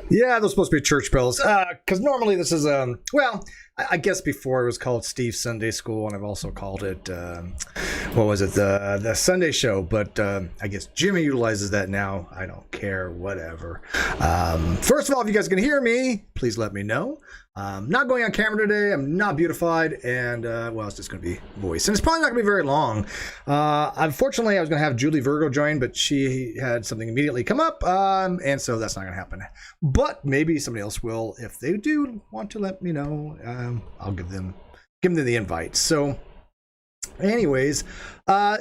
Yeah, those supposed to be church bells. Because normally this is well, I guess before it was called Steve's Sunday School, and I've also called it what was it, the Sunday Show. But I guess Jimmy utilizes that now. I don't care, whatever. First of all, if you guys can hear me, please let me know. Not going on camera today. I'm not beautified, and well, it's just going to be voice, and it's probably not going to be very long. Unfortunately, I was going to have Julie Virgo join, but she had something immediately come up, and so that's not going to happen. But maybe somebody else will. If they do want to let me know, I'll give them the invite. So, anyways,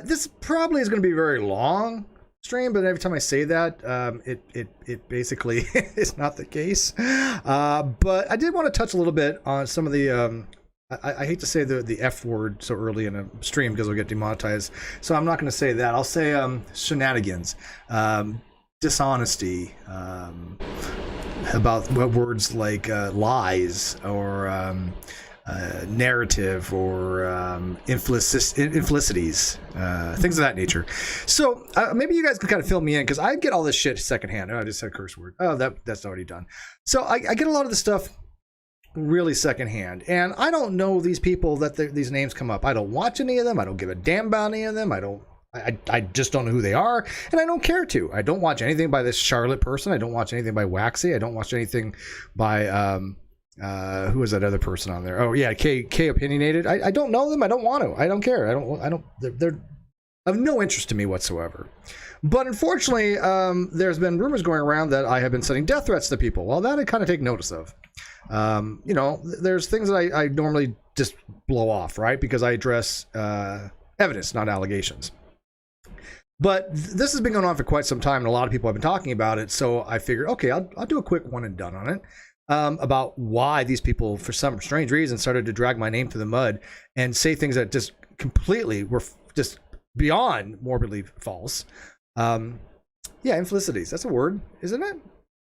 this probably is going to be very long stream, but every time I say that, it basically is not the case. But I did want to touch a little bit on some of the I hate to say the F word so early in a stream because I'll get demonetized, so I'm not going to say that. I'll say shenanigans, dishonesty, about what words like lies or narrative or inflicities, things of that nature. So maybe you guys can kind of fill me in, because I get all this shit secondhand. Oh, I just said a curse word. Oh, that's already done. So I get a lot of the stuff really secondhand, and I don't know these people that these names come up. I don't watch any of them. I don't give a damn about any of them. I just don't know who they are, and I don't care to. I don't watch anything by this Charlotte person. I don't watch anything by Waxy. I don't watch anything by who was that other person on there? Oh yeah, K Opinionated. I don't know them. I don't want to. I don't care. They're of no interest to me whatsoever. But unfortunately, there's been rumors going around that I have been sending death threats to people. Well, that I kind of take notice of. You know, there's things that I normally just blow off, right? Because I address evidence, not allegations. But this has been going on for quite some time, and a lot of people have been talking about it. So I figured, okay, I'll do a quick one and done on it. About why these people, for some strange reason, started to drag my name through the mud and say things that just completely were just beyond morbidly false. Yeah, infelicities. That's a word, isn't it?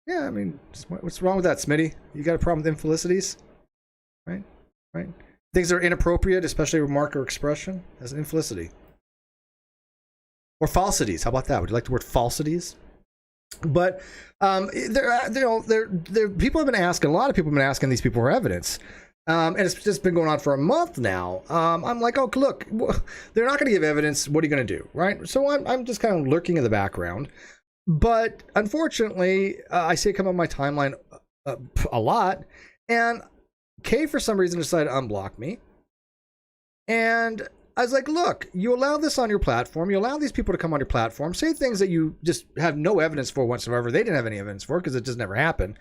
Yeah, I mean, what's wrong with that, Smitty? You got a problem with infelicities? Right? Things that are inappropriate, especially remark or expression, as an infelicity. Or falsities. How about that? Would you like the word falsities? But people have been asking. A lot of people have been asking these people for evidence, and it's just been going on for a month now. I'm like, oh, look, they're not going to give evidence. What are you going to do, right? So I'm just kind of lurking in the background. But unfortunately, I see it come on my timeline a lot, and Kay for some reason decided to unblock me, and I was like, look, you allow this on your platform. You allow these people to come on your platform, say things that you just have no evidence for whatsoever. They didn't have any evidence for because it just never happened.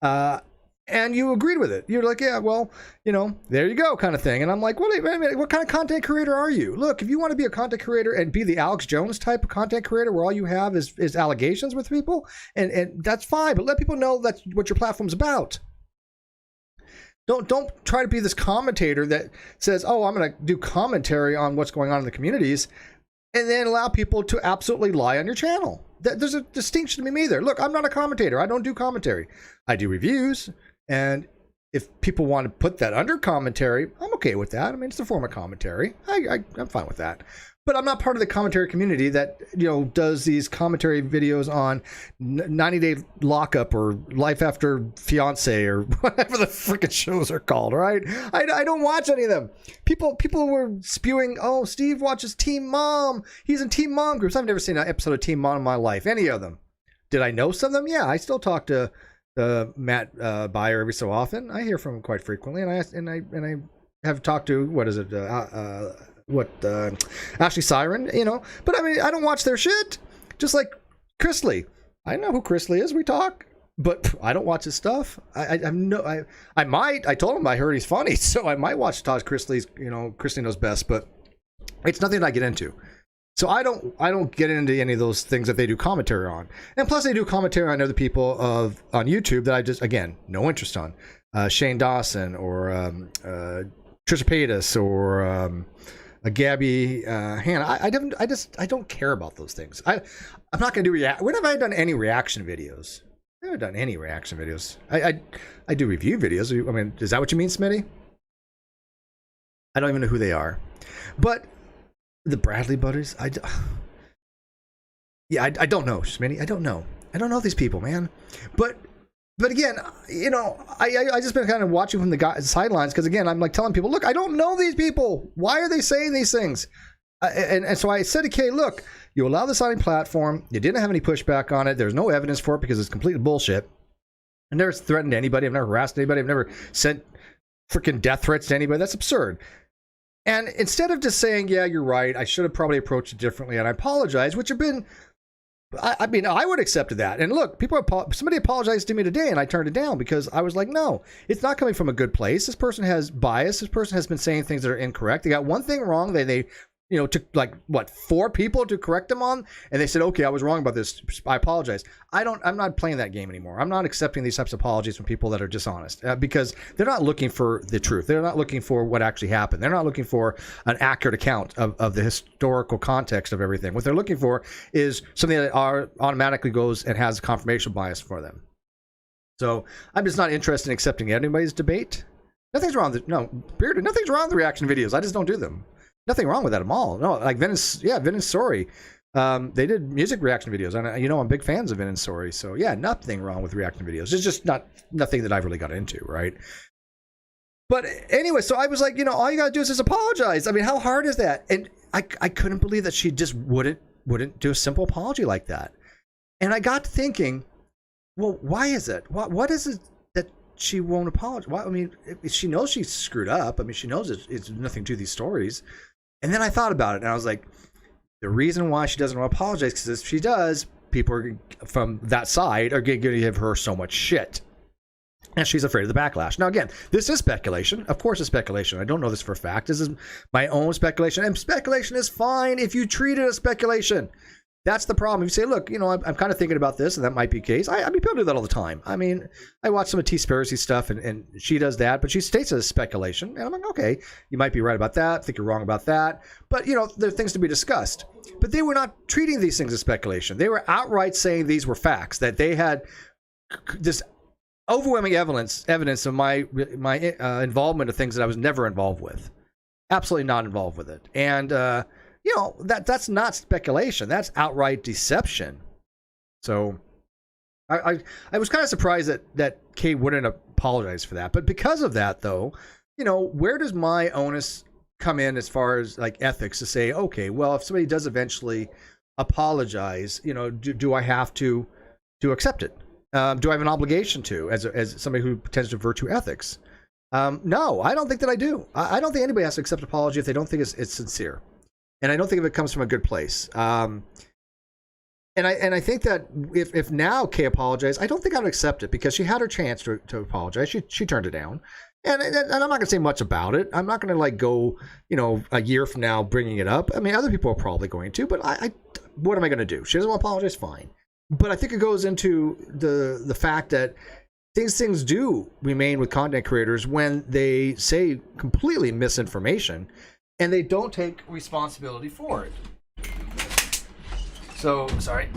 And you agreed with it. You're like, yeah, well, you know, there you go, kind of thing. And I'm like, wait a minute, what kind of content creator are you? Look, if you want to be a content creator and be the Alex Jones type of content creator where all you have is allegations with people, and that's fine, but let people know that's what your platform's about. Don't try to be this commentator that says, oh, I'm going to do commentary on what's going on in the communities, and then allow people to absolutely lie on your channel. There's a distinction to be made there. Look, I'm not a commentator. I don't do commentary. I do reviews, and if people want to put that under commentary, I'm okay with that. I mean, it's a form of commentary. I'm fine with that. But I'm not part of the commentary community that, you know, does these commentary videos on 90-day lockup or life after fiance or whatever the freaking shows are called, right? I don't watch any of them. People were spewing, oh, Steve watches Team Mom. He's in Team Mom groups. I've never seen an episode of Team Mom in my life, any of them. Did I know some of them? Yeah, I still talk to Matt Beyer every so often. I hear from him quite frequently, and I have talked to, what is it, Ashley Siren, you know, but I mean, I don't watch their shit. Just like Chrisley. I know who Chrisley is. We talk, but I don't watch his stuff. I might. I told him I heard he's funny, so I might watch Todd Chrisley's, you know, Chrisley Knows Best, but it's nothing I get into. So I don't get into any of those things that they do commentary on. And plus they do commentary on other people on YouTube that I just, again, no interest on. Shane Dawson or Trisha Paytas or Gabby Hannah. I don't care about those things. I'm not going to do when have I done any reaction videos? I haven't done any reaction videos. I do review videos. I mean, is that what you mean, Smitty? I don't even know who they are. But the Bradley Brothers, I don't know, Smitty. I don't know these people, man. But but again, you know, I just been kind of watching from the sidelines because again, I'm like telling people, look, I don't know these people. Why are they saying these things? And so I said to Kay, look, you allow this on a platform. You didn't have any pushback on it. There's no evidence for it because it's completely bullshit. I've never threatened anybody. I've never harassed anybody. I've never sent freaking death threats to anybody. That's absurd. And instead of just saying, yeah, you're right, I should have probably approached it differently, and I apologize, which have been, I mean, I would have accepted that. And look, somebody apologized to me today, and I turned it down because I was like, no, it's not coming from a good place. This person has bias. This person has been saying things that are incorrect. They got one thing wrong. They you know, took like what 4 people to correct them on, and they said, okay, I was wrong about this. I apologize. I'm not playing that game anymore. I'm not accepting these types of apologies from people that are dishonest because they're not looking for the truth. They're not looking for what actually happened. They're not looking for an accurate account of the historical context of everything. What they're looking for is something that automatically goes and has a confirmation bias for them. So I'm just not interested in accepting anybody's debate. Nothing's wrong with nothing's wrong with the reaction videos. I just don't do them. Nothing wrong with that at all. No, like Venice Sorry. They did music reaction videos, and you know I'm big fans of Venice Sorry. So yeah, nothing wrong with reaction videos. It's just nothing that I've really got into, right? But anyway, so I was like, you know, all you gotta do is just apologize. I mean, how hard is that? And I couldn't believe that she just wouldn't do a simple apology like that. And I got thinking, well, why is it? What is it that she won't apologize? Why? I mean, she knows she's screwed up. I mean, she knows it's nothing to these stories. And then I thought about it, and I was like, the reason why she doesn't want to apologize is because if she does, people from that side are going to give her so much shit. And she's afraid of the backlash. Now, again, this is speculation. Of course, it's speculation. I don't know this for a fact. This is my own speculation. And speculation is fine if you treat it as speculation. That's the problem. If you say, look, you know, I'm kind of thinking about this, and that might be the case. I mean, people do that all the time. I mean, I watch some of T-Spiracy stuff, and she does that, but she states it as speculation. And I'm like, okay, you might be right about that. I think you're wrong about that. But, you know, there are things to be discussed. But they were not treating these things as speculation. They were outright saying these were facts, that they had this overwhelming evidence of my involvement of things that I was never involved with. Absolutely not involved with it. And, you know, that's not speculation. That's outright deception. So I was kind of surprised that Kay wouldn't apologize for that. But because of that, though, you know, where does my onus come in as far as like ethics to say, okay, well, if somebody does eventually apologize, you know, do I have to accept it? Do I have an obligation to as somebody who tends to virtue ethics? No, I don't think that I do. I don't think anybody has to accept an apology if they don't think it's sincere. And I don't think if it comes from a good place. And I think that if now Kay apologized, I don't think I would accept it because she had her chance to apologize. She turned it down. And I'm not going to say much about it. I'm not going to like go, you know, a year from now bringing it up. I mean, other people are probably going to, but what am I going to do? She doesn't want to apologize, fine. But I think it goes into the fact that things do remain with content creators when they say completely misinformation and they don't take responsibility for it. So, sorry.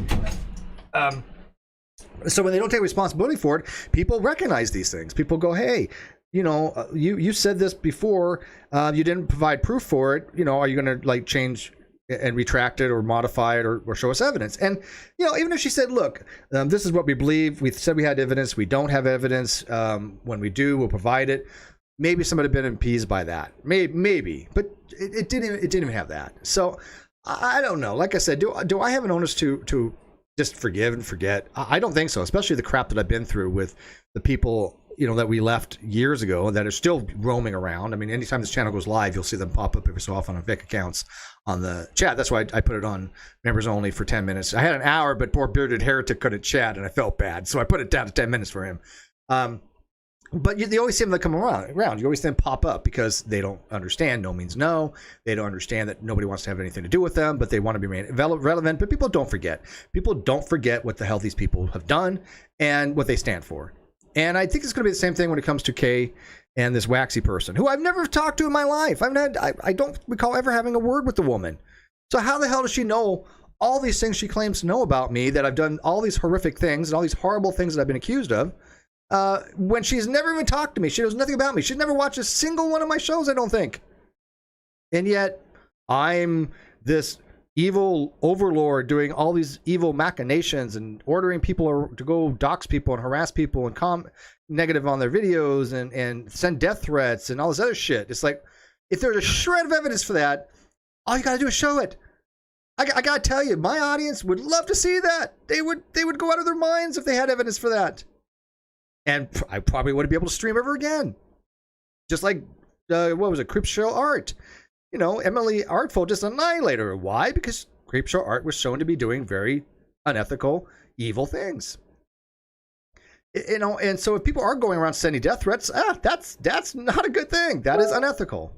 So when they don't take responsibility for it, people recognize these things. People go, hey, you know, you said this before, you didn't provide proof for it. You know, are you going to like change and retract it or modify it or show us evidence? And, you know, even if she said, look, this is what we believe. We said we had evidence. We don't have evidence. When we do, we'll provide it. Maybe somebody had been appeased by that. Maybe. But it didn't even have that. So I don't know. Like I said, do I have an onus to just forgive and forget? I don't think so, especially the crap that I've been through with the people, you know, that we left years ago that are still roaming around. I mean, anytime this channel goes live, you'll see them pop up every so often on Vic accounts on the chat. That's why I put it on members only for 10 minutes. I had an hour, but poor bearded heretic couldn't chat, and I felt bad. So I put it down to 10 minutes for him. But you always see them that come around. You always see them pop up because they don't understand no means no. They don't understand that nobody wants to have anything to do with them, but they want to be relevant. But people don't forget. People don't forget what the hell these people have done and what they stand for. And I think it's going to be the same thing when it comes to Kay and this Waxy person, who I've never talked to in my life. I don't recall ever having a word with the woman. So how the hell does she know all these things she claims to know about me, that I've done all these horrific things and all these horrible things that I've been accused of, when she's never even talked to me? She knows nothing about me. She's never watched a single one of my shows, I don't think. And yet I'm this evil overlord doing all these evil machinations and ordering people to go dox people and harass people and comment negative on their videos and send death threats and all this other shit. It's like, if there's a shred of evidence for that, all you gotta do is show it. I gotta tell you, my audience would love to see that. They would go out of their minds if they had evidence for that. And I probably wouldn't be able to stream ever again. Just like, what was it, Creepshow Art. You know, Emily Artful just annihilated her. Why? Because Creepshow Art was shown to be doing very unethical, evil things. You know, and so if people are going around sending death threats, that's not a good thing. That is unethical.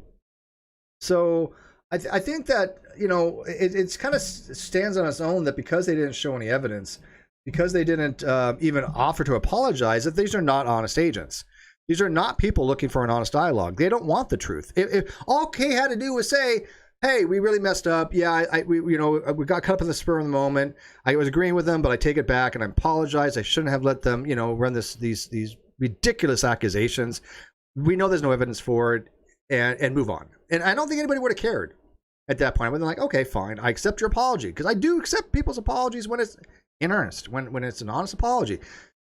So I think that, you know, it's kind of stands on its own that because they didn't show any evidence, because they didn't even offer to apologize, that these are not honest agents. These are not people looking for an honest dialogue. They don't want the truth. If all Kay had to do was say, hey, we really messed up. Yeah, we got caught up in the spur of the moment. I was agreeing with them, but I take it back and I apologize. I shouldn't have let them, you know, run these ridiculous accusations. We know there's no evidence for it, and move on. And I don't think anybody would have cared at that point. When they're like, okay, fine, I accept your apology, because I do accept people's apologies when it's in earnest, when it's an honest apology.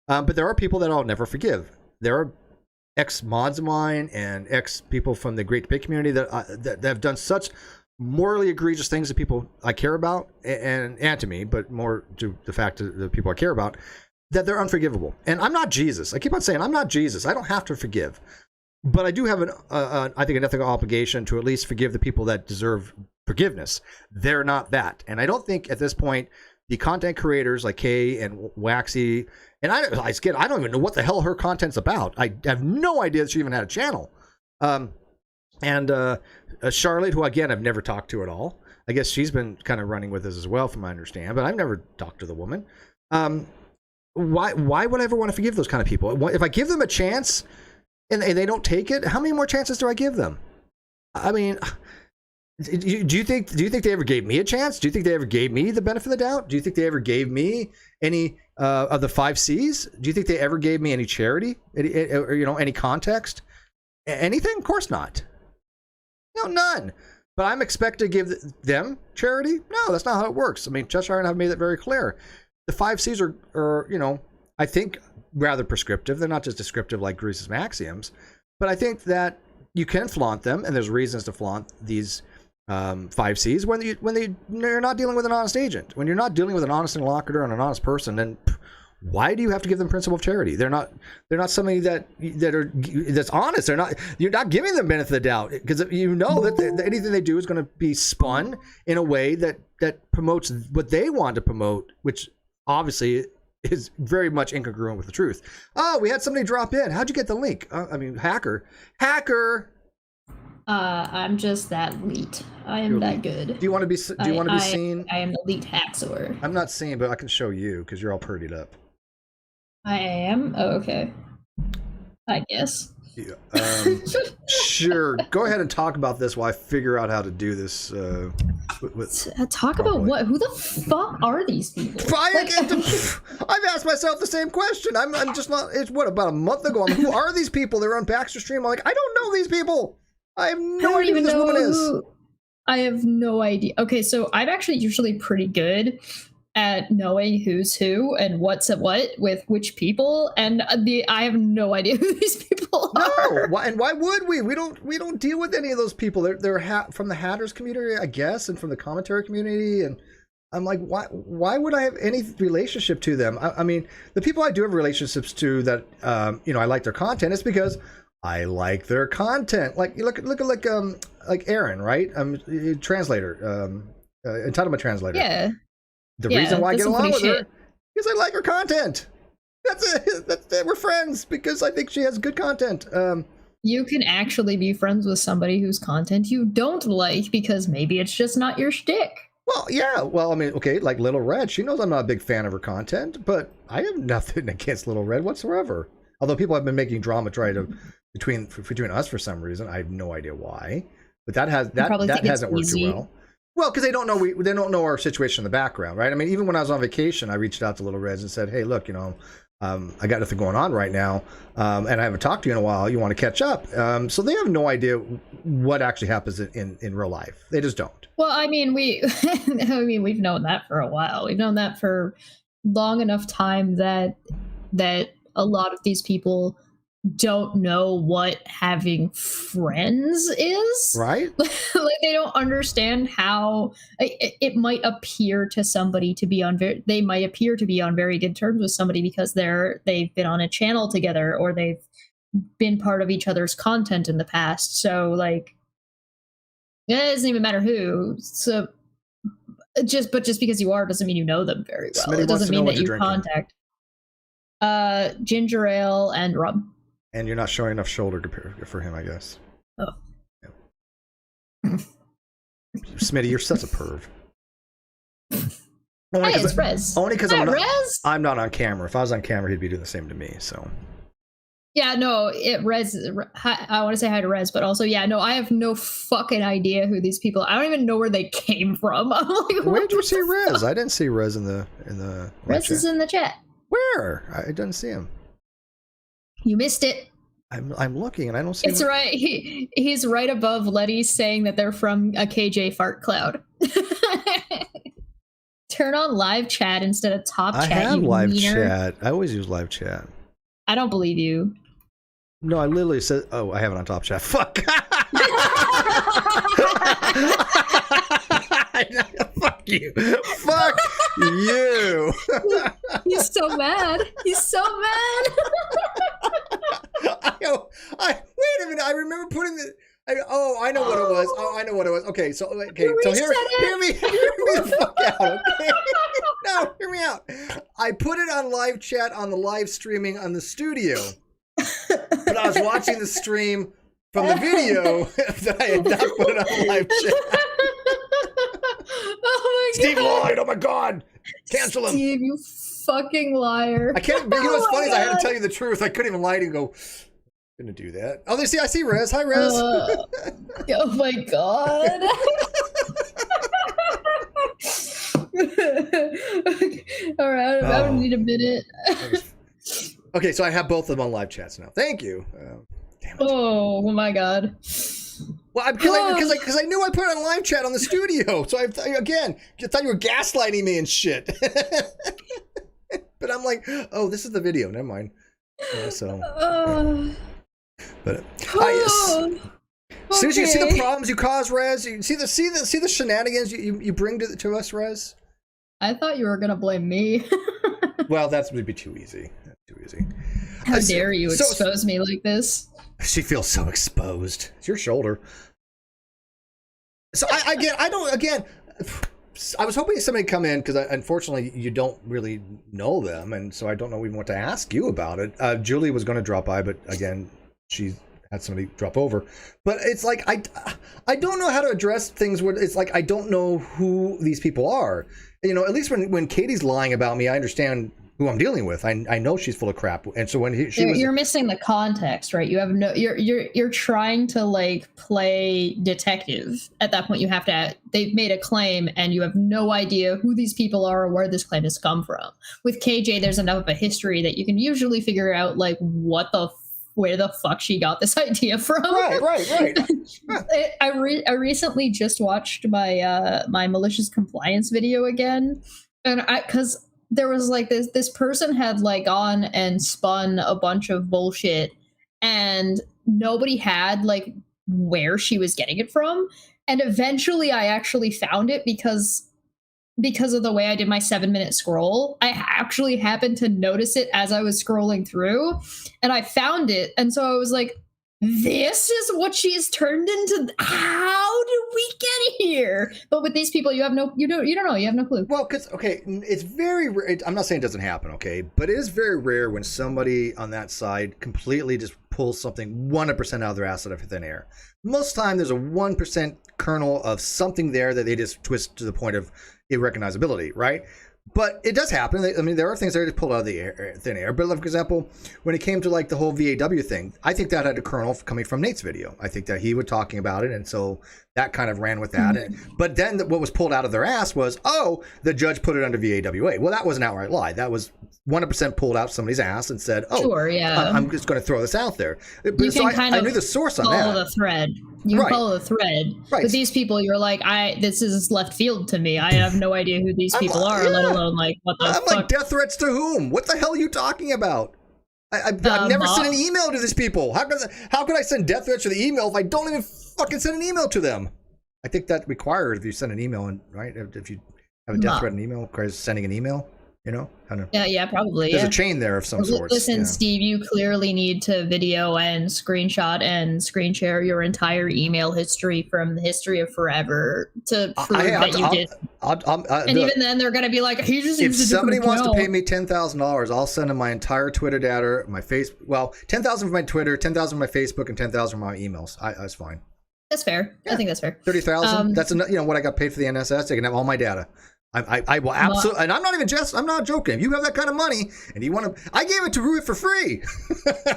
But there are people that I'll never forgive. There are ex-mods of mine and ex-people from the Great Debate community that have done such morally egregious things to people I care about, and to me, but more to the fact that the people I care about, that they're unforgivable. And I'm not Jesus. I keep on saying I'm not Jesus. I don't have to forgive. But I do have I think an ethical obligation to at least forgive the people that deserve forgiveness. They're not that. And I don't think at this point the content creators like Kay and Waxy, and I don't even know what the hell her content's about. I have no idea that she even had a channel. And Charlotte, who again I've never talked to at all. I guess she's been kind of running with this as well, from what I understand, but I've never talked to the woman. Why would I ever want to forgive those kind of people? If I give them a chance and they don't take it, how many more chances do I give them? I mean, do you think they ever gave me a chance? Do you think they ever gave me the benefit of the doubt? Do you think they ever gave me any of the 5 C's? Do you think they ever gave me any charity, or, you know, any context, anything? Of course not. No, none. But I'm expected to give them charity? No, that's not how it works. I mean, Cheshire and I have made that very clear. The 5 C's are, you know, I think rather prescriptive. They're not just descriptive like Greece's maxioms, but I think that you can flaunt them, and there's reasons to flaunt these 5 C's when you're not dealing with an honest agent. When you're not dealing with an honest interlocutor and an honest person, then why do you have to give them principle of charity? They're not somebody that's honest. You're not giving them benefit of the doubt, because you know that anything they do is going to be spun in a way that promotes what they want to promote, which obviously is very much incongruent with the truth. Oh, we had somebody drop in. How'd you get the link? I mean, hacker. I'm just that elite. I am that good. Do you want to be seen? I am the elite hacksaur. I'm not seen, but I can show you because you're all purdied up. I am? Oh, okay. I guess. Yeah. Sure. Go ahead and talk about this while I figure out how to do this. Talk about what? Who the fuck are these people? I've asked myself the same question. I'm just not. It's about a month ago. Who are these people? They're on Baxter Stream. I'm like, I don't know these people. I have no idea who this woman is. I have no idea. Okay, so I'm actually usually pretty good at knowing who's who and what's at what with which people, and I have no idea who these people are. No, and why would we? We don't deal with any of those people. They're from the Hatters community, I guess, and from the commentary community, and I'm like, why would I have any relationship to them? I mean, the people I do have relationships to that, you know, I like their content. It's because I like their content. Like look at like Aaron, right? Translator, entitlement translator. Yeah. The reason why I get along with her is I like her content. That's it. We're friends because I think she has good content. You can actually be friends with somebody whose content you don't like because maybe it's just not your shtick. Well, yeah. Well, I mean, okay, like Little Red. She knows I'm not a big fan of her content, but I have nothing against Little Red whatsoever. Although people have been making drama between us for some reason. I have no idea why. But that hasn't worked too well. Well, because they don't know our situation in the background, right? I mean, even when I was on vacation, I reached out to Little Rez and said, "Hey, look, I got nothing going on right now, and I haven't talked to you in a while. You want to catch up?" So they have no idea what actually happens in real life. They just don't. Well, I mean, we've known that for a while. We've known that for long enough time that a lot of these people don't know what having friends is, right? Like they don't understand how it might appear to somebody to be they might appear to be on very good terms with somebody because they've been on a channel together or they've been part of each other's content in the past. So like it doesn't even matter who. So just because you are doesn't mean you know them very well. Smitty it doesn't mean that you drinking. contact ginger ale and rum. And you're not showing enough shoulder for him, I guess. Oh. Yeah. Smitty, you're such a perv. Hey, it's Rez. Only because I'm not on camera. If I was on camera, he'd be doing the same to me. So. Yeah, no, Rez. I want to say hi to Rez, but also, yeah, no, I have no fucking idea who these people. I don't even know where they came from. I'm like, where did you see Rez? I didn't see Rez in the. Rez is in the chat. Where? I didn't see him. You missed it. I'm looking and I don't see. It's right. He's right above Letty saying that they're from a KJ fart cloud. Turn on live chat instead of top chat. I have live chat. I always use live chat. I don't believe you. No, I literally said, "Oh, I have it on top chat." Fuck. Fuck you. Fuck you. He's so mad. He's so mad. Wait a minute. I remember putting the. I know what it was. I know what it was. Okay, so hear me the fuck out. Okay? No, hear me out. I put it on live chat on the live streaming on the studio, but I was watching the stream from the video that I had not put it on live chat. Oh my Steve lied. Oh my god, cancel him. Steve, you fucking liar. I can't. But you know what's funny is I had to tell you the truth. I couldn't even lie to you and go. Gonna do that. Oh, I see Rez. Hi, Rez. Oh my god. Okay. All right, I don't need a minute. Okay, so I have both of them on live chats now. Thank you. Damn it. Oh my god. Well, because I knew I put it on live chat on the studio. So I thought you were gaslighting me and shit. But I'm like, oh, this is the video. Never mind. But okay. As soon as you see the problems you cause, Rez, you see the shenanigans you bring to us, Rez. I thought you were gonna blame me. Well, that would be too ezy. That's too easy. How dare you expose me like this? She feels so exposed. It's your shoulder. So I was hoping somebody would come in because unfortunately you don't really know them, and so I don't know even what to ask you about it. Julie was going to drop by, but again, she had somebody drop over. But it's like I don't know how to address things where it's like I don't know who these people are. You know, at least when Katie's lying about me, I understand who I'm dealing with. I know she's full of crap, and so when you're missing the context, right? You have you're trying to like play detective. At that point, you have to. They've made a claim, and you have no idea who these people are or where this claim has come from. With KJ, there's enough of a history that you can usually figure out like where the fuck she got this idea from. Right. I recently just watched my my malicious compliance video again, and because there was like this person had like gone and spun a bunch of bullshit, and nobody had like where she was getting it from, and eventually I actually found it because of the way I did my 7-minute scroll. I actually happened to notice it as I was scrolling through, and I found it. And so I was like, this is what she's turned into. How did we get here? But with these people, you don't know. You have no clue. Well, because, okay, it's very rare. I'm not saying it doesn't happen, okay? But it is very rare when somebody on that side completely just pulls something 100% out of their ass out of thin air. Most time, there's a 1% kernel of something there that they just twist to the point of irrecognizability, right? But it does happen. I mean, there are things that are just pulled out of the thin air. But, like, for example, when it came to like the whole VAW thing, I think that had a kernel coming from Nate's video. I think that he was talking about it, and so that kind of ran with that. But then what was pulled out of their ass was, oh, the judge put it under VAWA. Well, that was an outright lie. That was 100% pulled out somebody's ass and said, oh, sure, yeah. I'm just going to throw this out there. You so can kind I of knew the source on follow that. the thread. You can follow the thread. Right. With these people, you're like, this is left field to me. I have no idea who these people are, let alone like what the fuck. Like, death threats to whom? What the hell are you talking about? I've never sent an email to these people. How could I send death threats to the email if I don't even fucking send an email to them? I think that requires if you send an email, and right, if you have a death threat in an email, requires sending an email. You know, kind of. Yeah, probably. There's a chain there of some sort. Listen, Steve, you clearly need to video and screenshot and screen share your entire email history from the history of forever to prove that you did. And even then, they're going to be like, he just. If somebody wants to pay me $10,000, I'll send them my entire Twitter data, my $10,000 for my Twitter, $10,000 for my Facebook, and $10,000 for my emails. That's fine. That's fair. Yeah. I think that's fair. 30,000. That's what I got paid for the NSS. They can have all my data. I will absolutely, and I'm not joking. If you have that kind of money and you want to, I gave it to Rui for free.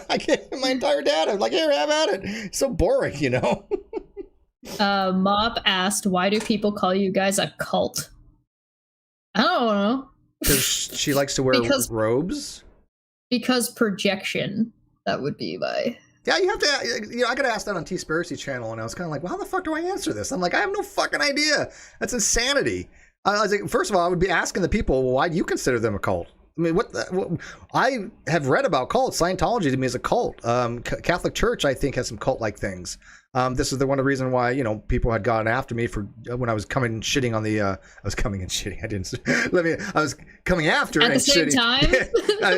I gave him my entire data. Like, here, have at it. It's so boring, you know. Mop asked, why do people call you guys a cult? I don't know. Because she likes to wear robes. Because projection. That would be my. Yeah, you have to. I got to ask that on T-Spiracy channel, and I was kind of like, well, how the fuck do I answer this? I'm like, I have no fucking idea. That's insanity. I was like, first of all, I would be asking the people, well, why do you consider them a cult? I mean, I have read about cults. Scientology to me is a cult. Catholic Church, I think, has some cult-like things. This is one of the reasons why, people had gotten after me for when I was coming and shitting on the. I was coming and shitting. I didn't. I was coming after at and the same shitting. time.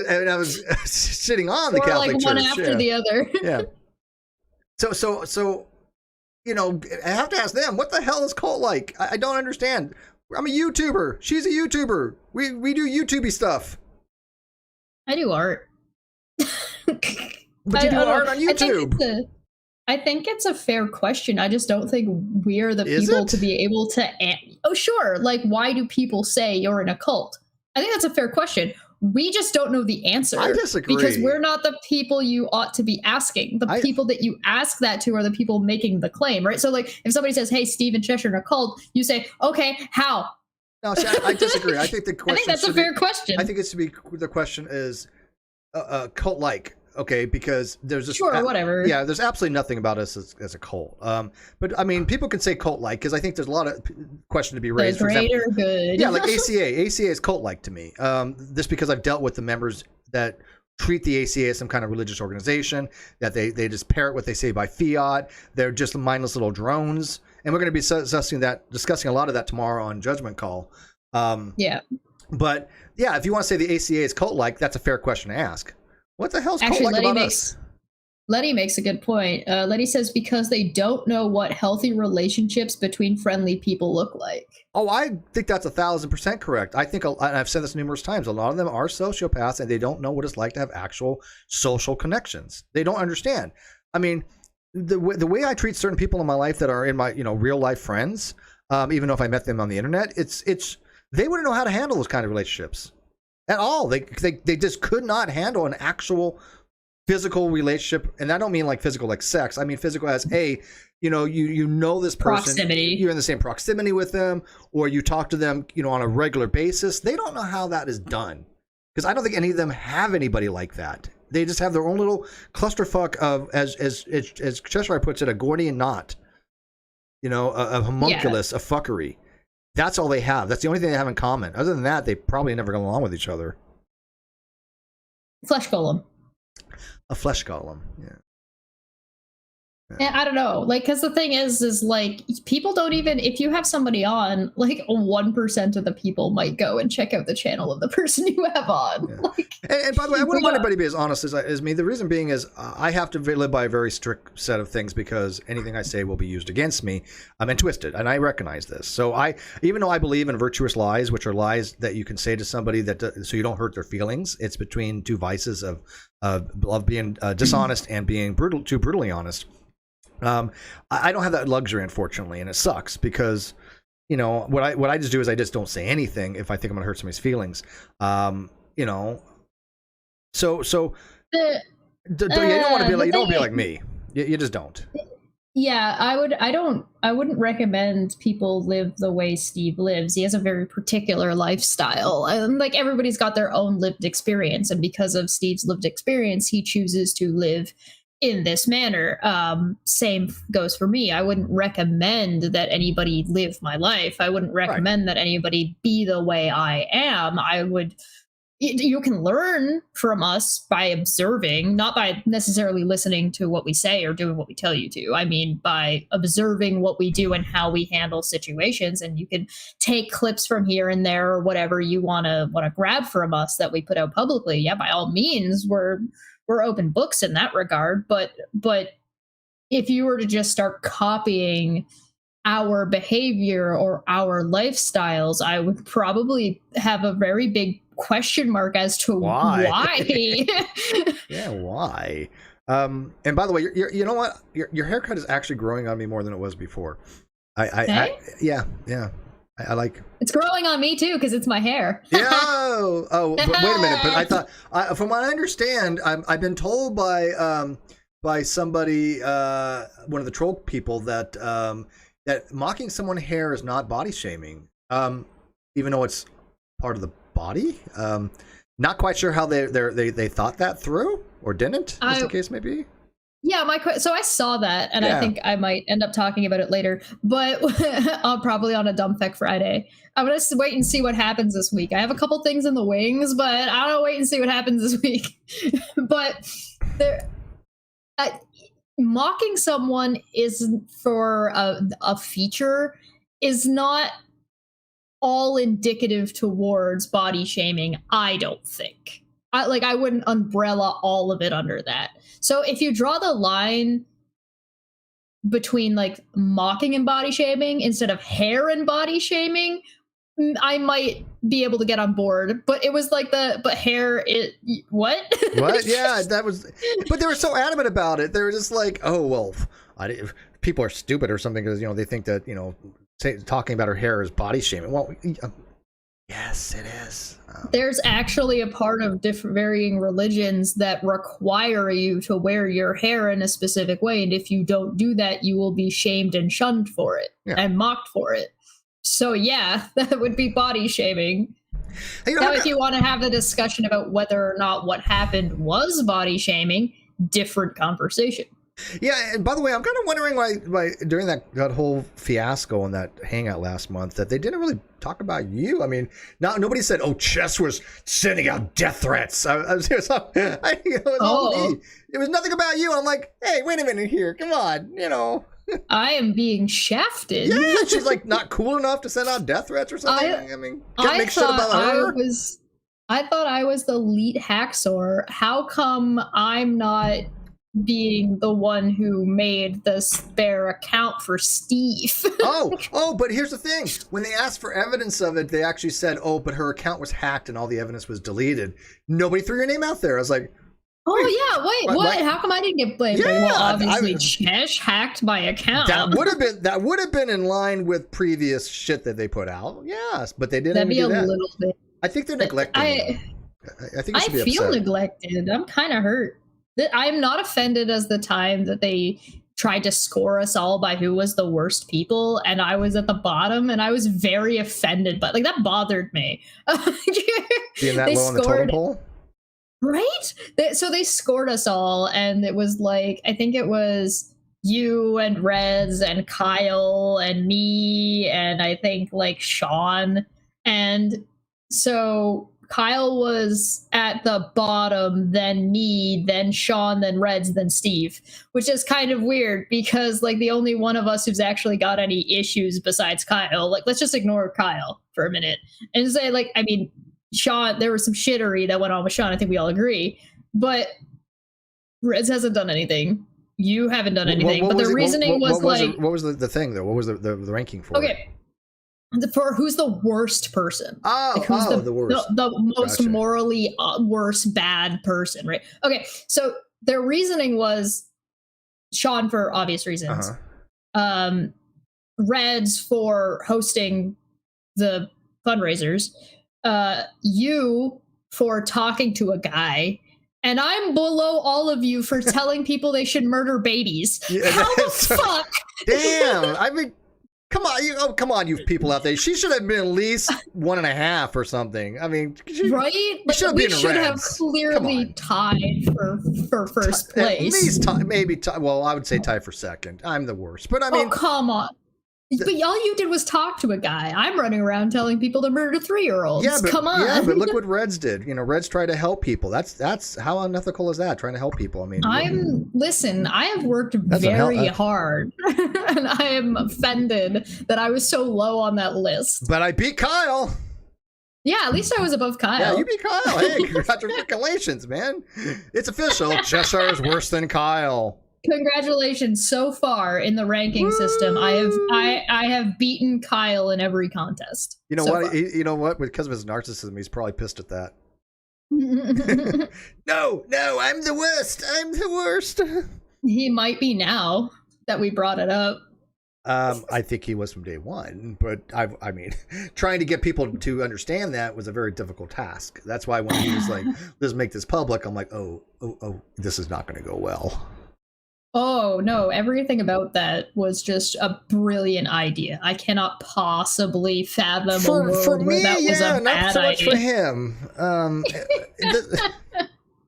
And I was shitting on the Catholic Church. Or like one after the other. Yeah. So, I have to ask them, what the hell is cult like? I don't understand. I'm a YouTuber. She's a YouTuber. We do YouTubey stuff. I do art. But you do art on YouTube. I think it's a fair question. I just don't think we're the people to be able to. Oh, sure. Like, why do people say you're in a cult? I think that's a fair question. We just don't know the answer. I disagree. Because we're not the people you ought to be asking. The people that you ask that to are the people making the claim, right? So, like, if somebody says, hey, Steve and Cheshire are a cult, you say, okay, how? No, see, I disagree. I think the question. I think that's a fair question. I think the question is cult-like. Okay, because there's just whatever. Yeah, there's absolutely nothing about us as a cult. But I mean, people can say cult-like because I think there's a lot of question to be raised. Great or good. Yeah, like ACA. ACA is cult-like to me. Just because I've dealt with the members that treat the ACA as some kind of religious organization, that they just parrot what they say by fiat. They're just mindless little drones, and we're going to be discussing a lot of that tomorrow on Judgment Call. Yeah. But yeah, if you want to say the ACA is cult-like, that's a fair question to ask. What the hell's cult-like about us? Letty makes a good point. Letty says because they don't know what healthy relationships between friendly people look like. Oh, I think that's 1,000% correct. I think, and I've said this numerous times, a lot of them are sociopaths and they don't know what it's like to have actual social connections. They don't understand. I mean, the way I treat certain people in my life that are in my real life friends, even though if I met them on the internet, it's they wouldn't know how to handle those kind of relationships. At all. They just could not handle an actual physical relationship. And I don't mean like physical like sex. I mean physical as you know this person. Proximity. You're in the same proximity with them, or you talk to them, on a regular basis. They don't know how that is done. Because I don't think any of them have anybody like that. They just have their own little clusterfuck of, as Cheshire puts it, a Gordian knot. A homunculus, a fuckery. That's all they have. That's the only thing they have in common. Other than that, they probably never get along with each other. Flesh golem. A flesh golem, yeah. And I don't know, like, because the thing is like, people don't even, if you have somebody on, like 1% of the people might go and check out the channel of the person you have on. Yeah. Like, and by the way, I wouldn't want anybody to be as honest as me. The reason being is I have to live by a very strict set of things because anything I say will be used against me and twisted, and I recognize this. So even though I believe in virtuous lies, which are lies that you can say to somebody so you don't hurt their feelings, it's between two vices of being dishonest and being too brutally honest. I don't have that luxury, unfortunately, and it sucks because, what I just do is I just don't say anything if I think I'm gonna hurt somebody's feelings. So you don't want to be like, you don't be like me. You just don't. Yeah, I wouldn't recommend people live the way Steve lives. He has a very particular lifestyle. And like everybody's got their own lived experience, and because of Steve's lived experience, he chooses to live in this manner. Same goes for me. I wouldn't recommend that anybody live my life. I wouldn't recommend that anybody be the way I am. I would you can learn from us by observing, not by necessarily listening to what we say or doing what we tell you to. I mean, by observing what we do and how we handle situations. And you can take clips from here and there or whatever you want to grab from us that we put out publicly. Yeah, by all means, we're open books in that regard. But if you were to just start copying our behavior or our lifestyles, I would probably have a very big question mark as to why. Yeah, why? And by the way, you know what? Your haircut is actually growing on me more than it was before. I like. It's growing on me too because it's my hair. Yeah. Oh, but wait a minute. But I thought, from what I understand, I've been told by somebody, one of the troll people, that that mocking someone's hair is not body shaming, even though it's part of the body. Not quite sure how they thought that through or didn't, as the case may be. Yeah, so I saw that, and I think I might end up talking about it later, but probably on a Dumb Feck Friday. I'm gonna wait and see what happens this week. I have a couple things in the wings, but I'm gonna wait and see what happens this week. But mocking someone is for a feature is not all indicative towards body shaming. I don't think. I wouldn't umbrella all of it under that. So if you draw the line between like mocking and body shaming instead of hair and body shaming, I might be able to get on board. But it was like hair, what? What? Yeah, that was. But they were so adamant about it. They were just like, oh well, people are stupid or something because they think that talking about her hair is body shaming. Well, yes, it is. There's actually a part of different varying religions that require you to wear your hair in a specific way, and if you don't do that, you will be shamed and shunned for it and mocked for it. So yeah, that would be body shaming. Now, if you want to have the discussion about whether or not what happened was body shaming, different conversation. Yeah, and by the way, I'm kind of wondering why during that whole fiasco and that hangout last month that they didn't really talk about you. I mean, nobody said, "Oh, Chess was sending out death threats." It was all me. It was nothing about you. I'm like, hey, wait a minute here. Come on, I am being shafted. Yeah, she's like not cool enough to send out death threats or something. I mean, can't make shit about her. I thought I was the elite hacksaw. How come I'm not being the one who made the spare account for Steve? But here's the thing. When they asked for evidence of it, they actually said, oh, but her account was hacked and all the evidence was deleted. Nobody threw your name out there. I was like, wait, what? How come I didn't get blamed? Yeah, well, obviously, Chesh hacked my account. That would have been in line with previous shit that they put out. Yes, but they didn't. That'd be a that. little bit. I think they're neglecting. I think I feel neglected. I'm kind of hurt. I'm not offended as the time that they tried to score us all by who was the worst people, and I was at the bottom, and I was very offended. But that bothered me. Being that low on the totem pole. Right? So they scored us all, and it was like, I think it was you and Reds and Kyle and me, and I think like Sean. And so Kyle was at the bottom, then me, then Sean, then Reds, then Steve, which is kind of weird because the only one of us who's actually got any issues besides Kyle, let's just ignore Kyle for a minute and say Sean, there was some shittery that went on with Sean. I think we all agree, but Reds hasn't done anything. You haven't done anything. But the reasoning was what was the thing though? What was the ranking for? Okay. For who's the worst person? Who's the worst? The most morally worst, bad person, right? Okay, so their reasoning was Sean for obvious reasons, Reds for hosting the fundraisers, you for talking to a guy, and I'm below all of you for telling people they should murder babies. Yeah, How the fuck? Damn. I mean, come on, you people out there. She should have been at least 1.5 or something. I mean, right? We should have clearly tied for first place. At least maybe. Well, I would say tie for second. I'm the worst, but I mean, oh, come on. But all you did was talk to a guy. I'm running around telling people to murder 3-year-olds. Yeah, but, come on. Yeah, but look what Reds did. You know, Reds tried to help people. That's how unethical is that? Trying to help people. I mean, listen. I have worked very hard, and I am offended that I was so low on that list. But I beat Kyle. Yeah, at least I was above Kyle. Yeah, you beat Kyle. Hey, congratulations, man! It's official. Cheshire is worse than Kyle. Congratulations! So far in the ranking system, I have beaten Kyle in every contest. You know what? You know what? Because of his narcissism, he's probably pissed at that. No, I'm the worst. I'm the worst. He might be now that we brought it up. I think he was from day one, but I mean, trying to get people to understand that was a very difficult task. That's why when he was like, "Let's make this public," I'm like, "Oh, this is not going to go well." Oh, no, everything about that was just a brilliant idea. I cannot possibly fathom a world where that was a bad not so much idea. For him.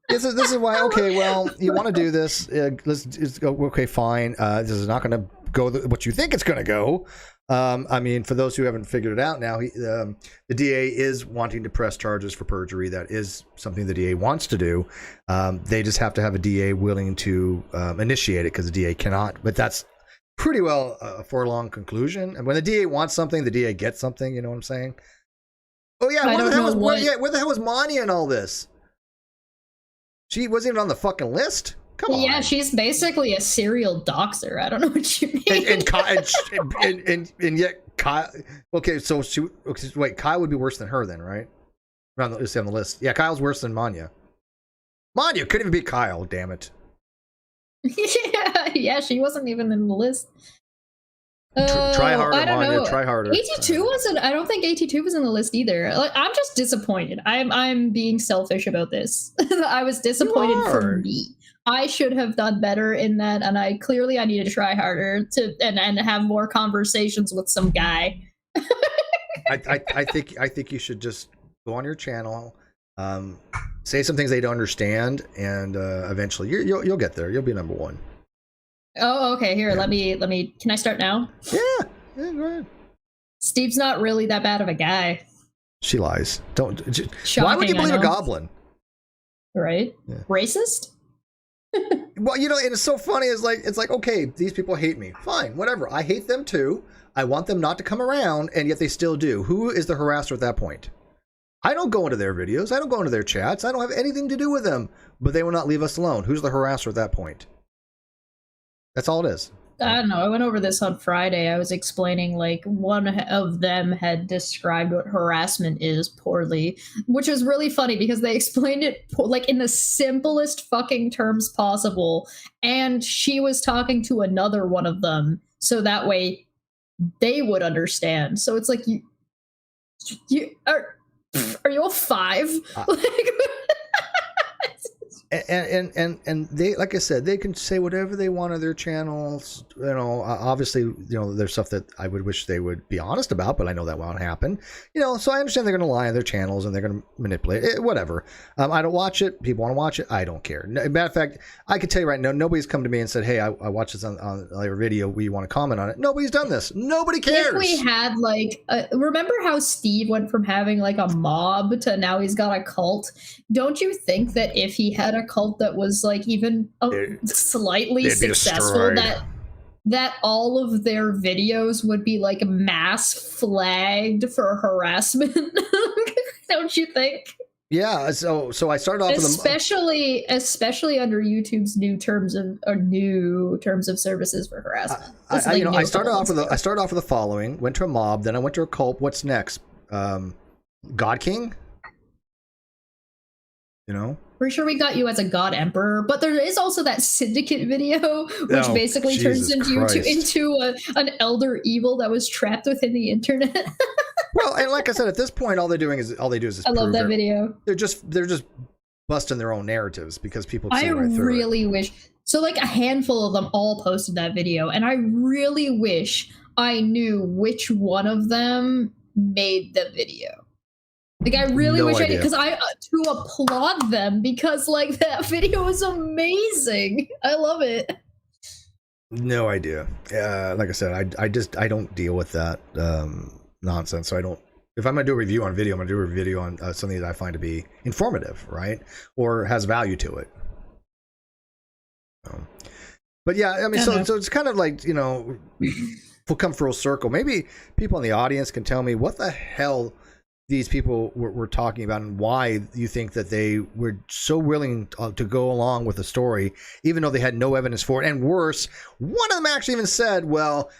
This is why, okay, well, you want to do this. Let's go, okay, fine. This is not going to go what you think it's going to go. I mean, for those who haven't figured it out now, the DA is wanting to press charges for perjury. That is something the DA wants to do. They just have to have a DA willing to initiate it because the DA cannot. But that's pretty well a forlorn conclusion. And when the DA wants something, the DA gets something. You know what I'm saying? Oh, yeah. Where the hell was Mania in all this? She wasn't even on the fucking list. Come on. Yeah, she's basically a serial doxer. I don't know what you mean. And yet Kyle. Okay, so wait, Kyle would be worse than her then, right? On the list. Yeah, Kyle's worse than Manya. Manya couldn't even beat Kyle. Damn it. Yeah, she wasn't even in the list. Try harder, I don't Manya. know. Try harder. 82 wasn't. I don't think 82 was in the list either. Like, I'm just disappointed. I'm being selfish about this. I was disappointed for me. I should have done better in that, and I need to try harder and have more conversations with some guy. I think you should just go on your channel, say some things they don't understand, and eventually you'll get there. You'll be number one. Oh, okay. Here, let me. Can I start now? Yeah, go ahead. Steve's not really that bad of a guy. She lies. Don't. Shocking, why would you believe a goblin? Right? Yeah. Racist? Well, you know, and it's so funny. It's like, okay, these people hate me. Fine, whatever. I hate them too. I want them not to come around, and yet they still do. Who is the harasser at that point? I don't go into their videos. I don't go into their chats. I don't have anything to do with them. But they will not leave us alone. Who's the harasser at that point? That's all it is. I don't know. I went over this on Friday. I was explaining, like, one of them had described what harassment is poorly, which was really funny because they explained it like in the simplest fucking terms possible. And she was talking to another one of them, so that way they would understand. So it's like, you are you all 5? And they, like I said, they can say whatever they want on their channels. You know, obviously, you know, there's stuff that I would wish they would be honest about, but I know that won't happen. You know, so I understand they're going to lie on their channels and they're going to manipulate it, whatever. I don't watch it. People want to watch it. I don't care. Matter of fact, I can tell you right now, nobody's come to me and said, "Hey, I watched this on your video. We want to comment on it." Nobody's done this. Nobody cares. If we had like, remember how Steve went from having like a mob to now he's got a cult? Don't you think that if he had a cult that was like even slightly successful, that all of their videos would be like mass flagged for harassment? Don't you think? Yeah, so I started off especially under YouTube's new terms of services for harassment. I started off with the following, went to a mob, then I went to a cult. What's next? God King? You know? Pretty sure we got you as a god emperor, but there is also that syndicate video, which basically turns into an elder evil that was trapped within the internet. Well, and like I said, at this point, all they do is I love that video. They're just busting their own narratives because people see I right through it. really wish. So like a handful of them all posted that video, and I really wish I knew which one of them made the video. Like I really wish I did, because I to applaud them, because like that video is amazing. I love it. No idea. Like I said, I don't deal with that nonsense. So I don't. If I'm gonna do a review on video, I'm gonna do a review on something that I find to be informative, right, or has value to it. But yeah, I mean, so it's kind of like, you know, we'll come full circle. Maybe people in the audience can tell me what the hell these people were talking about and why you think that they were so willing to go along with the story, even though they had no evidence for it. And worse, one of them actually even said, well,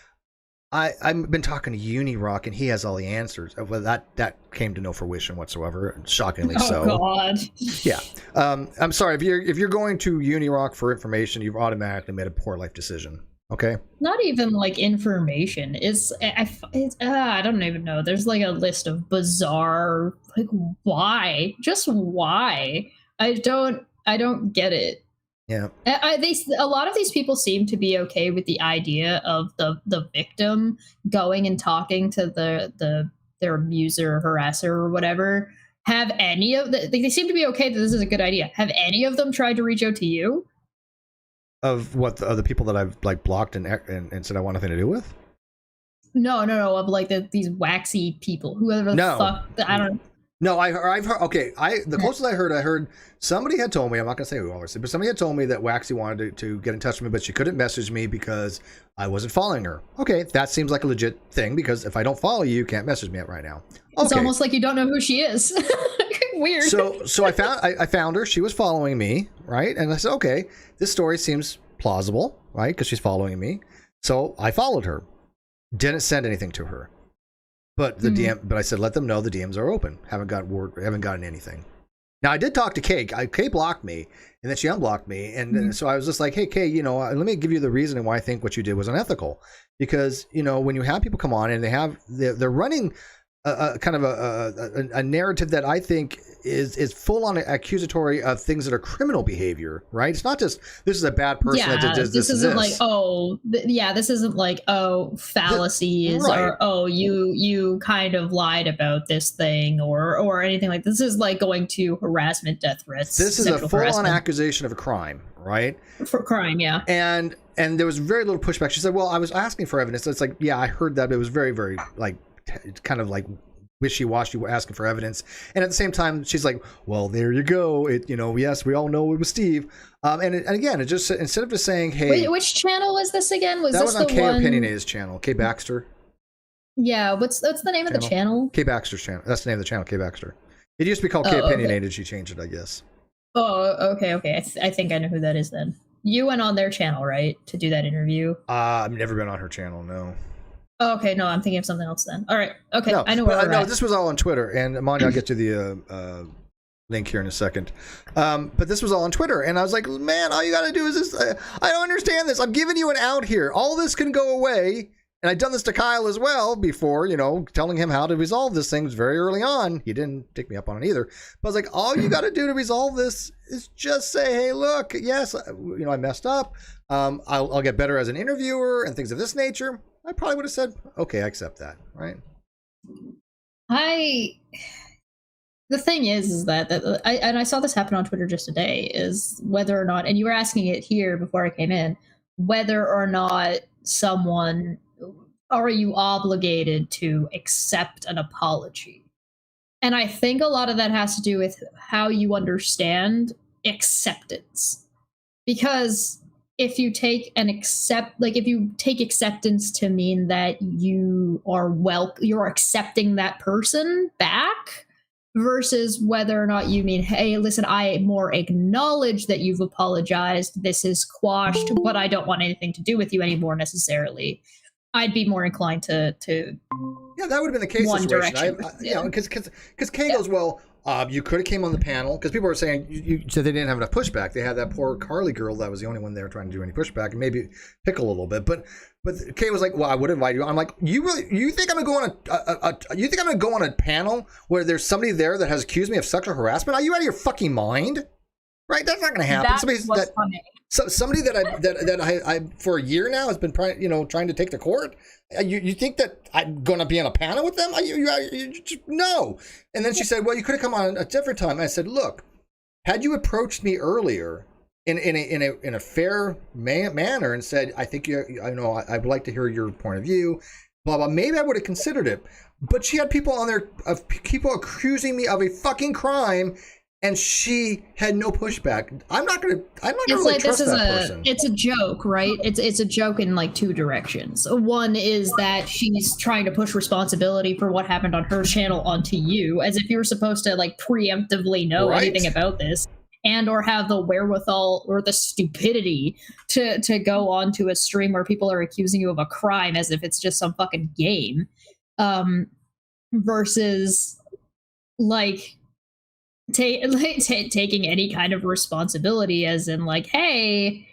I've been talking to Unirock and he has all the answers. Well, that came to no fruition whatsoever, shockingly so. Oh God. Yeah. I'm sorry, if you're going to Unirock for information, you've automatically made a poor life decision. Okay. Not even like information. I don't even know. There's like a list of bizarre, like, why? Just why? I don't get it. Yeah. A lot of these people seem to be okay with the idea of the victim going and talking to their abuser, harasser, or whatever. Have any of they seem to be okay that this is a good idea. Have any of them tried to reach out to you? Of what, the other people that I've like blocked and said I want nothing to do with? No. Of like these waxy people, whoever the fuck. I don't. No, I've heard. Okay, the closest I heard somebody had told me. I'm not gonna say who, obviously, but somebody had told me that Waxy wanted to get in touch with me, but she couldn't message me because I wasn't following her. Okay, that seems like a legit thing, because if I don't follow you, you can't message me right now. Okay. It's almost like you don't know who she is. Weird. So I found her. She was following me, right? And I said, okay, this story seems plausible, right? Because she's following me. So I followed her. Didn't send anything to her. But the DM, but I said, let them know the DMs are open. Haven't gotten anything. Now I did talk to Kay. Kay blocked me, and then she unblocked me, and so I was just like, hey Kay, you know, let me give you the reason why I think what you did was unethical. Because, you know, when you have people come on and they're running a kind of a narrative that I think is full on accusatory of things that are criminal behavior, right? It's not just this is a bad person that did this. This isn't like this isn't like fallacies right. Or you kind of lied about this thing or anything like this. Is like going to harassment, death threats. This is a full on accusation of a crime, right? For crime, yeah. And there was very little pushback. She said, "Well, I was asking for evidence." So it's like, yeah, I heard that, but it was very, very like kind of like wishy-washy, asking for evidence. And at the same time, she's like, well, there you go. It, you know, yes, we all know it was Steve. And again, it just, instead of just saying, hey. Wait, which channel was this again? Was this on Kay Opinionated's channel, Kay Baxter. Yeah, what's the name of the channel? Kay Baxter's channel. That's the name of the channel, Kay Baxter. It used to be called Kay Opinionated. Okay. She changed it, I guess. Oh, okay. I think I know who that is then. You went on their channel, right, to do that interview? I've never been on her channel, no. Oh, okay, no, I'm thinking of something else then. All right, okay, no, I know where we're at. This was all on Twitter, and Amanda, I'll get to the link here in a second. But this was all on Twitter, and I was like, man, all you got to do is this. I don't understand this. I'm giving you an out here. All this can go away, and I've done this to Kyle as well before, you know, telling him how to resolve this thing very early on. He didn't take me up on it either. But I was like, all you got to do to resolve this is just say, hey, look, yes, you know, I messed up. I'll get better as an interviewer and things of this nature. I probably would have said, okay, I accept that, right? The thing is that I saw this happen on Twitter just today, is whether or not, and you were asking it here before I came in, whether or not are you obligated to accept an apology? And I think a lot of that has to do with how you understand acceptance. Because if you take acceptance to mean that you're accepting that person back, versus whether or not you mean, hey, listen, I more acknowledge that you've apologized, this is quashed, but I don't want anything to do with you anymore necessarily. I'd be more inclined to yeah, that would have been the case one situation. Direction. You know, because Kay goes, well, you could have came on the panel, because people were saying you said they didn't have enough pushback. They had that poor Carly girl that was the only one there trying to do any pushback, and maybe pickle a little bit. But Kay was like, well, I would invite you. I'm like, you think I'm gonna go on a panel where there's somebody there that has accused me of sexual harassment? Are you out of your fucking mind? Right? That's not going to happen. That was funny. So somebody that I for a year now has been trying to take to court. You think that I'm going to be on a panel with them? No. And then she said, "Well, you could have come on a different time." I said, "Look, had you approached me earlier in a fair manner and said, I think I would like to hear your point of view, blah blah. Maybe I would have considered it." But she had people on there of people accusing me of a fucking crime. And she had no pushback. I'm not gonna really trust that person. It's a joke, right? It's a joke in like two directions. One is that she's trying to push responsibility for what happened on her channel onto you, as if you were supposed to like preemptively know anything about this, and or have the wherewithal or the stupidity to go onto a stream where people are accusing you of a crime as if it's just some fucking game, versus like. Taking any kind of responsibility, as in like, hey,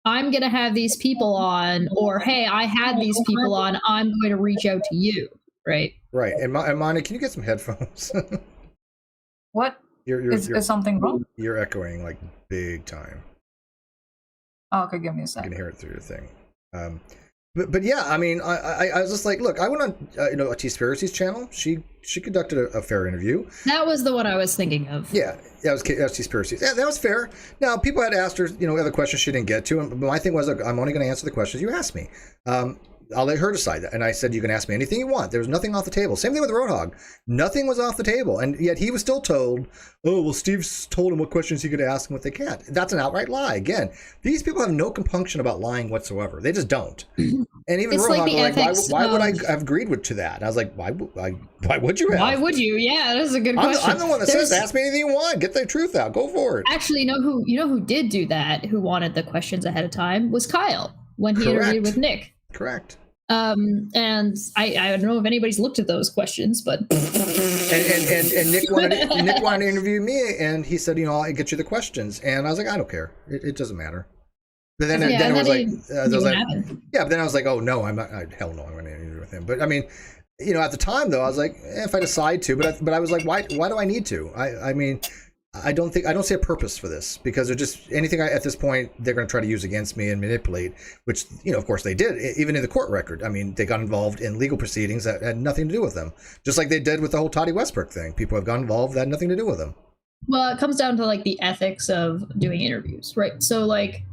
I'm gonna have these people on, or hey, I had these people on, I'm going to reach out to you, right? Right. And Monty, can you get some headphones? What? Is something wrong? You're echoing like big time. Oh, okay, give me a second. You can hear it through your thing. But yeah, I mean, I was just like, look, I went on a T-Spiracy's channel. She conducted a fair interview. That was the one I was thinking of. Yeah, that was T-Spiracy's. Yeah, that was fair. Now, people had asked her, other questions she didn't get to, and my thing was, look, I'm only going to answer the questions you asked me. I'll let her decide that. And I said, you can ask me anything you want. There was nothing off the table. Same thing with Roadhog. Nothing was off the table. And yet he was still told, oh, well, Steve's told him what questions he could ask and what they can't. That's an outright lie. Again, these people have no compunction about lying whatsoever. They just don't. And even Roadhog, why would I have agreed to that? And I was like, why would you have? Why would you? Yeah, that's a good question. I'm the one that says, ask me anything you want. Get the truth out. Go for it. Actually, you know who did do that, who wanted the questions ahead of time, was Kyle when he interviewed with Nick. Correct. And I don't know if anybody's looked at those questions, but and Nick wanted to interview me, and he said, I'll get you the questions, and I was like, I don't care, it doesn't matter. But then I was like, yeah. But then I was like, oh no, I'm not. Hell no, I'm going to interview with him. But I mean, at the time though, I was like, if I decide to, but I was like, why do I need to? I mean. I don't see a purpose for this, because they're just anything at this point they're going to try to use against me and manipulate, which of course they did, even in the court record. I mean, they got involved in legal proceedings that had nothing to do with them, just like they did with the whole Toddy Westbrook thing. People have got involved that had nothing to do with them. Well, it comes down to like the ethics of doing interviews, right? So like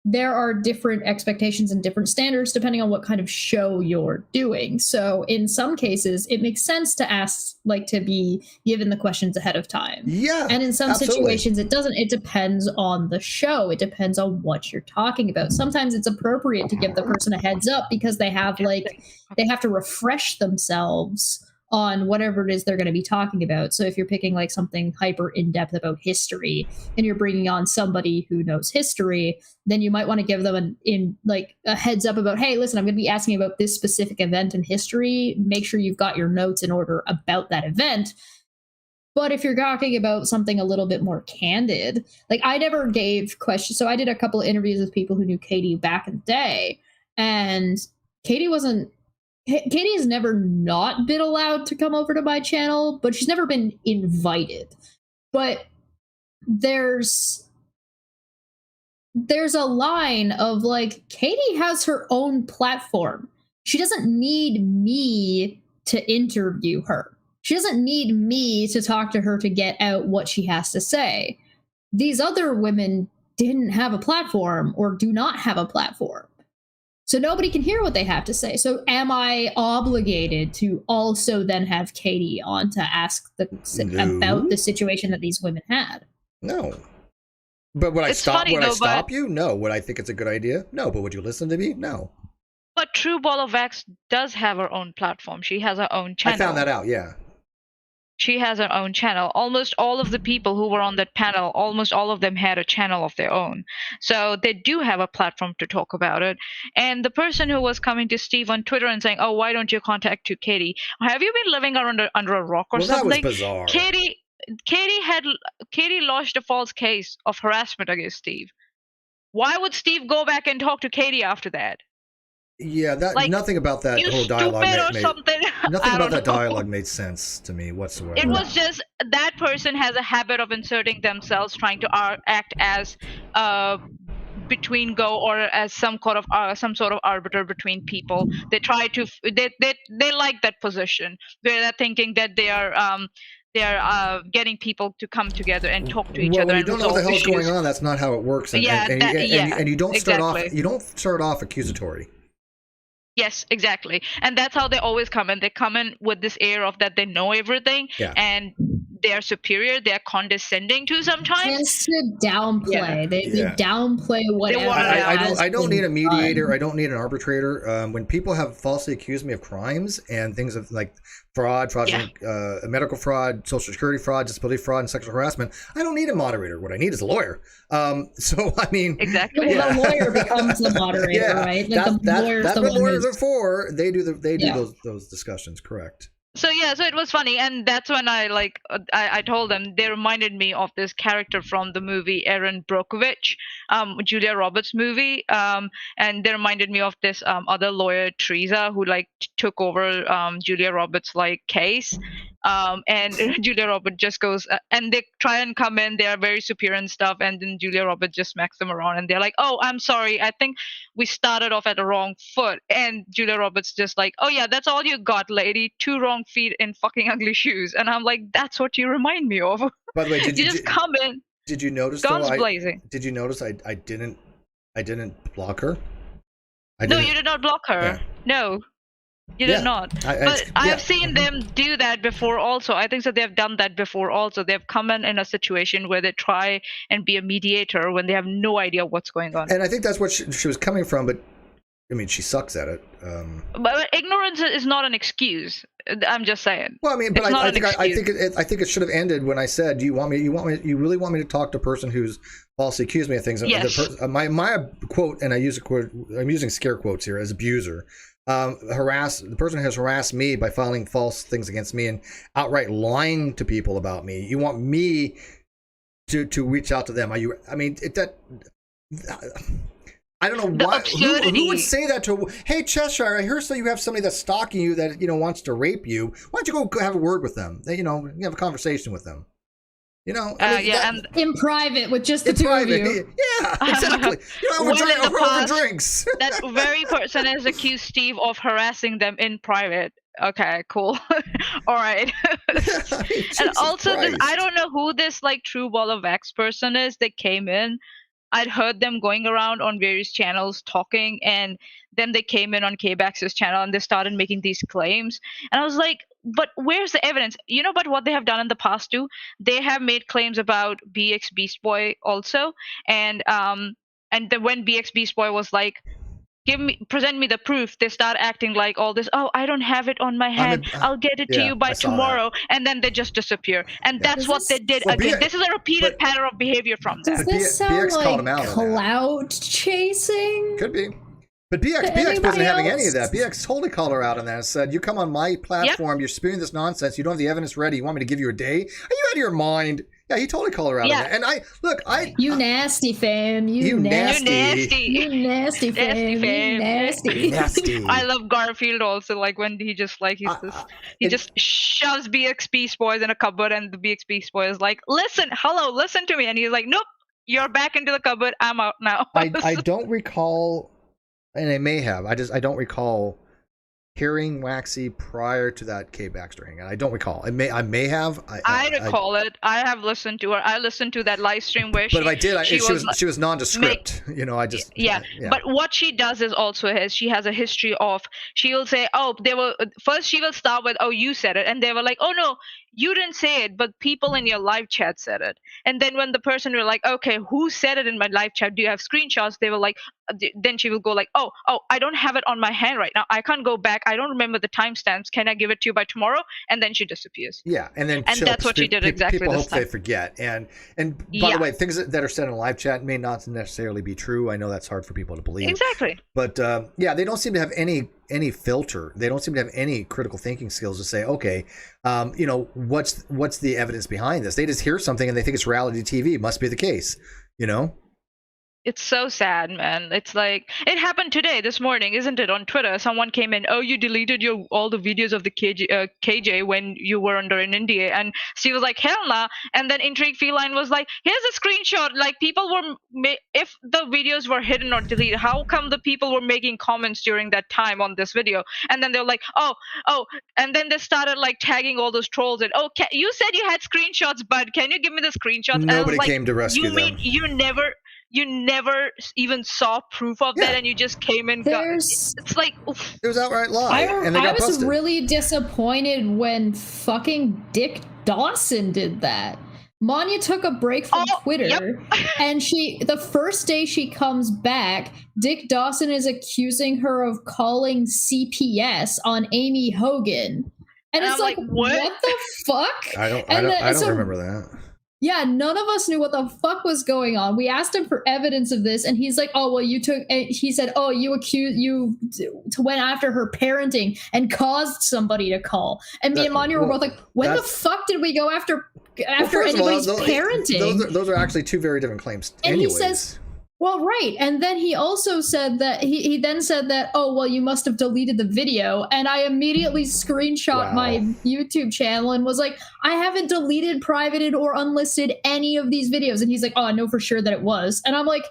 there are different expectations and different standards depending on what kind of show you're doing. So in some cases, it makes sense to ask, like, to be given the questions ahead of time. Yeah. And in some situations, it doesn't. It depends on the show. It depends on what you're talking about. Sometimes it's appropriate to give the person a heads up because they have to refresh themselves on whatever it is they're going to be talking about. So if you're picking like something hyper in-depth about history and you're bringing on somebody who knows history, then you might want to give them a heads up about, hey, listen, I'm going to be asking about this specific event in history. Make sure you've got your notes in order about that event. But if you're talking about something a little bit more candid, like I never gave questions. So I did a couple of interviews with people who knew Katie back in the day, and Katie has never not been allowed to come over to my channel, but she's never been invited. But there's a line of like, Katie has her own platform. She doesn't need me to interview her. She doesn't need me to talk to her to get out what she has to say. These other women didn't have a platform or do not have a platform. So nobody can hear what they have to say. So am I obligated to also then have Katie on to ask about the situation that these women had? No. But would I stop you? No. Would I think it's a good idea? No. But would you listen to me? No. But True Ball of Wax does have her own platform. She has her own channel. I found that out, yeah. She has her own channel. Almost all of the people who were on that panel, almost all of them had a channel of their own. So they do have a platform to talk about it. And the person who was coming to Steve on Twitter and saying, oh, why don't you contact Katie? Have you been living under a rock or something? That was bizarre. Katie lodged a false case of harassment against Steve. Why would Steve go back and talk to Katie after that? Yeah, that Like, nothing about that you whole dialogue stupid or made something. nothing I about don't that know. dialogue made sense to me whatsoever. It was just that person has a habit of inserting themselves, trying to act as uh between go or as some sort of arbiter between people. They try to they like that position where they're thinking that they are getting people to come together and talk to each Well, other when you and don't know what the resolve hell's going issues. on, that's not how it works. And Yeah, and you don't start exactly. off accusatory. Yes, exactly. And that's how they always come in. They come in with this air of that they know everything Yeah. and they are superior. They are condescending too sometimes. Just to downplay. Yeah. They downplay whatever. wanna- I don't need a mediator. done. I don't need an arbitrator. When people have falsely accused me of crimes and things of like fraudulent medical fraud, social security fraud, disability fraud, and sexual harassment, I don't need a moderator. What I need is a lawyer. So I mean, Exactly. Well, the lawyer becomes the moderator, right? Like that's what lawyers who's- are for. They do those discussions. Correct. So it was funny, and that's when I told them they reminded me of this character from the movie Erin Brockovich, Julia Roberts movie, and they reminded me of this other lawyer Teresa who took over Julia Roberts case, and Julia Roberts just goes and they try and come in, they are very superior and stuff, and then Julia Roberts just smacks them around, and they're like, "Oh, I'm sorry, I think we started off at the wrong foot," and Julia Roberts just like, "Oh yeah, that's all you got, lady, 2 wrong feet in fucking ugly shoes," and I'm like, "That's what you remind me of." By the way, you just come in. Did you notice? Guns blazing. Did you notice? I didn't block her. No, you did not block her. Yeah. No, you did not. But I've seen them do that before also. I think so they've done that before also. They've come in a situation where they try and be a mediator when they have no idea what's going on. And I think that's what she was coming from, but I mean, she sucks at it. But ignorance is not an excuse. I'm just saying. Well, I mean, but I think it should have ended when I said, "Do you really want me to talk to a person who's falsely accused me of things?" Yes. My quote, and I use a quote. I'm using scare quotes here as abuser. The person has harassed me by filing false things against me and outright lying to people about me. You want me to reach out to them? I don't know why. Who would say that to? Hey, Cheshire, I hear you have somebody that's stalking you that wants to rape you. Why don't you go have a word with them? You have a conversation with them. And in private with just the two of you. Yeah, exactly. Over drinks. That very person has accused Steve of harassing them in private. Okay, cool. All right. And also, I don't know who this true ball of wax person is that came in. I'd heard them going around on various channels talking, and then they came in on K-Bax's channel and they started making these claims. And I was like, but where's the evidence? But what they have done in the past too, they have made claims about BX Beast Boy also. And then when BX Beast Boy was like, present me the proof, they start acting like all this, oh, I don't have it on my hand, I'll get it to you by tomorrow, and then they just disappear. And that's what they did again. This is a repeated pattern of behavior from them. Does this sound like clout chasing? Could be. But BX wasn't having any of that. BX totally called her out on that and said, "You come on my platform, you're spewing this nonsense, you don't have the evidence ready, you want me to give you a day? Are you out of your mind?" Yeah, he totally called her out on that. And you nasty fam. You nasty. You nasty fam. You nasty. I love Garfield also, when he just he just shoves BX Beast Boys in a cupboard, and the BX Beast Boy is like, listen to me, and he's like, nope, you're back into the cupboard, I'm out now. I don't recall, and I may have, I don't recall hearing Waxy prior to that K Baxter hang. I don't recall. I may have. I recall it. I have listened to her. I listened to that live stream where But if I did, she was nondescript. But what she does is also she has a history of, she will say, oh, first she will start with, oh, you said it, and they were like, oh no, you didn't say it, but people in your live chat said it. And then when the person were like, okay, who said it in my live chat? Do you have screenshots? They were like, then she will go like, oh, I don't have it on my hand right now. I can't go back. I don't remember the timestamps. Can I give it to you by tomorrow? And then she disappears. Yeah, and that's what she did exactly people this hope time. they forget. And by the way, things that are said in a live chat may not necessarily be true. I know that's hard for people to believe. Exactly. But they don't seem to have any filter. They don't seem to have any critical thinking skills to say, okay, what's the evidence behind this? They just hear something and they think it's reality TV. It must be the case, It's so sad, man. It's like it happened today, this morning, isn't it? On Twitter, someone came in. Oh, you deleted all the videos of the KJ when you were under an NDA, and Steve was like, hell nah. And then Intrigue Feline was like, here's a screenshot. Like people were, if the videos were hidden or deleted, how come the people were making comments during that time on this video? And then they're like, oh, and then they started like tagging all those trolls and you said you had screenshots, bud. Can you give me the screenshots? Nobody came to rescue them. You mean you never even saw proof of that, and you just came and it's like oof. It was outright lie, and they got I was busted. really disappointed when fucking Dick Dawson did that. Manya took a break from Twitter, and the first day she comes back, Dick Dawson is accusing her of calling CPS on Amy Hogan, and it's like what the fuck? I don't remember that. Yeah, none of us knew what the fuck was going on. We asked him for evidence of this, and he's like, "Oh, well, he said, "Oh, you went after her parenting and caused somebody to call." And me and Manya were both like, "When the fuck did we go after anybody's parenting?" Those are actually two very different claims. And anyways. he says, well, right. And then he also said that he then said that, oh, well, you must have deleted the video. And I immediately screenshot my YouTube channel and was like, I haven't deleted, privated, or unlisted any of these videos. And he's like, oh, I know for sure that it was. And I'm like,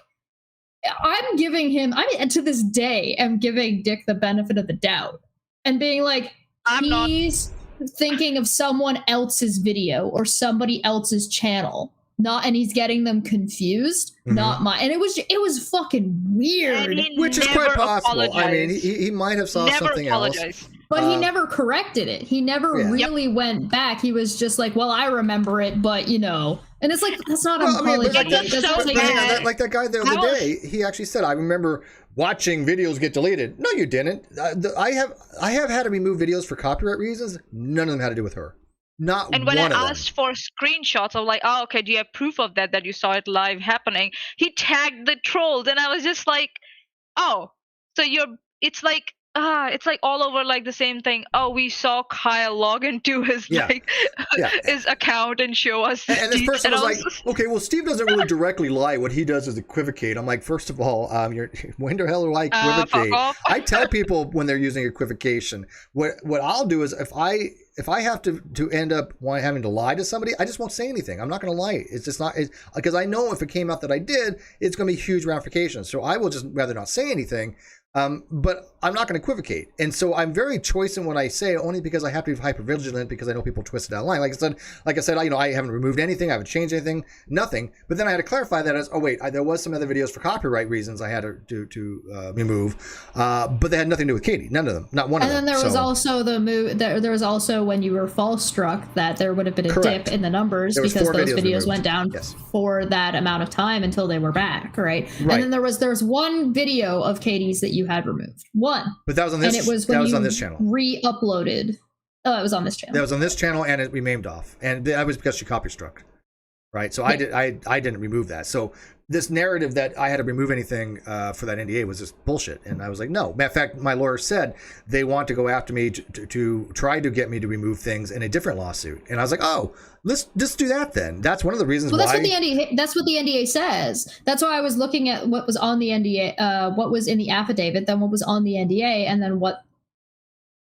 to this day, I'm giving Dick the benefit of the doubt and being like, he's thinking of someone else's video or somebody else's channel. And he's getting them confused, not mine. And it was fucking weird. Which is quite possible. I mean, he might have saw something else. But he never corrected it. He never really went back. He was just like, well, I remember it, but you know. And it's like, that's not apology. Like that guy the other day, he actually said, I remember watching videos get deleted. No, you didn't. I have had to remove videos for copyright reasons. None of them had to do with her. Not and when one I asked for screenshots of like, oh, okay, do you have proof of that you saw it live happening? He tagged the trolls, and I was just like, oh, so it's like all over like the same thing. Oh, we saw Kyle log into his his account and show us. And this person was like, okay, well, Steve doesn't really directly lie. What he does is equivocate. I'm like, first of all, when the hell do I equivocate? I tell people when they're using equivocation. What I'll do is if I have to end up having to lie to somebody, I just won't say anything. I'm not going to lie. It's just not, because I know if it came out that I did, it's going to be huge ramifications. So I will just rather not say anything. But I'm not going to equivocate. And so I'm very choice in what I say, only because I have to be hypervigilant, because I know people twist it out of line. Like I said, I haven't removed anything. I haven't changed anything, nothing. But then I had to clarify that as, there was some other videos for copyright reasons I had to remove. But they had nothing to do with Katie. None of them. Not one of them. And then there was also there was also when you were false struck that there would have been a dip in the numbers because those videos went down for that amount of time until they were back, right? And then there was one video of Katie's that you had removed. One. But that was on this. And it was when on this channel. Re-uploaded. Oh, it was on this channel. That was on this channel, and it remained off, and that was because she copy struck, right? So I didn't remove that. So this narrative that I had to remove anything for that NDA was just bullshit, and I was like, no. Matter of fact, my lawyer said they want to go after me to try to get me to remove things in a different lawsuit, and I was like, oh, let's just do that then. That's one of the reasons why. That's what the NDA says. That's why I was looking at what was on the NDA, what was in the affidavit, then what was on the NDA, and then what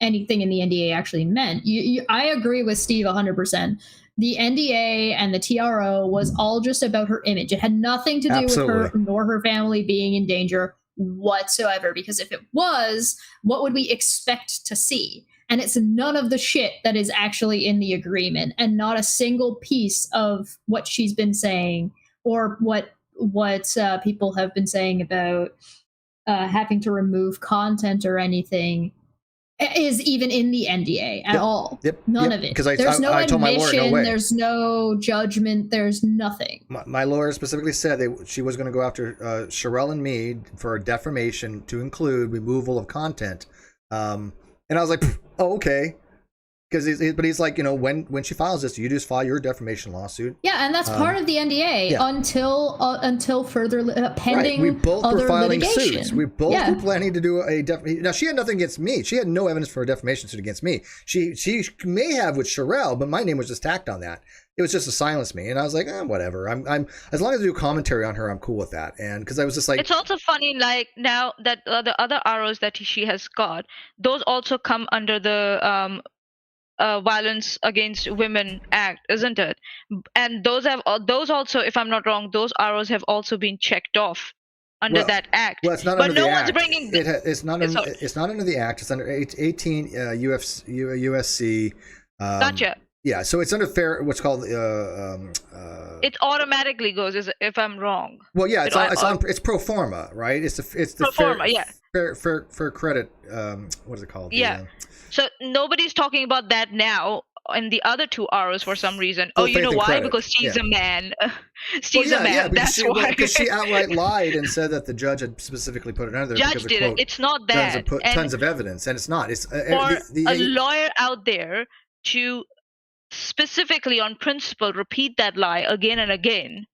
anything in the NDA actually meant. I agree with Steve 100%. The NDA and the TRO was all just about her image. It had nothing to do with her nor her family being in danger whatsoever. Because if it was, what would we expect to see? And it's none of the shit that is actually in the agreement, and not a single piece of what she's been saying or what people have been saying about having to remove content or anything is even in the NDA at all. None of it. There's no admission, my lawyer, no there's no judgment, there's nothing. My lawyer specifically said she was going to go after Sherelle and me for defamation to include removal of content. And I was like, oh, okay. But he's like, when she files this, you just file your defamation lawsuit. Yeah, and that's part of the NDA until further pending. We both were filing litigation. Suits. We both were planning to do a defamation. Now, she had nothing against me. She had no evidence for a defamation suit against me. She may have with Sherelle, but my name was just tacked on that. It was just to silence me, and I was like, whatever. I'm as long as I do commentary on her, I'm cool with that. And because I was just like, it's also funny, like now that the other arrows that she has got, those also come under the Violence Against Women Act, isn't it? And those also, if I'm not wrong, those arrows have also been checked off under that act. Well, it's not but under no the one's act. bringing. It's not under the act. It's under 18 USC. Gotcha. Yeah, so it's under what's called. It automatically goes, if I'm wrong. Well, yeah, it's pro forma, right? It's the pro forma, yeah. Fair credit. What is it called? Yeah. So nobody's talking about that now in the other two arrows for some reason. Oh, you know why? Credit. Because she's a man. She's a man. Yeah, that's why. Because she outright lied and said that the judge had specifically put it under there. Judge did it. It's not that. Tons of evidence, and it's not. It's for a lawyer out there to specifically on principle repeat that lie again and again.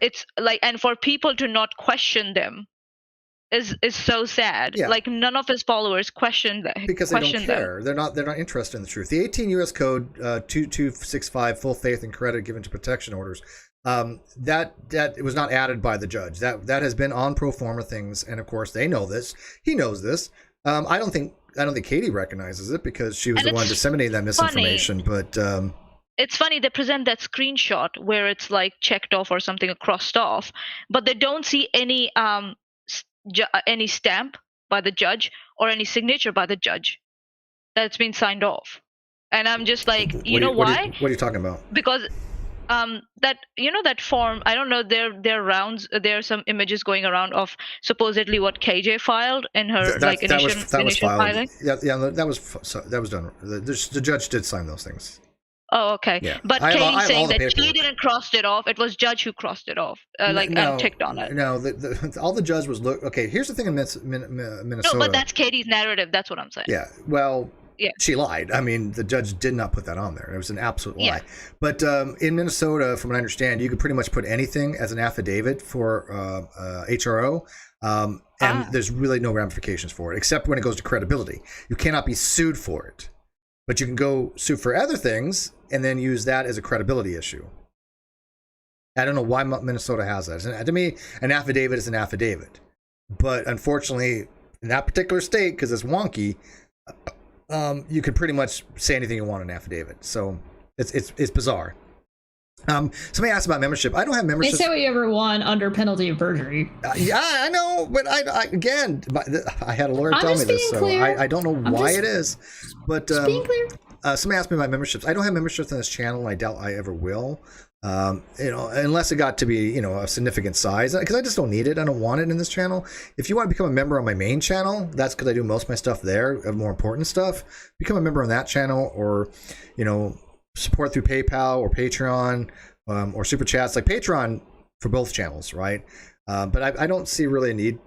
It's like, and for people to not question them is so sad. Yeah. Like none of his followers question that because they don't care. They're not interested in the truth. The 18 U.S. Code 2265, full faith and credit given to protection orders. That it was not added by the judge. That has been on pro forma things, and of course they know this. He knows this. I don't think Katie recognizes it because she was the one disseminating that misinformation. But it's funny, they present that screenshot where it's like checked off or something crossed off, but they don't see any stamp by the judge or any signature by the judge that's been signed off. And I'm just like, why? What are you talking about? Because that form, I don't know, there are some images going around of supposedly what KJ filed in her initial filing. Yeah, that was done. The judge did sign those things. Oh, okay. Yeah. But Katie's saying that she didn't cross it off. It was judge who crossed it off, and ticked on it. No, all the judge was okay. Here's the thing in Minnesota. No, but that's Katie's narrative. That's what I'm saying. Yeah. Well. Yeah. She lied. I mean, the judge did not put that on there. It was an absolute lie. Yeah. But in Minnesota, from what I understand, you could pretty much put anything as an affidavit for HRO, and there's really no ramifications for it, except when it goes to credibility. You cannot be sued for it. But you can go sue for other things and then use that as a credibility issue. I don't know why Minnesota has that. To me, an affidavit is an affidavit. But unfortunately, in that particular state, because it's wonky, you can pretty much say anything you want in an affidavit. So it's bizarre. Somebody asked about membership. I don't have membership. They say what you ever want under penalty of perjury. Yeah, I know, but I had a lawyer tell me this, so I don't know why it is. But somebody asked me about memberships. I don't have memberships on this channel, and I doubt I ever will. Unless it got to be, a significant size, because I just don't need it. I don't want it in this channel. If you want to become a member on my main channel, that's because I do most of my stuff there, of more important stuff. Become a member on that channel, or, support through PayPal or Patreon, or Super Chats, like Patreon for both channels, right? But I don't see really a need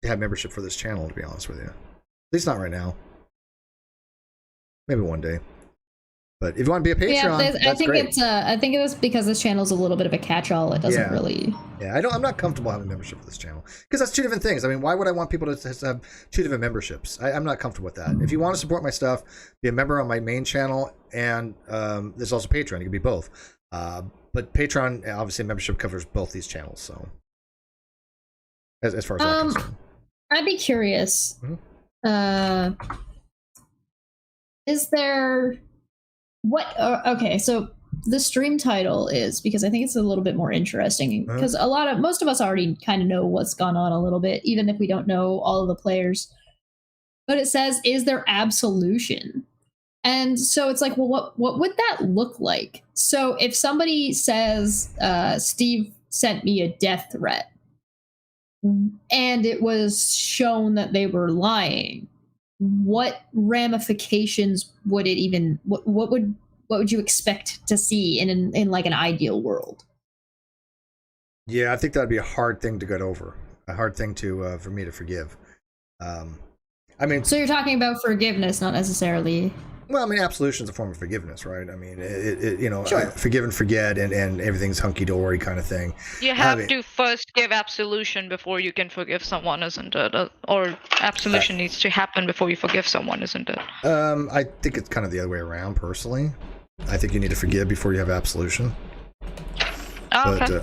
to have membership for this channel, to be honest with you. At least not right now. Maybe one day. But if you want to be a Patreon, that's great. I think it was because this channel is a little bit of a catch-all. It doesn't really. Yeah, I'm not comfortable having membership for this channel because that's two different things. I mean, why would I want people to have two different memberships? I'm not comfortable with that. If you want to support my stuff, be a member on my main channel, and there's also Patreon. You can be both. But Patreon, obviously, membership covers both these channels. So, as far as I'm concerned, I'd be curious. Mm-hmm. Is there? Okay, so the stream title is, because I think it's a little bit more interesting, because most of us already kind of know what's gone on a little bit, even if we don't know all of the players. But it says, is there absolution? And so it's like, well, what would that look like? So if somebody says, Steve sent me a death threat, and it was shown that they were lying, what ramifications would it even, what would you expect to see in like an ideal world? Yeah, I think that'd be a hard thing to get over, a hard thing to for me to forgive. I mean, so you're talking about forgiveness, not necessarily. Well, I mean, absolution is a form of forgiveness, right? I mean, sure. Forgive and forget, and everything's hunky-dory kind of thing. You have to first give absolution before you can forgive someone, isn't it? Or absolution needs to happen before you forgive someone, isn't it? I think it's kind of the other way around, personally. I think you need to forgive before you have absolution. Oh, okay.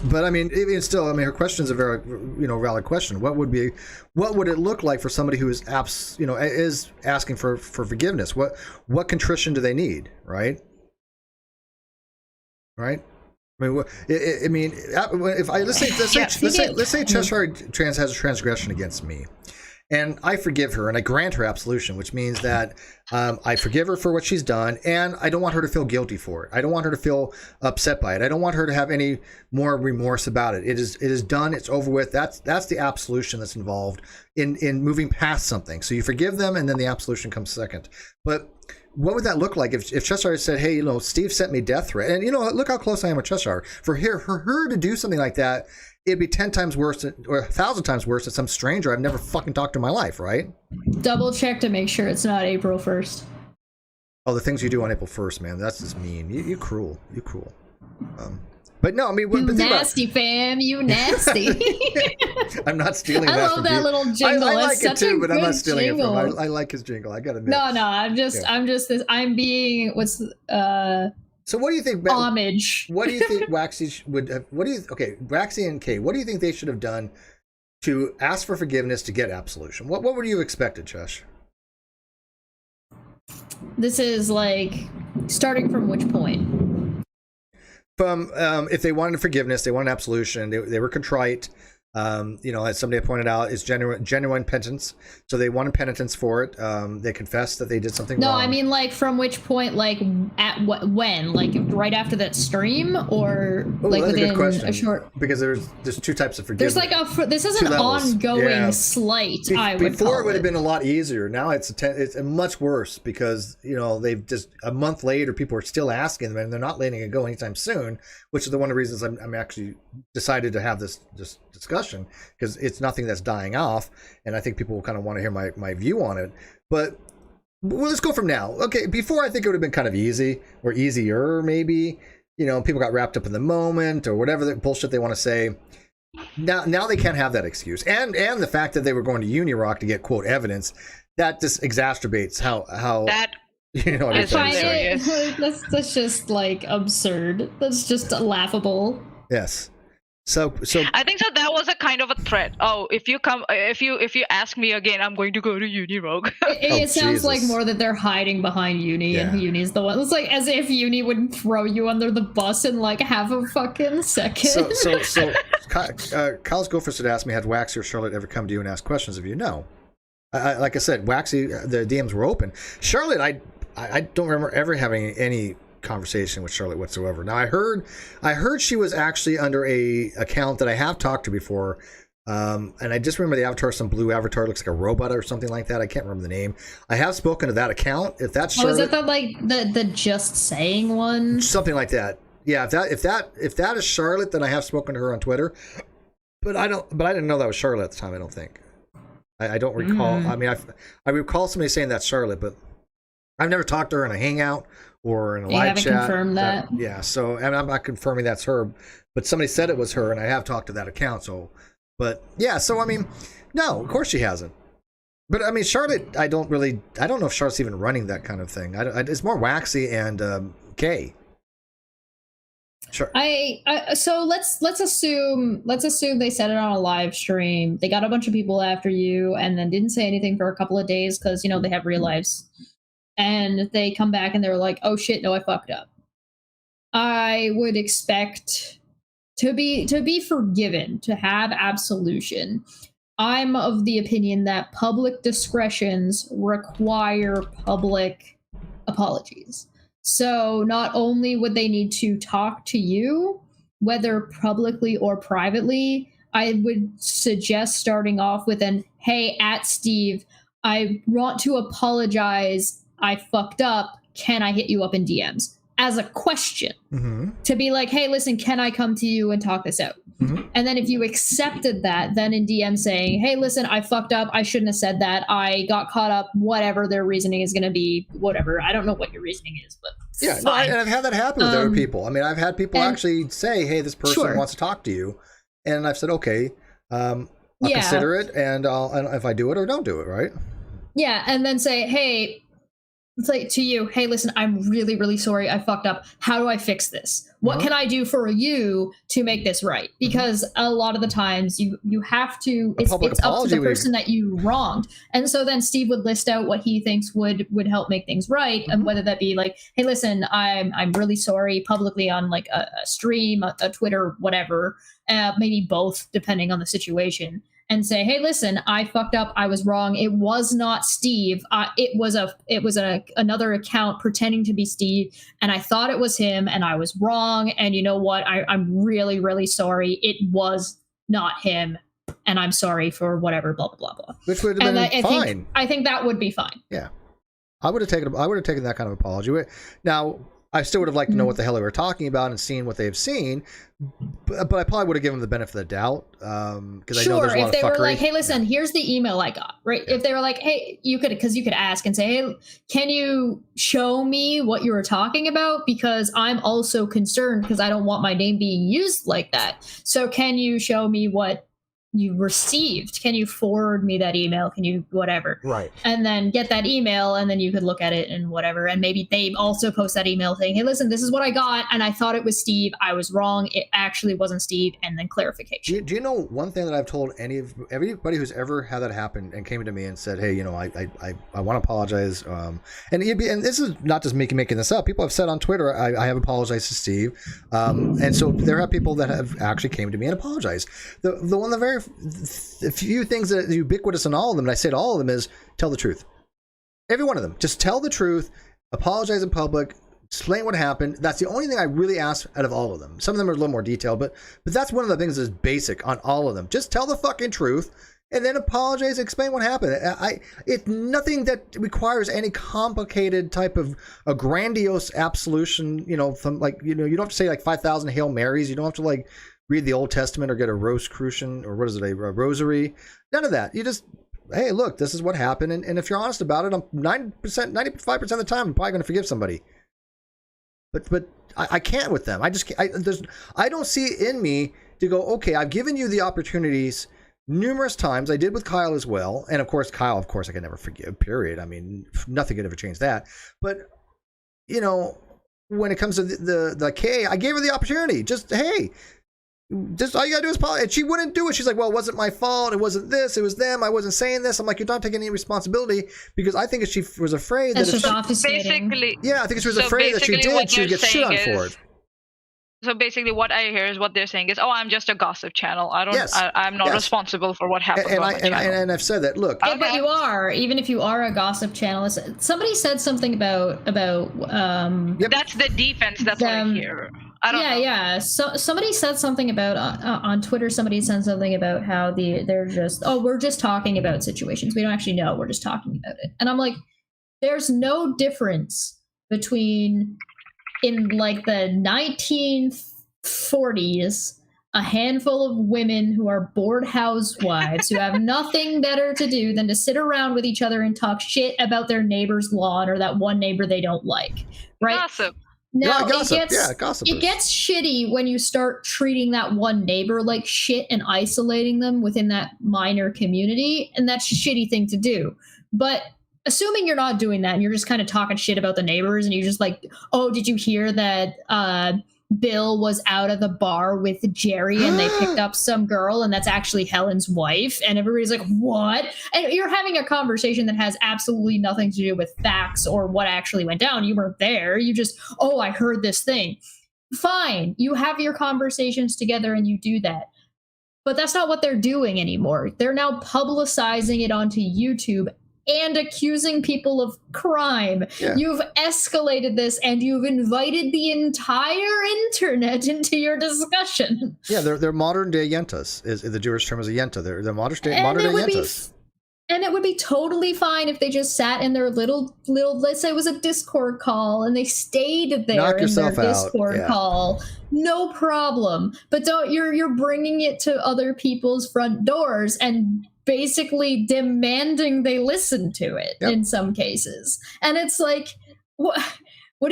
But I mean, even still, I mean, her question is a very, valid question. What would it look like for somebody who is is asking for forgiveness? What contrition do they need, right? Right. I mean, if I let's say Cheshire has a transgression against me, and I forgive her and I grant her absolution, which means that I forgive her for what she's done, and I don't want her to feel guilty for it. I don't want her to feel upset by it. I don't want her to have any more remorse about it. It is done. It's over with. That's the absolution that's involved in moving past something. So you forgive them, and then the absolution comes second. But what would that look like if Cheshire said, "Hey, Steve sent me death threat, and look how close I am with Cheshire. For her to do something like that, it'd be 10 times worse or 1,000 times worse than some stranger I've never fucking talked to in my life, right?" Double check to make sure it's not April 1st. Oh, the things you do on April 1st, man, that's just mean. You cruel. You cruel. But no, I mean, you nasty, fam. You nasty. I'm not stealing that. I love that little jingle. I like it's it such too, a but I'm not stealing jingle. it from. I like his jingle. I gotta admit. No, I'm being So what do you think? Homage. What do you think Waxy would have? Waxy and Kay, what do you think they should have done to ask for forgiveness to get absolution? What would you have expected, Chesh? This is like starting from which point? From if they wanted forgiveness, they wanted absolution, they were contrite. As somebody pointed out, is genuine penitence. So they wanted penitence for it. They confessed that they did something wrong. No, I mean, like, from which point, like, at when? Like, right after that stream, or like within a short? Because there's two types of forgiveness. There's like this is an ongoing slight. Before it would have been a lot easier. Now it's much worse because they've just a month later people are still asking them and they're not letting it go anytime soon, which is one of the reasons I'm actually decided to have this discussion, because it's nothing that's dying off, and I think people will kind of want to hear my view on it. But let's go from now. Okay, before I think it would have been kind of easy or easier, maybe. People got wrapped up in the moment or whatever the bullshit they want to say. Now they can't have that excuse, and the fact that they were going to Unirock to get quote evidence, that just exacerbates how that. That's just like absurd. That's just laughable. Yes. So I think so. That was a kind of a threat. Oh, if you ask me again, I'm going to go to Unirock. It sounds like more that they're hiding behind Uni, and Uni's the one. It's like as if Uni would throw you under the bus in like half a fucking second. So Kyle's Gophers had asked me, had Waxy or Charlotte ever come to you and ask questions of you? No. Like I said, Waxy, the DMs were open. Charlotte, I don't remember ever having any conversation with Charlotte whatsoever. Now I heard she was actually under a account that I have talked to before, and I just remember the avatar, some blue avatar, looks like a robot or something like that. I can't remember the name. I have spoken to that account. If that's Charlotte, is that the just saying one? Something like that. Yeah, if that is Charlotte, then I have spoken to her on Twitter. But I didn't know that was Charlotte at the time. I don't think. I don't recall. I mean, I recall somebody saying that's Charlotte, but I've never talked to her in a hangout or in a live chat. You haven't confirmed that? Yeah, so, and I'm not confirming that's her, but somebody said it was her, and I have talked to that account, so, but, yeah, so, I mean, no, of course she hasn't. But, I mean, Charlotte, I don't know if Charlotte's even running that kind of thing. It's more Waxy and Kay. Sure. So let's assume they said it on a live stream. They got a bunch of people after you, and then didn't say anything for a couple of days because, they have real lives. And they come back and they're like, oh shit, no, I fucked up. I would expect to be forgiven, to have absolution. I'm of the opinion that public discretions require public apologies. So not only would they need to talk to you, whether publicly or privately, I would suggest starting off with hey, @Steve, I want to apologize. I fucked up. Can I hit you up in DMs? As a question. Mm-hmm. To be like, hey, listen, can I come to you and talk this out? Mm-hmm. And then if you accepted that, then in DM saying, hey, listen, I fucked up. I shouldn't have said that. I got caught up. Whatever their reasoning is going to be, whatever. I don't know what your reasoning is, but yeah, no, and I've had that happen with other people. I mean, I've had people actually say, hey, this person wants to talk to you. And I've said, okay, I'll consider it. And if I do it or don't do it, right? Yeah. And then say, hey, It's like to you, hey, listen, I'm really, really sorry. I fucked up. How do I fix this? What can I do for you to make this right? Because a lot of the times you have to, it's up to the person that you wronged. And so then Steve would list out what he thinks would help make things right. And whether that be like, hey, listen, I'm really sorry publicly on like a stream, a Twitter, whatever, maybe both depending on the situation. And say, hey, listen, I fucked up. I was wrong. It was not Steve. It was another account pretending to be Steve, and I thought it was him, and I was wrong. And you know what? I'm really, really sorry. It was not him, and I'm sorry for whatever. Blah blah blah blah. Which would have been fine. I think that would be fine. Yeah, I would have taken that kind of apology. Now, I still would have liked to know what the hell they were talking about and seen what they've seen, but I probably would have given them the benefit of the doubt because I know there's a lot of fuckery. If they were like, hey, listen, here's the email I got, right? Yeah. If they were like, hey, you could ask and say, hey, can you show me what you were talking about? Because I'm also concerned because I don't want my name being used like that. So can you show me what you received? Can you forward me that email? Can you whatever? Right. And then get that email, and then you could look at it and whatever. And maybe they also post that email saying, hey, listen, this is what I got, and I thought it was Steve. I was wrong. It actually wasn't Steve. And then clarification. Do you know one thing that I've told everybody who's ever had that happen and came to me and said, hey, you know, I want to apologize. And this is not just making this up. People have said on Twitter, I have apologized to Steve. And so there are people that have actually came to me and apologized. The one, the few things that are ubiquitous in all of them, and I say to all of them, is tell the truth. Every one of them. Just tell the truth, apologize in public, explain what happened. That's the only thing I really ask out of all of them. Some of them are a little more detailed, but that's one of the things that's basic on all of them. Just tell the fucking truth and then apologize, explain what happened. It's nothing that requires any complicated type of a grandiose absolution, you know, from like, you know, you don't have to say like 5,000 Hail Marys. You don't have to like read the Old Testament or get a Rosicrucian or what is it, a rosary. None of that. You just, hey, look, this is what happened. And if you're honest about it, I'm 95% of the time, I'm probably going to forgive somebody. But I can't with them. I don't see it in me to go, okay, I've given you the opportunities numerous times. I did with Kyle as well. And of course, Kyle, I can never forgive, period. I mean, nothing could ever change that. But, you know, when it comes to the K, I gave her the opportunity. Just, hey, just all you gotta do is apologize. And she wouldn't do it. She's like, well, it wasn't my fault. It wasn't this. It was them. I wasn't saying this. I'm like, you're not taking any responsibility, because I think if she was afraid that basically, yeah, I think if she was afraid that she did, she would get shit on for it. So basically, what I hear is what they're saying is, oh, I'm just a gossip channel. I'm not responsible for what happened. And I've said that. Look, but you are, even if you are a gossip channel. Somebody said something about that's the defense. That's what I hear. I don't know. Yeah. So somebody said something about on Twitter. Somebody said something about how they're just, oh, we're just talking about situations. We don't actually know. We're just talking about it. And I'm like, there's no difference between in like the 1940s, a handful of women who are bored housewives who have nothing better to do than to sit around with each other and talk shit about their neighbor's lawn or that one neighbor they don't like. Right? Gossip. Now, gossip. It gets shitty when you start treating that one neighbor like shit and isolating them within that minor community, and that's a shitty thing to do. But assuming you're not doing that and you're just kind of talking shit about the neighbors and you're just like, oh, did you hear that Bill was out of the bar with Jerry and they picked up some girl and that's actually Helen's wife? And everybody's like, what? And you're having a conversation that has absolutely nothing to do with facts or what actually went down. You weren't there. You just, oh, I heard this thing. Fine. You have your conversations together and you do that. But that's not what they're doing anymore. They're now publicizing it onto YouTube and accusing people of crime. Yeah. You've escalated this and you've invited the entire internet into your discussion. Yeah, they're modern day yentas. Is the Jewish term is a yenta. They're modern day yentas. And it would be totally fine if they just sat in their little, let's say it was a Discord call and they stayed there in their Discord call. No problem. But you're bringing it to other people's front doors and basically demanding they listen to it in some cases. And it's like, what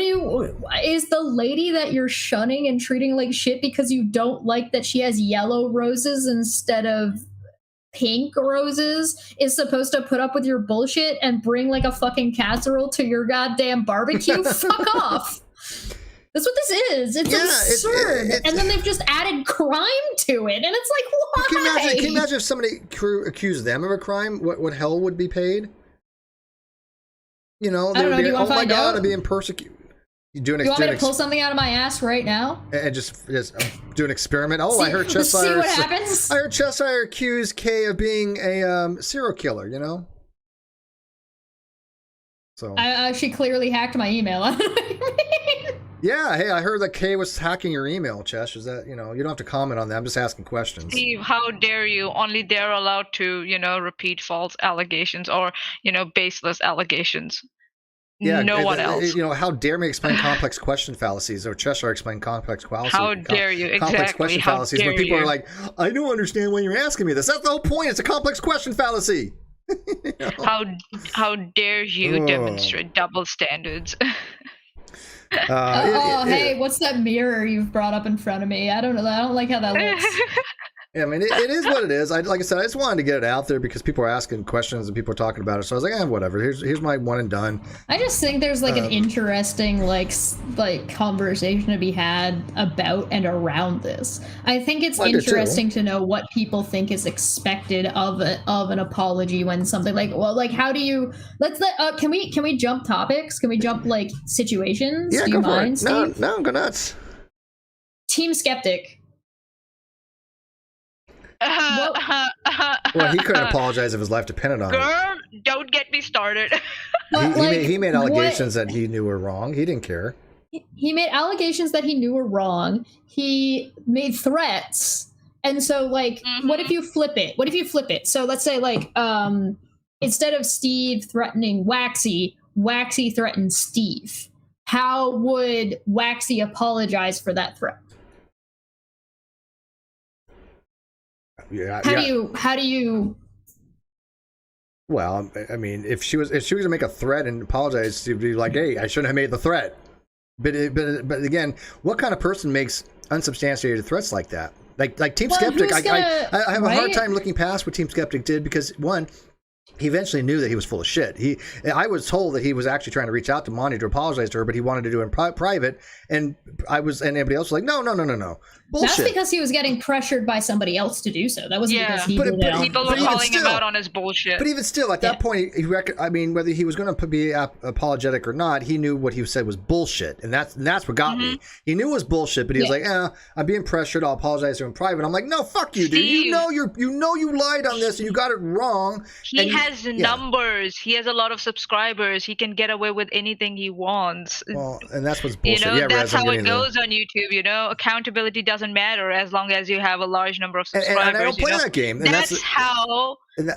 is the lady that you're shunning and treating like shit because you don't like that she has yellow roses instead of pink roses is supposed to put up with your bullshit and bring like a fucking casserole to your goddamn barbecue? Fuck off. That's what this is. It's absurd. And then they've just added crime to it. And it's like, why? Can you imagine if somebody accused them of a crime? What hell would be paid? You know, they would be, oh my God, I'm being persecuted. You want me to pull something out of my ass right now? And just do an experiment? Oh, I heard Cheshire. See what happens? I heard Cheshire accused Kay of being a serial killer, you know? So she clearly hacked my email. Yeah, hey, I heard that Kay was hacking your email, Chesh. Is that, you don't have to comment on that. I'm just asking questions. Steve, how dare you? Only they're allowed to, repeat false allegations or, baseless allegations. Yeah, no one else. How dare me explain complex question fallacies, or Cheshire explain complex fallacies? How dare you? Complex question fallacies. When people are like, I don't understand why you're asking me this. That's the whole point. It's a complex question fallacy. How dare you demonstrate double standards? Hey, what's that mirror you've brought up in front of me? I don't know. I don't like how that looks. Yeah, I mean, it is what it is. Like I said, I just wanted to get it out there because people are asking questions and people are talking about it. So I was like, whatever. Here's my one and done. I just think there's like an interesting like conversation to be had about and around this. I think it's interesting to know what people think is expected of an apology when something how do you can we jump topics? Can we jump like situations? Yeah, do you mind, Steve? Steve? No, go nuts. Team Skeptic. Well, he couldn't apologize if his life depended on it. Girl, don't get me started. He made allegations that he knew were wrong. He didn't care. He made allegations that he knew were wrong. He made threats. And so, what if you flip it? So let's say, instead of Steve threatening Waxy, Waxy threatened Steve. How would Waxy apologize for that threat? How do you Well, I mean, if she was to make a threat and apologize, she'd be like, hey, I shouldn't have made the threat. But again, what kind of person makes unsubstantiated threats like that? Like Team Skeptic, I have a hard time looking past what Team Skeptic did because, one, he eventually knew that he was full of shit. I was told that he was actually trying to reach out to Monty to apologize to her, but he wanted to do it in private. And everybody else was like, no. Bullshit. That's because he was getting pressured by somebody else to do so. That wasn't because he did it. People were calling him out on his bullshit. But even still, at that point, whether he was going to be apologetic or not, he knew what he said was bullshit, and that's what got me. He knew it was bullshit, but he was like, I'm being pressured. I'll apologize to him in private. I'm like, no, fuck you, dude. Steve, you know you lied on this and you got it wrong. He has numbers. He has a lot of subscribers. He can get away with anything he wants. Well, and that's what's bullshit. That's how it goes on YouTube. Accountability doesn't matter as long as you have a large number of subscribers. And I don't play that game. And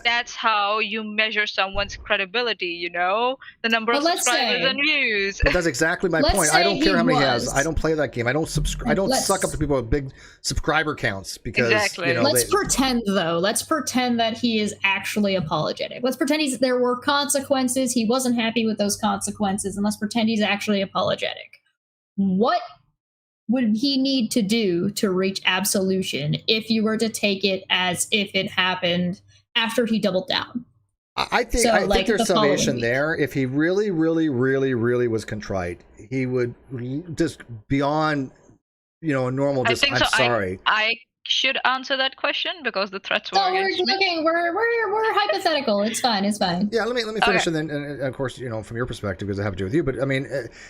that's how you measure someone's credibility. The number of subscribers and views. But that's exactly my point. I don't care how many he has. I don't play that game. I don't subscribe. I don't suck up to people with big subscriber counts because let's pretend though. Let's pretend that he is actually apologetic. Let's pretend there were consequences. He wasn't happy with those consequences, and let's pretend he's actually apologetic. What would he need to do to reach absolution if you were to take it as if it happened after he doubled down? I think there's salvation there. If he really, really, really, really was contrite, he would just beyond, a normal. I'm sorry. I should answer that question because the threats were against me. We're hypothetical. It's fine. Yeah, let me finish, and then, and of course, from your perspective, because I have to do with you. But I mean,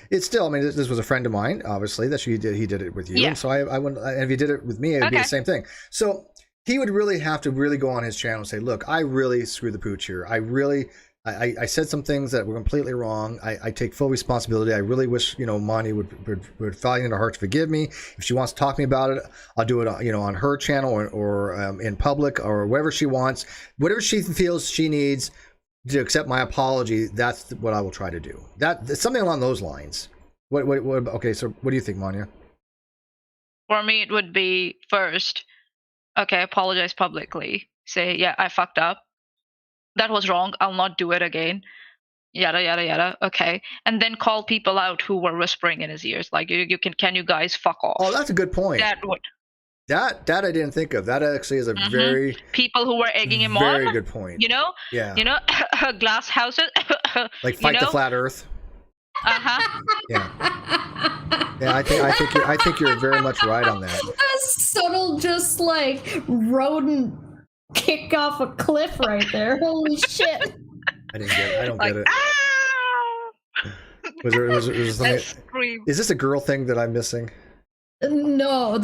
it's still. I mean, this was a friend of mine, obviously, that he did it with you, and so I wouldn't. And if he did it with me, it'd be the same thing. So he would really have to go on his channel and say, "Look, I really screwed the pooch here. I said some things that were completely wrong. I take full responsibility. I really wish, Monty would find in her heart to forgive me. If she wants to talk to me about it, I'll do it, on her channel or in public or wherever she wants. Whatever she feels she needs to accept my apology, that's what I will try to do. Something along those lines. Okay, so what do you think, Manya? For me, it would be first, apologize publicly. Say, yeah, I fucked up. That was wrong. I'll not do it again. Yada yada yada. Okay, and then call people out who were whispering in his ears, like, can you guys fuck off? Oh, that's a good point. That would. That I didn't think of. That actually is a very people who were egging him very on. good point. Yeah. Glass houses. Like fight the flat Earth. Yeah. Yeah, I think you're very much right on that. A subtle, just like rodent kick off a cliff right there. Holy shit! I didn't get it. I don't get it. Ah! Was there something? Is this a girl thing that I'm missing? No,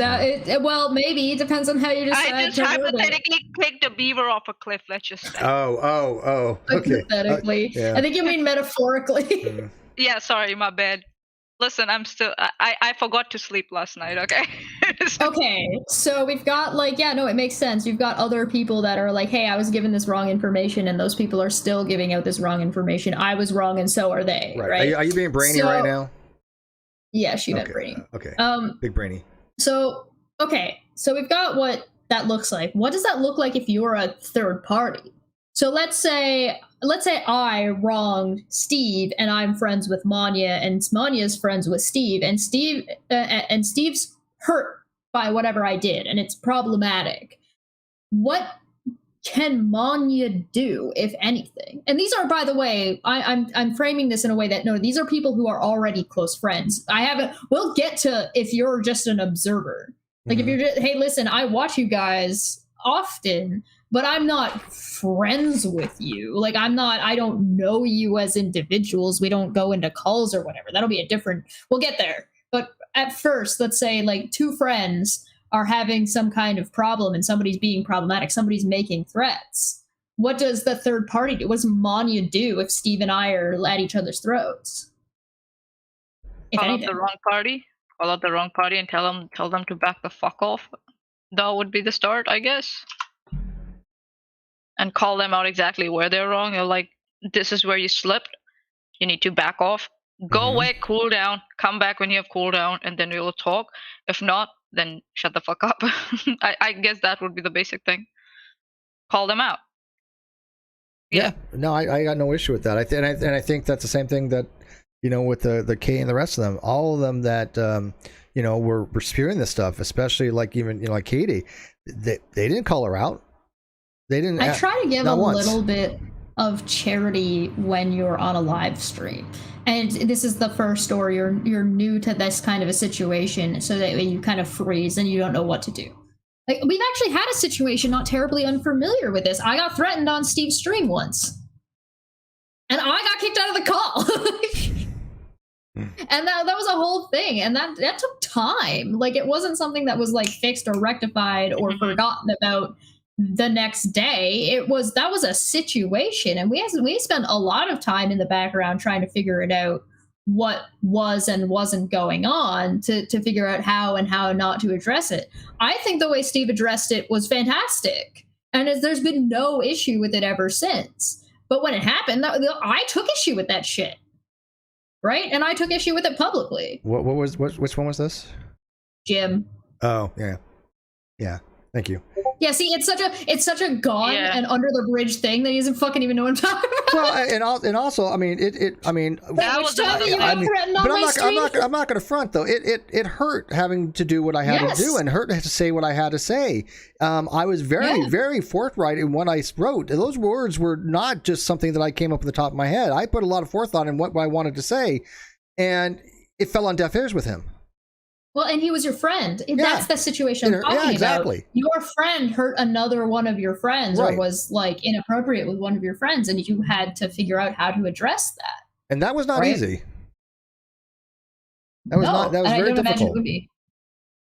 well, maybe it depends on how you decide. I just hypothetically kicked a beaver off a cliff. Let's just say. Oh. Okay. Hypothetically, yeah. I think you mean metaphorically. Yeah, sorry, my bad. Listen, I forgot to sleep last night. Okay. Okay, so we've got it makes sense. You've got other people that are like, hey, I was given this wrong information, and those people are still giving out this wrong information. I was wrong, and so are they. Right? Are you being brainy right now? Yeah, she meant brainy. Okay. Big brainy. So we've got what that looks like. What does that look like if you're a third party? So let's say I wronged Steve, and I'm friends with Manya, and Manya's friends with Steve, and Steve's hurt by whatever I did, and it's problematic. What can Manya do, if anything? And these are, by the way, I'm framing this in a way that no, these are people who are already close friends. We'll get to if you're just an observer. Like if you're just, hey, listen, I watch you guys often, but I'm not friends with you. Like I don't know you as individuals. We don't go into calls or whatever. That'll be we'll get there. But at first, let's say like two friends are having some kind of problem and somebody's being problematic, somebody's making threats. What does the third party do? What does Manya do if Steve and I are at each other's throats? Call out the wrong party. Call out the wrong party and tell them to back the fuck off. That would be the start, I guess. And call them out exactly where they're wrong. You're like, this is where you slipped. You need to back off. Go away, cool down. Come back when you have cool down, and then we will talk. If not, then shut the fuck up. I guess that would be the basic thing. Call them out. Yeah. No, I got no issue with that. I think that's the same thing that, with the K and the rest of them, all of them that, were spewing this stuff, especially like even, like Katie, they didn't call her out. They didn't. I try to give a little bit of charity when you're on a live stream. And this is the first, or you're new to this kind of a situation, so that you kind of freeze and you don't know what to do. Like, we've actually had a situation not terribly unfamiliar with this. I got threatened on Steve's stream once, and I got kicked out of the call. And that was a whole thing, and that took time. Like, it wasn't something that was like fixed or rectified or forgotten about the next day. That was a situation, and we spent a lot of time in the background trying to figure it out, what was and wasn't going on, to figure out how and how not to address it. I think the way Steve addressed it was fantastic, and there's been no issue with it ever since. But when it happened, I took issue with that shit, right? And I took issue with it publicly. Which one was this? Jim. Oh, yeah. Thank you. Yeah, see, it's such a gone and under the bridge thing that he doesn't fucking even know what I'm talking about. Well, and also, I mean, that was I'm not going to front though. It hurt having to do what I had to do, and hurt to say what I had to say. I was very forthright in what I wrote. Those words were not just something that I came up with the top of my head. I put a lot of forethought in what I wanted to say, and it fell on deaf ears with him. Well, and he was your friend. That's the situation I'm talking about. Your friend hurt another one of your friends, or was like inappropriate with one of your friends, and you had to figure out how to address that. And that was not easy. That was very difficult. It would be.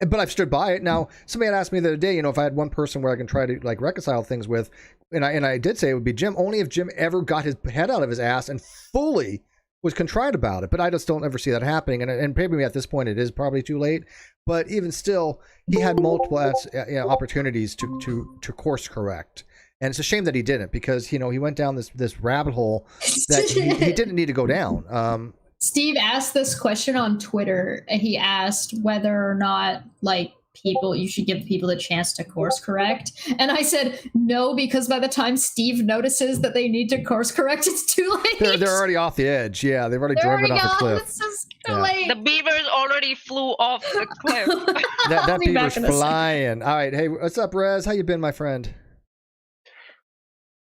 But I've stood by it. Now, somebody had asked me the other day, if I had one person where I can try to like reconcile things with, and I did say it would be Jim, only if Jim ever got his head out of his ass and fully was contrite about it. But I just don't ever see that happening, and maybe at this point it is probably too late. But even still, he had multiple opportunities to course correct, and it's a shame that he didn't, because he went down this rabbit hole that he didn't need to go down. Steve asked this question on Twitter, and he asked whether or not you should give people a chance to course correct. And I said no, because by the time Steve notices that they need to course correct, it's too late. They're already off the edge. Yeah, they've already driven off the cliff. It's just too late. The beaver's already already flew off the cliff. That beaver's flying. All right, hey, what's up, Rez? How you been, my friend?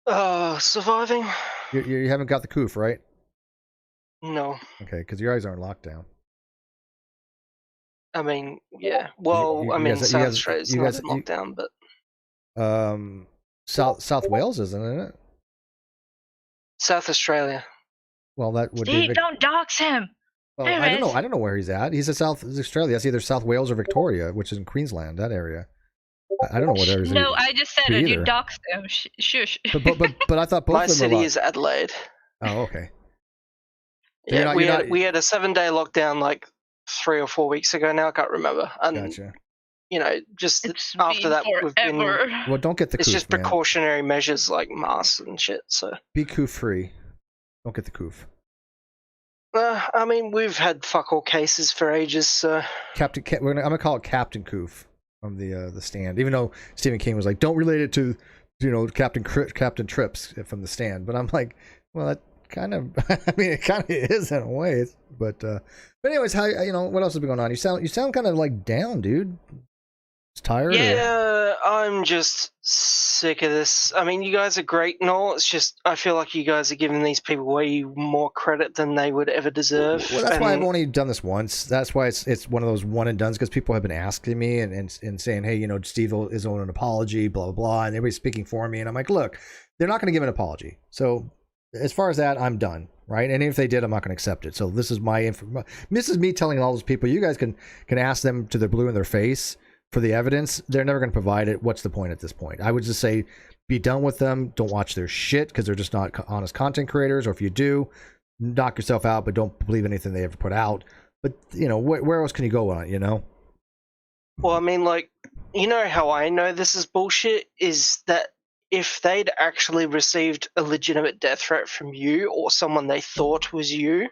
Surviving. You haven't got the coof, right? No. Okay, because your eyes are in lockdown. I mean, yeah. Well, South Australia's not in lockdown, but South Wales isn't it? South Australia. Well, that would Steve, don't dox him. Well, I don't know where he's at. He's in South Australia. That's either South Wales or Victoria, which is in Queensland, that area. I don't know what areas. No, I just said it. You doxed him. Shush. But I thought both my of them city is Adelaide. Oh, okay. So yeah, we had a 7-day lockdown like 3 or 4 weeks ago. Now I can't remember. And gotcha. Just after that, we've been. Well, don't get the. It's coof, just precautionary measures like masks and shit. So be coof free. Don't get the coof. I mean, we've had fuck all cases for ages. So I'm gonna call it Captain Coof from the Stand. Even though Stephen King was like, don't relate it to, Captain Trips from the Stand. But I'm like, well, that kind of. I mean, it kind of is in a way. But anyways, how what else has been going on? You sound kind of like down, dude. It's tired. Yeah, I'm just sick of this. I mean, you guys are great and all. It's just I feel like you guys are giving these people way more credit than they would ever deserve. Well, that's why I've only done this once. That's why it's one of those one and dones, because people have been asking me and saying, hey, Steve is owing an apology, blah blah blah, and everybody's speaking for me, and I'm like, look, they're not going to give an apology. So as far as that, I'm done, right? And if they did, I'm not going to accept it. So this is this is me telling all those people, you guys can ask them to their blue in their face for the evidence. They're never going to provide it. What's the point at this point? I would just say, be done with them. Don't watch their shit because they're just not honest content creators. Or if you do, knock yourself out, but don't believe anything they ever put out. But where else can you go on it? Well, I mean, like, how I know this is bullshit is that if they'd actually received a legitimate death threat from you or someone they thought was you,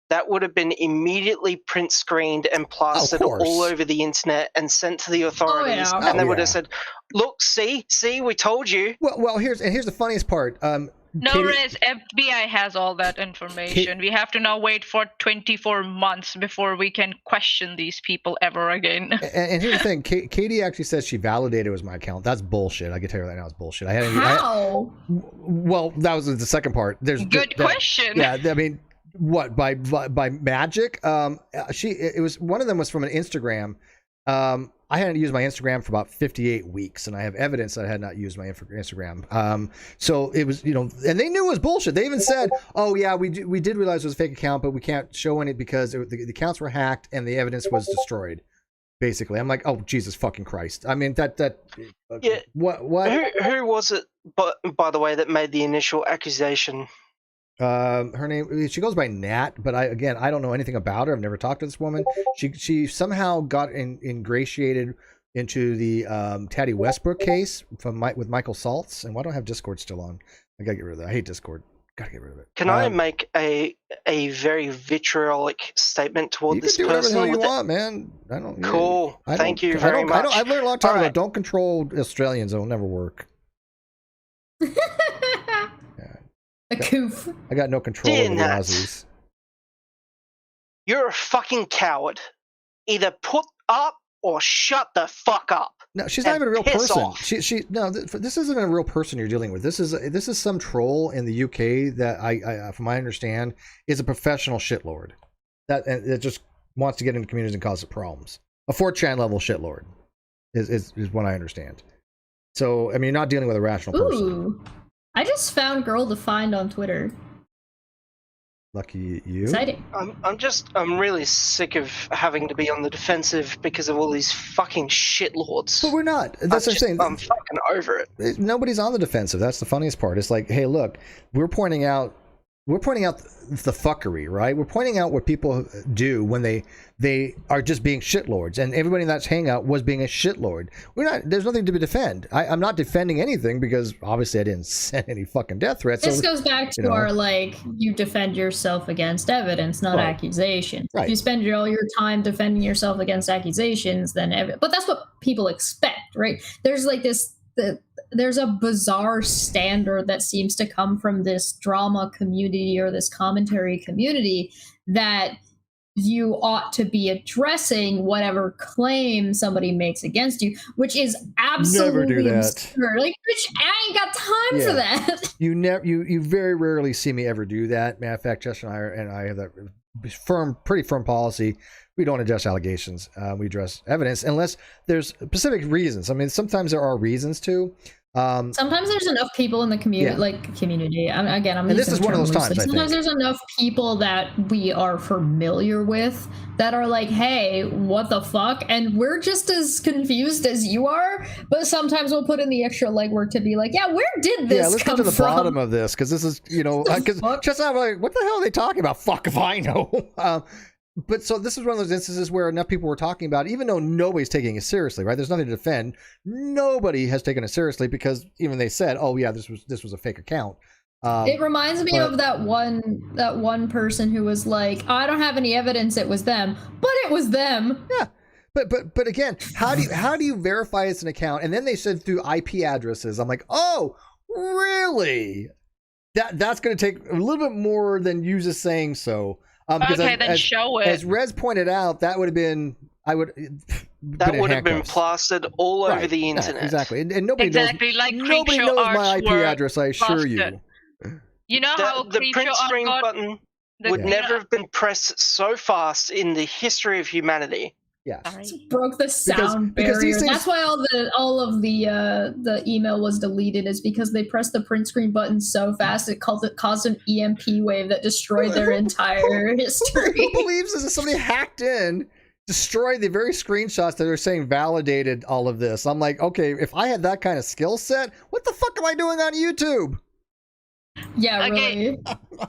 that would have been immediately print screened and plastered all over the internet and sent to the authorities. Oh, yeah. And they would have said, look, see, we told you. Well, here's the funniest part. No, Katie, Riz, FBI has all that information. We have to now wait for 24 months before we can question these people ever again. And here's the thing. Katie actually says she validated it was my account. That's bullshit. I can tell you right now it's bullshit. How? Well, that was the second part. Good question. Yeah, I mean, what, by magic? It was, one of them was from an Instagram. I hadn't used my Instagram for about 58 weeks, and I have evidence that I had not used my Instagram. So it was, and they knew it was bullshit. They even said, "Oh yeah, we did realize it was a fake account, but we can't show any because the accounts were hacked and the evidence was destroyed." Basically, I'm like, "Oh Jesus fucking Christ!" I mean, yeah. What? Who was it? But by the way, that made the initial accusation. Her name, she goes by Nat, but I don't know anything about her. I've never talked to this woman. She somehow got ingratiated into the Taddy Westbrook case with Michael Saltz. And why don't I have Discord still on? I gotta get rid of that. I hate Discord. Gotta get rid of it. Can I make a very vitriolic statement toward this person? You can do whatever you want, man. I don't. Cool. Thank you very much. I've learned a long time ago. Don't control Australians. It'll never work. A coof. I got no control over the Aussies. You're a fucking coward. Either put up or shut the fuck up. No, she's not even a real person. This isn't a real person you're dealing with. This is some troll in the UK that I from my understand, is a professional shitlord that just wants to get into communities and cause problems. A 4chan level shitlord is what I understand. So I mean, you're not dealing with a rational person. I just found girl defined on Twitter. Lucky you. Exciting. I'm really sick of having to be on the defensive because of all these fucking shitlords. But we're not. That's what I'm saying. I'm fucking over it. Nobody's on the defensive. That's the funniest part. It's like, hey, look, we're pointing out the fuckery, right? We're pointing out what people do when they are just being shitlords, and everybody in that hangout was being a shitlord. There's nothing to defend. I'm not defending anything because obviously I didn't send any fucking death threats. This goes back to our you defend yourself against evidence, not accusations. Right. If you spend all your time defending yourself against accusations, then but that's what people expect, right? There's like there's a bizarre standard that seems to come from this drama community or this commentary community that you ought to be addressing whatever claim somebody makes against you, which is absolutely Never do that. absurd. Like, bitch, I ain't got time for that. You very rarely see me ever do that. Matter of fact, Chester and I have that pretty firm policy. We don't address allegations. We address evidence unless there's specific reasons. I mean, sometimes there are reasons to. Sometimes there's enough people in the community. I'm and this is one of those times. Sometimes there's enough people that we are familiar with that are like, "Hey, what the fuck?" And we're just as confused as you are. But sometimes we'll put in the extra legwork to be like, "Yeah, where did this let's come get to the from?" bottom of this because this is, because just I'm like, what the hell are they talking about? Fuck if I know. But so this is one of those instances where enough people were talking about it, even though nobody's taking it seriously, right? There's nothing to defend. Nobody has taken it seriously because even they said, "Oh yeah, this was a fake account." It reminds me of that one person who was like, "I don't have any evidence it was them," but it was them. Yeah, but again, how do you verify it's an account? And then they said through IP addresses. I'm like, oh, really? That's going to take a little bit more than you just saying so. Then show it. As Rez pointed out, that would have been plastered all over the internet. Yeah, exactly, and nobody knows. Like nobody knows my IP address. I assure you. You know how the print screen button would never have been pressed so fast in the history of humanity. Yeah, broke the sound barrier. Because that's why all of the email was deleted, is because they pressed the print screen button so fast it caused an EMP wave that destroyed their entire history. Who believes this? Somebody hacked in, destroyed the very screenshots that are saying validated all of this. I'm like, okay, if I had that kind of skill set, what the fuck am I doing on YouTube? Yeah, really.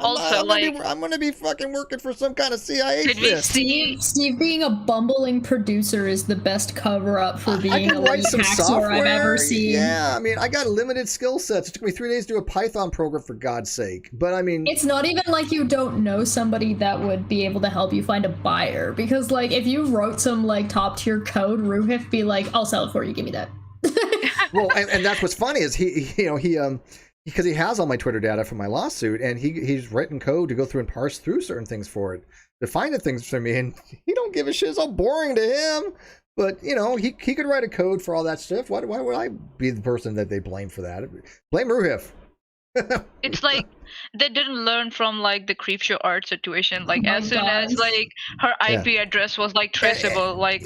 Also, I'm gonna be fucking working for some kind of CIA. Steve being a bumbling producer is the best cover up for being a lead hacker I've ever seen. Yeah, I mean, I got limited skill sets. It took me 3 days to do a Python program, for God's sake. But I mean, it's not even like you don't know somebody that would be able to help you find a buyer, because like if you wrote some like top tier code, Ruhif be like, "I'll sell it for you. Give me that." Well, and that's what's funny is he because he has all my Twitter data from my lawsuit, and he's written code to go through and parse through certain things for it, to find the things for me, and he don't give a shit. It's all boring to him. But he could write a code for all that stuff. Why would I be the person that they blame for that? Blame Ruhif. It's like they didn't learn from like the Creepshow art situation. Like as soon as like her IP address was like traceable, like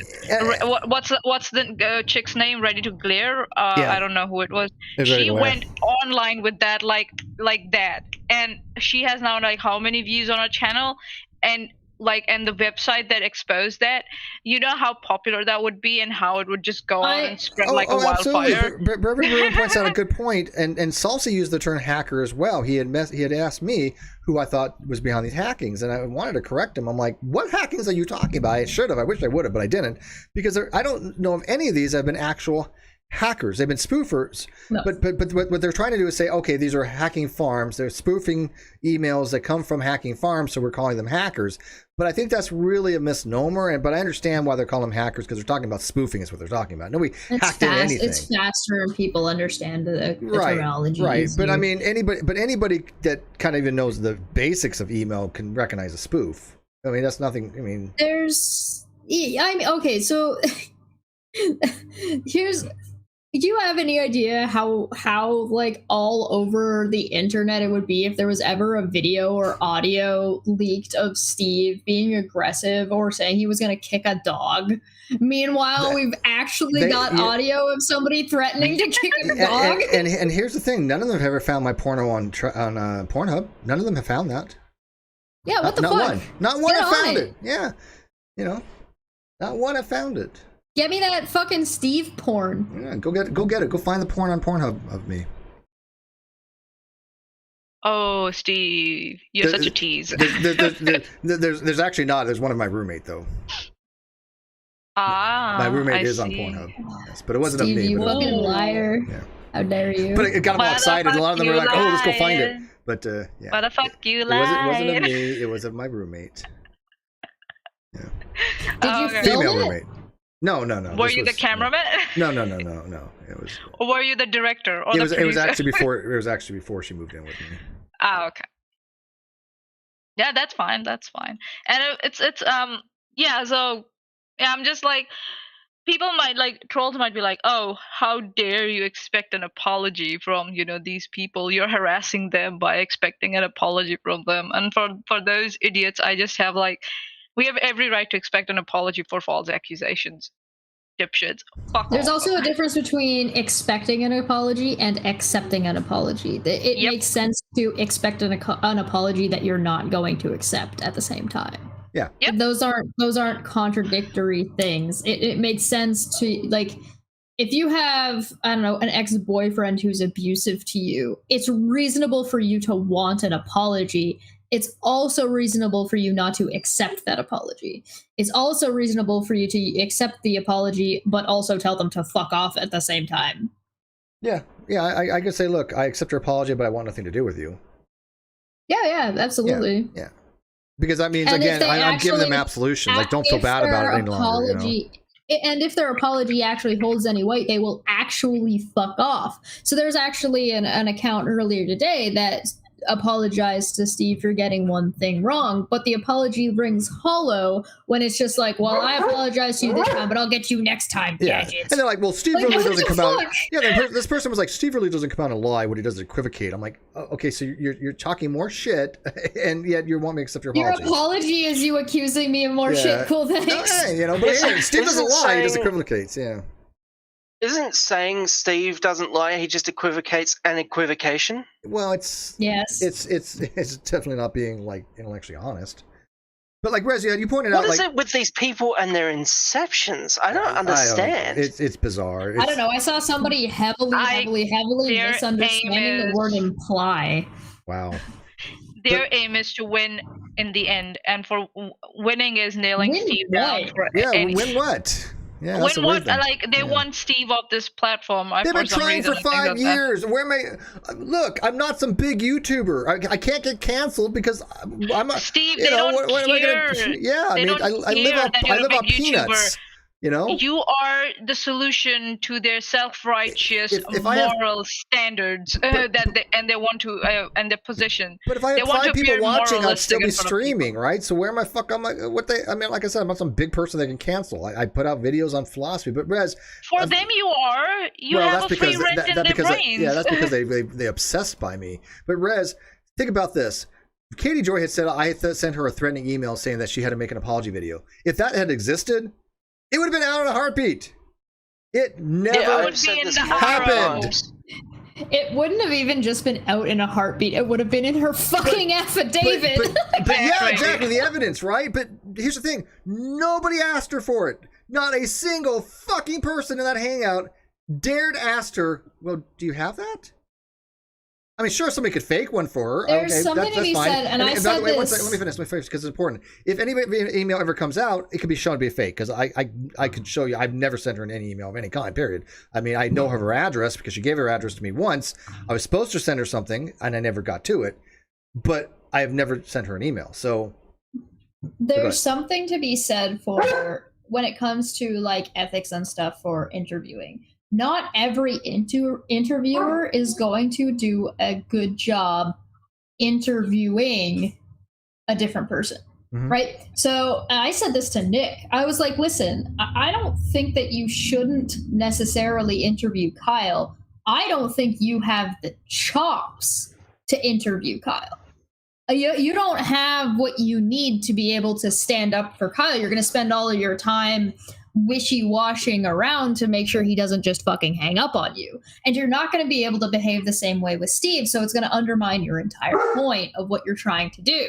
what's the chick's name? Ready to Glare? I don't know who it was. She went online with that like that, and she has now like how many views on her channel, and the website that exposed that, you know how popular that would be and how it would just go on and spread a wildfire. But Reverend points out a good point, and Salsa used the term hacker as well. He had asked me who I thought was behind these hackings, and I wanted to correct him. I'm like, what hackings are you talking about? I should have. I wish I would have, but I didn't, because I don't know if any of these have been actual hackers. They've been spoofers. No. But what they're trying to do is say, okay, these are hacking farms. They're spoofing emails that come from hacking farms, so we're calling them hackers. But I think that's really a misnomer. But I understand why they're calling them hackers, because they're talking about spoofing is what they're talking about. Nobody hacked in anything. It's faster and people understand the terminology. Right. But I mean, anybody that kind of even knows the basics of email can recognize a spoof. I mean, that's nothing. I mean, okay, so here's. Do you have any idea how like all over the internet it would be if there was ever a video or audio leaked of Steve being aggressive or saying he was going to kick a dog? Meanwhile, we've actually got audio of somebody threatening to kick a dog. And here's the thing: none of them have ever found my porno on Pornhub. None of them have found that. Yeah, what the fuck? Not one have found it. Yeah, not one have found it. Get me that fucking Steve porn. Yeah, go get it. Go find the porn on Pornhub of me. Oh, Steve, you're such a tease. There's actually not. There's one of my roommate though. My roommate is on Pornhub. Yes, but it wasn't Steve, of me. You fucking liar! Yeah. How dare you? But it got them all excited. A lot of them were like, "Oh, let's go find it." But yeah. What the fuck you lied? It wasn't of me. It was of my roommate. Yeah. Did you film female it? roommate? No. Were you the cameraman? No. It was. Or were you the director? Or it was actually before. It was actually before she moved in with me. Ah, okay. Yeah, that's fine. That's fine. And it's yeah. So yeah, I'm just like, people might like, trolls might be like, oh, how dare you expect an apology from, you know, these people? You're harassing them by expecting an apology from them. And for those idiots, I just have like, we have every right to expect an apology for false accusations. Dipshits. Fuck There's off. also a difference between expecting an apology and accepting an apology. It Yep. makes sense to expect an apology that you're not going to accept at the same time. Yeah. Yep. Those aren't contradictory things. It makes sense to, like, if you have, I don't know, an ex-boyfriend who's abusive to you, it's reasonable for you to want an apology. It's also reasonable for you not to accept that apology. It's also reasonable for you to accept the apology, but also tell them to fuck off at the same time. Yeah. I could say, look, I accept your apology, but I want nothing to do with you. Yeah, absolutely. Yeah. Because that means, And again, I'm giving them absolution. Like, don't feel bad about it any longer. You know? And if their apology actually holds any weight, they will actually fuck off. So there's actually an account earlier today that apologized to Steve for getting one thing wrong, but the apology rings hollow when it's just like, well, I apologize to you this time, but I'll get you next time, gadgets. And they're like, well, Steve Like, really what doesn't the come out. fuck? Yeah, this person was like, Steve really doesn't come out and lie. What he does is equivocate. I'm like, oh, okay, so you're talking more shit, and yet you want me to accept your apology. Your apology is you accusing me of more shit. Cool, thanks. Hey, you know, but hey, Steve doesn't lie. He just equivocates. Yeah. Isn't saying Steve doesn't lie, he just equivocates an equivocation? Well, it's definitely not being like intellectually honest. But like Rez, you pointed out, what is it with these people and their inceptions? I don't understand. It's bizarre. I don't know. I saw somebody heavily misunderstanding the word imply. Wow. Their aim is to win in the end, and for winning is nailing Steve down. Win what? Yeah, when what? Like they want Steve off this platform. They've been trying for 5 years. Where am I? Look, I'm not some big YouTuber. I can't get canceled because I'm a Steve. They don't care. Yeah, I mean, I live on peanuts. You know, you are the solution to their self-righteous moral standards and they want to and their position. But if I had 5 people watching, I'd still be streaming, right? So where am I? I mean, like I said, I'm not some big person that can cancel. I put out videos on philosophy, but Rez, for them, you are. You have a free rent in their brains. That's because they obsessed by me. But Rez, think about this. Katie Joy had said I had sent her a threatening email saying that she had to make an apology video. If that had existed, it would have been out in a heartbeat. It never happened. It wouldn't have even just been out in a heartbeat. It would have been in her fucking affidavit. But yeah, exactly. The evidence, right? But here's the thing. Nobody asked her for it. Not a single fucking person in that hangout dared ask her, well, do you have that? I mean, sure, somebody could fake one for her. There's something to be said, and I said this. Let me finish because it's important. If any email ever comes out, it could be shown to be fake because I could show you. I've never sent her any email of any kind, period. I mean, I know her address because she gave her address to me once. I was supposed to send her something, and I never got to it. But I have never sent her an email. So there's something to be said for when it comes to like ethics and stuff for interviewing. Not every interviewer is going to do a good job interviewing a different person, right? So I said this to Nick. I was like, listen, I don't think that you shouldn't necessarily interview Kyle. I don't think you have the chops to interview Kyle. You don't have what you need to be able to stand up for Kyle. You're going to spend all of your time wishy-washing around to make sure he doesn't just fucking hang up on you. And you're not going to be able to behave the same way with Steve, so it's going to undermine your entire point of what you're trying to do.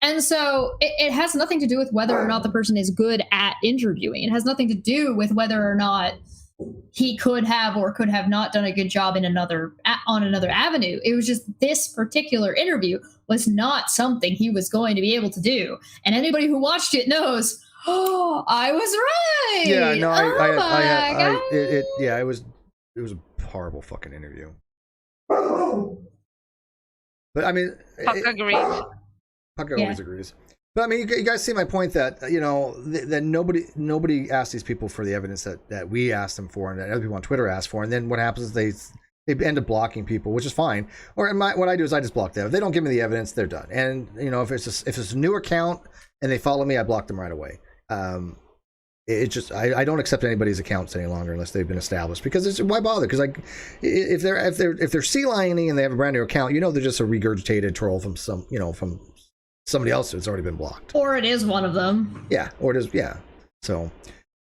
And so it has nothing to do with whether or not the person is good at interviewing. It has nothing to do with whether or not he could have or could have not done a good job on another avenue. It was just this particular interview was not something he was going to be able to do. And anybody who watched it knows, oh, I was right. Yeah, no, it was a horrible fucking interview. But I mean, Puck agrees. Puck always agrees. But I mean, you guys see my point that that nobody asked these people for the evidence that we asked them for and that other people on Twitter asked for, and then what happens is They end up blocking people, which is fine. Or what I do is I just block them. If they don't give me the evidence, they're done. And if it's a new account and they follow me, I block them right away. It just I don't accept anybody's accounts any longer unless they've been established, because why bother? Because if they're sea lioning and they have a brand new account, they're just a regurgitated troll from from somebody else who's already been blocked. Or it is one of them. Yeah, or it is, yeah. So.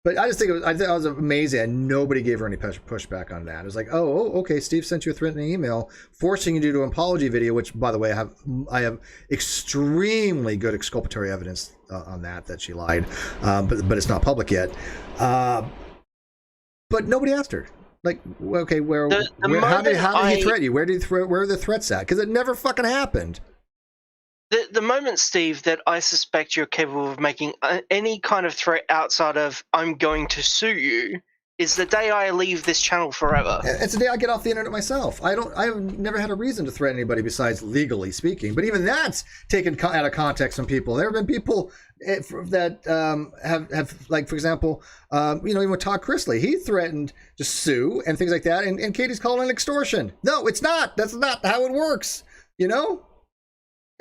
But I just think I thought it was amazing, and nobody gave her any pushback on that. It was like, oh, okay, Steve sent you a threatening email forcing you to do an apology video, which, by the way, I have extremely good exculpatory evidence on that she lied, but it's not public yet. But nobody asked her. Like, okay, how did he threaten you? Where are the threats at? Because it never fucking happened. The moment, Steve, that I suspect you're capable of making any kind of threat outside of "I'm going to sue you" is the day I leave this channel forever. It's the day I get off the internet myself. I've never had a reason to threaten anybody besides legally speaking. But even that's taken out of context from people. There have been people that have like, for example, even with Todd Chrisley, he threatened to sue and things like that. And Katie's calling it extortion. No, it's not. That's not how it works.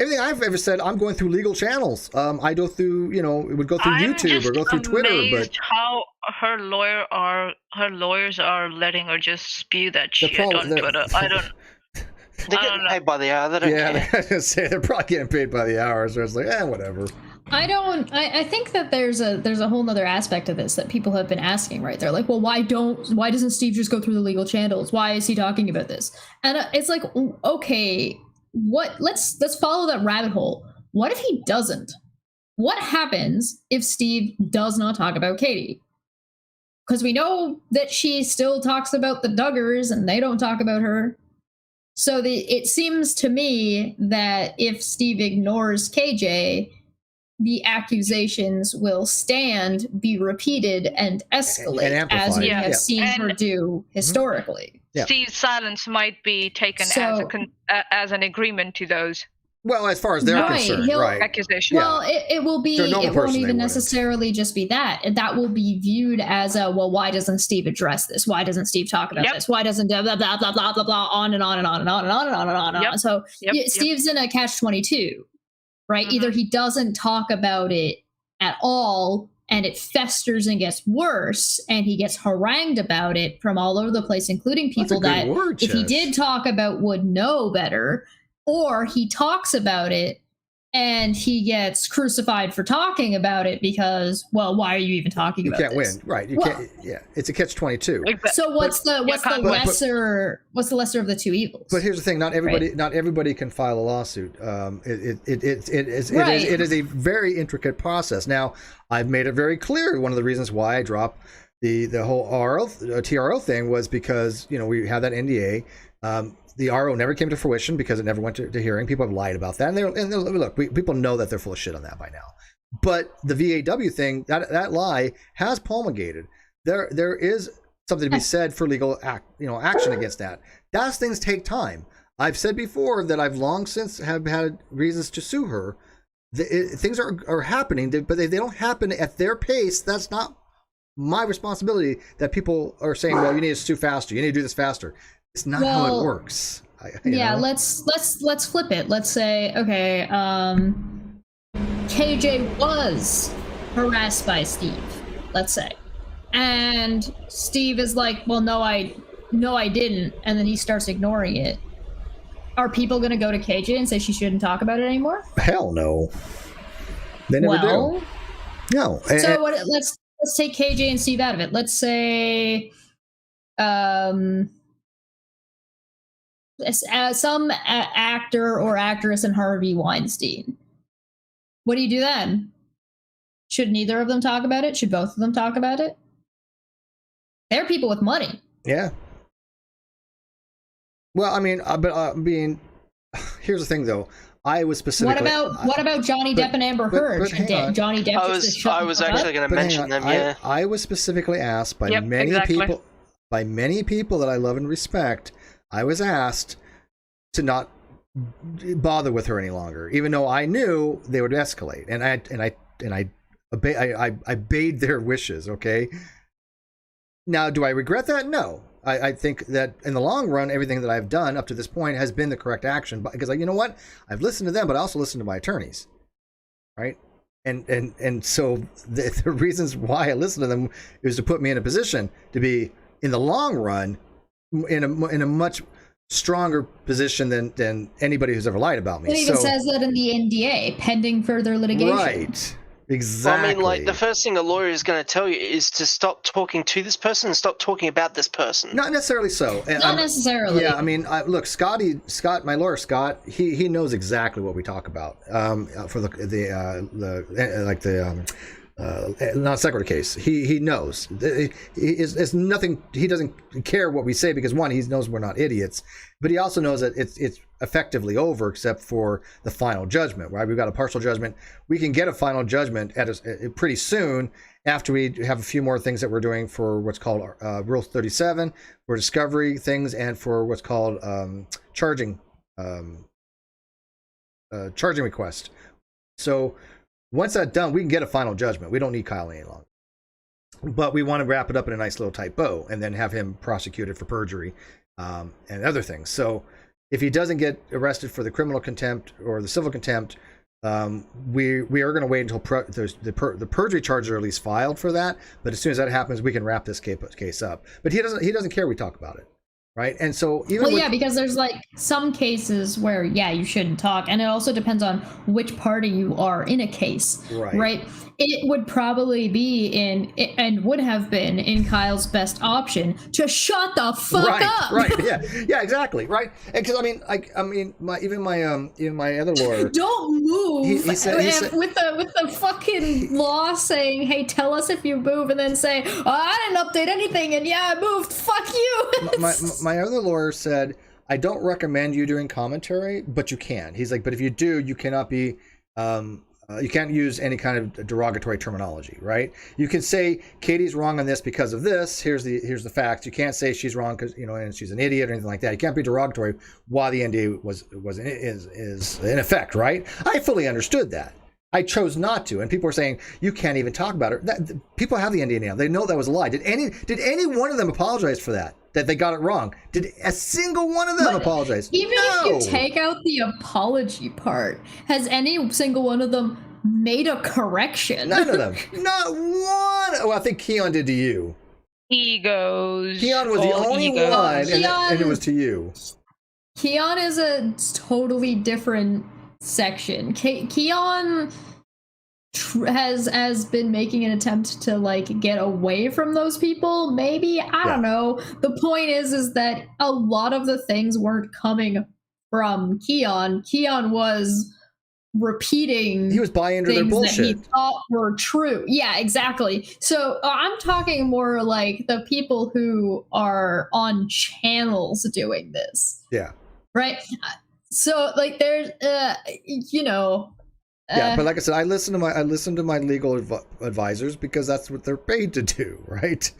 Everything I've ever said, I'm going through legal channels. I go through, it would go through YouTube or go through Twitter. But how her lawyers are letting her just spew that shit on Twitter. I don't. They're getting paid by the hour. They don't care. They're probably getting paid by the hour. So it's like, whatever. I think that there's a whole nother aspect of this that people have been asking, right? They're like, well, why doesn't Steve just go through the legal channels? Why is he talking about this? And it's like, okay. Let's follow that rabbit hole. What if he doesn't? What happens if Steve does not talk about Katie? Because we know that she still talks about the Duggars and they don't talk about her. So it seems to me that if Steve ignores KJ, the accusations will stand, be repeated, and escalate, and as we have seen her do historically. Yeah. Steve's silence might be taken as an agreement to those. Well, as far as they're concerned, right? Accusations. Well, it will be. It won't even necessarily just be that. That will be viewed as why doesn't Steve address this? Why doesn't Steve talk about this? Why doesn't blah blah blah blah blah blah blah on and on and on and on and on and on and on and on. So Steve's in a catch-22, right? Either he doesn't talk about it at all, and it festers and gets worse, and he gets harangued about it from all over the place, including people that, if he did talk about, would know better, or he talks about it and he gets crucified for talking about it because, well, why are you even talking about this? You can't win, right? You can't. Yeah, it's a catch-22. So what's the lesser of the two evils? But here's the thing: not everybody can file a lawsuit. It is a very intricate process. Now, I've made it very clear. One of the reasons why I dropped the whole TRO thing was because we had that NDA. The RO never came to fruition because it never went to hearing. People have lied about that, and look, people know that they're full of shit on that by now. But the VAW thing, that lie has promulgated. There is something to be said for legal action against that. Those things take time. I've said before that I've long since have had reasons to sue her. Things are happening, but they don't happen at their pace. That's not my responsibility. That people are saying, well, you need to sue faster. You need to do this faster. It's not how it works. Let's flip it. Let's say, okay, KJ was harassed by Steve, let's say, and Steve is like, well, no, I didn't, and then he starts ignoring it. Are people going to go to KJ and say she shouldn't talk about it anymore? Hell no. They never do. No. So let's take KJ and Steve out of it. Let's say, some actor or actress in Harvey Weinstein. What do you do then? Should neither of them talk about it? Should both of them talk about it? They're people with money. Yeah. Well, I mean, here's the thing, though. I was specifically. What about Johnny Depp and Amber Heard? Johnny Depp. I was actually going to mention them. Yeah. I was specifically asked by many people that I love and respect. I was asked to not bother with her any longer, even though I knew they would escalate, and I obeyed their wishes. Okay. Now, do I regret that? No. I think that in the long run, everything that I've done up to this point has been the correct action. But because you know what, I've listened to them, but I also listened to my attorneys, right? And so the reasons why I listen to them is to put me in a position to be in the long run in a much stronger position than anybody who's ever lied about me. It even says that in the NDA, pending further litigation. Right. Exactly. I mean, like, the first thing a lawyer is going to tell you is to stop talking to this person and stop talking about this person. Not necessarily so. Not necessarily. Yeah, I mean, look, Scott, my lawyer Scott, he knows exactly what we talk about for the non sequitur case. He knows. It's nothing. He doesn't care what we say because one, he knows we're not idiots, but he also knows that it's effectively over except for the final judgment. Right? We've got a partial judgment. We can get a final judgment pretty soon after we have a few more things that we're doing for what's called Rule 37 for discovery things and for what's called charging request. So once that's done, we can get a final judgment. We don't need Kyle any longer. But we want to wrap it up in a nice little tight bow and then have him prosecuted for perjury and other things. So if he doesn't get arrested for the criminal contempt or the civil contempt, we are going to wait until the perjury charges are at least filed for that. But as soon as that happens, we can wrap this case up. But he doesn't care we talk about it. Right. And so even because there's like some cases where, you shouldn't talk. And it also depends on which party you are in a case. Right. It would probably be and would have been in Kyle's best option to shut the fuck up. Right. Yeah, exactly. Right. Because my other lawyer. Don't move. He said, with the fucking law saying, hey, tell us if you move, and then say, oh, I didn't update anything, and I moved. Fuck you. My other lawyer said, I don't recommend you doing commentary, but you can. He's like, but if you do, you cannot be, you can't use any kind of derogatory terminology, right? You can say Katie's wrong on this because of this. Here's the facts. You can't say she's wrong because and she's an idiot or anything like that. You can't be derogatory while the NDA is in effect, right? I fully understood that. I chose not to, and people were saying you can't even talk about it. People have the NDA now; they know that was a lie. Did any one of them apologize for that? That they got it wrong? Did a single one of them apologize? Even if you take out the apology part, has any single one of them made a correction? None of them. Not one. Oh, I think Keon did to you. Egos. Keon was the only one, and it was to you. Keon is a totally different section. Keon has been making an attempt to get away from those people. Maybe I don't know. The point is that a lot of the things weren't coming from Keon. Keon was repeating. He was buying into their bullshit that he thought were true. Yeah, exactly. So I'm talking more like the people who are on channels doing this. Yeah. Right. So there's but like I said, I listen to my legal advisors because that's what they're paid to do, right?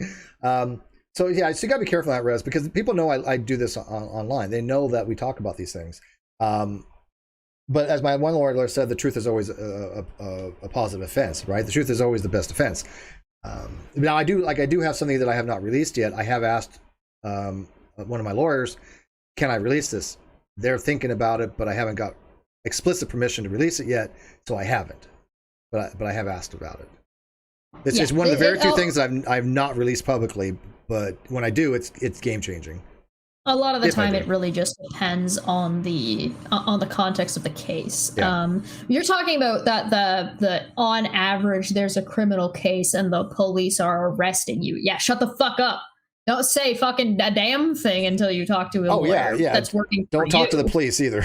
So you gotta be careful on that, Rez, because people know I do this online. They know that we talk about these things. But as my one lawyer said, the truth is always a positive offense, right? The truth is always the best offense. Now I do have something that I have not released yet. I have asked one of my lawyers, can I release this? They're thinking about it, but I haven't got explicit permission to release it yet, so I haven't. But I have asked about it. It's just one of the very few things that I've not released publicly, but when I do, it's game changing. A lot of the time, it really just depends on the context of the case. Yeah. You're talking about that the on average, there's a criminal case and the police are arresting you. Yeah, shut the fuck up. Don't say fucking a damn thing until you talk to a lawyer that's working for you. Don't talk to the police either.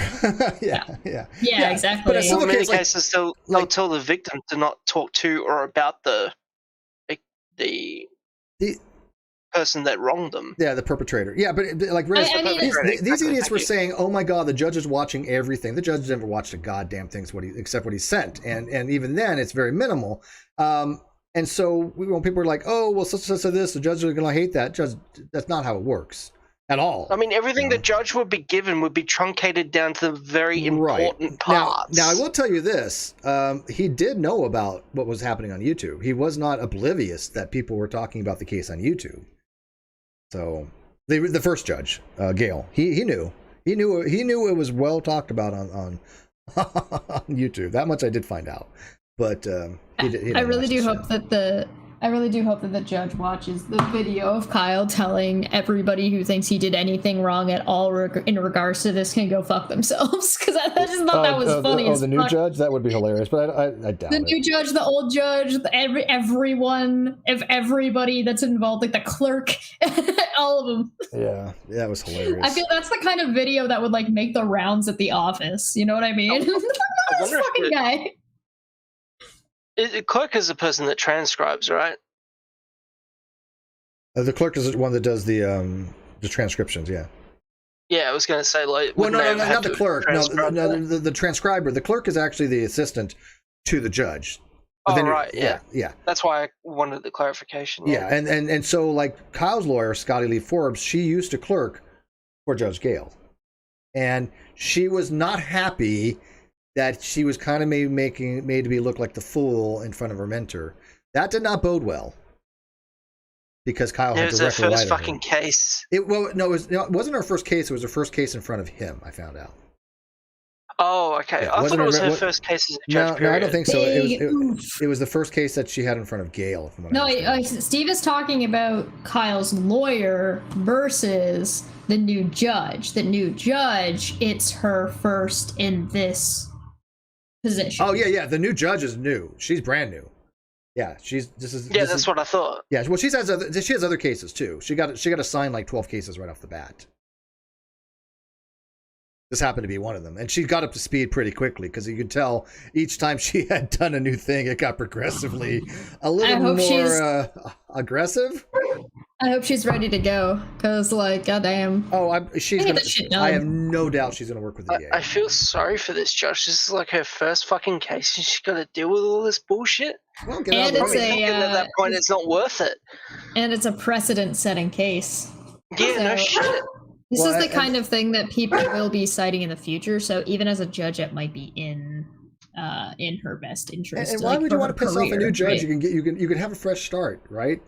Yeah, exactly. But in many cases, they'll tell the victim to not talk to or about the person that wronged them. Yeah, the perpetrator. Yeah, but these idiots were saying, "Oh my God, the judge is watching everything." The judge never watched a goddamn thing except what he sent, and even then, it's very minimal. And so when people are like, "Oh, well, so this," the judge is going to hate that. Judge, that's not how it works at all. I mean, everything the judge would be given would be truncated down to the very important parts. Now, I will tell you this: he did know about what was happening on YouTube. He was not oblivious that people were talking about the case on YouTube. So, The first judge, Gale. He knew it was well talked about on YouTube. That much I did find out, but I really do hope that the judge watches the video of Kyle telling everybody who thinks he did anything wrong at all in regards to this can go fuck themselves, because I just thought that was funny. The new judge, that would be hilarious, but I doubt the new judge, the old judge, everybody that's involved, like the clerk, all of them. Yeah, that was hilarious. I feel that's the kind of video that would like make the rounds at the office. You know what I mean? This fucking guy. Clerk is the person that transcribes, right? The clerk is the one that does the transcriptions. Yeah. Yeah, I was going to say like. Well, no, not the clerk. No, the transcriber. The clerk is actually the assistant to the judge. Oh, right. Yeah. That's why I wanted the clarification. Yeah, and so like Kyle's lawyer, Scotty Lee Forbes, she used to clerk for Judge Gale, and she was not happy that she was kind of made to be look like the fool in front of her mentor. That did not bode well, because Kyle had directly lied to her. It was her first fucking case. It wasn't her first case. It was her first case in front of him. I found out. Oh, okay. Yeah, I thought it was her first case as a judge. No, I don't think so. It was the first case that she had in front of Gale. Steve is talking about Kyle's lawyer versus the new judge. The new judge, it's her first in this position. Oh yeah. The new judge is new. She's brand new. Yeah, that's what I thought. Yeah, well, she has other cases too. She got assigned like 12 cases right off the bat. This happened to be one of them, and she got up to speed pretty quickly, because you could tell each time she had done a new thing, it got progressively a little more aggressive. I hope she's ready to go, because like, goddamn. Oh, I have no doubt she's gonna work with the DA. I feel sorry for this judge. This is like her first fucking case, and she's got to deal with all this bullshit. Well, at that point, it's not worth it. And it's a precedent-setting case. Yeah, no shit. This is the kind of thing that people will be citing in the future. So even as a judge, it might be in her best interest. And why would you want to piss off a new judge? Right? You can have a fresh start, right?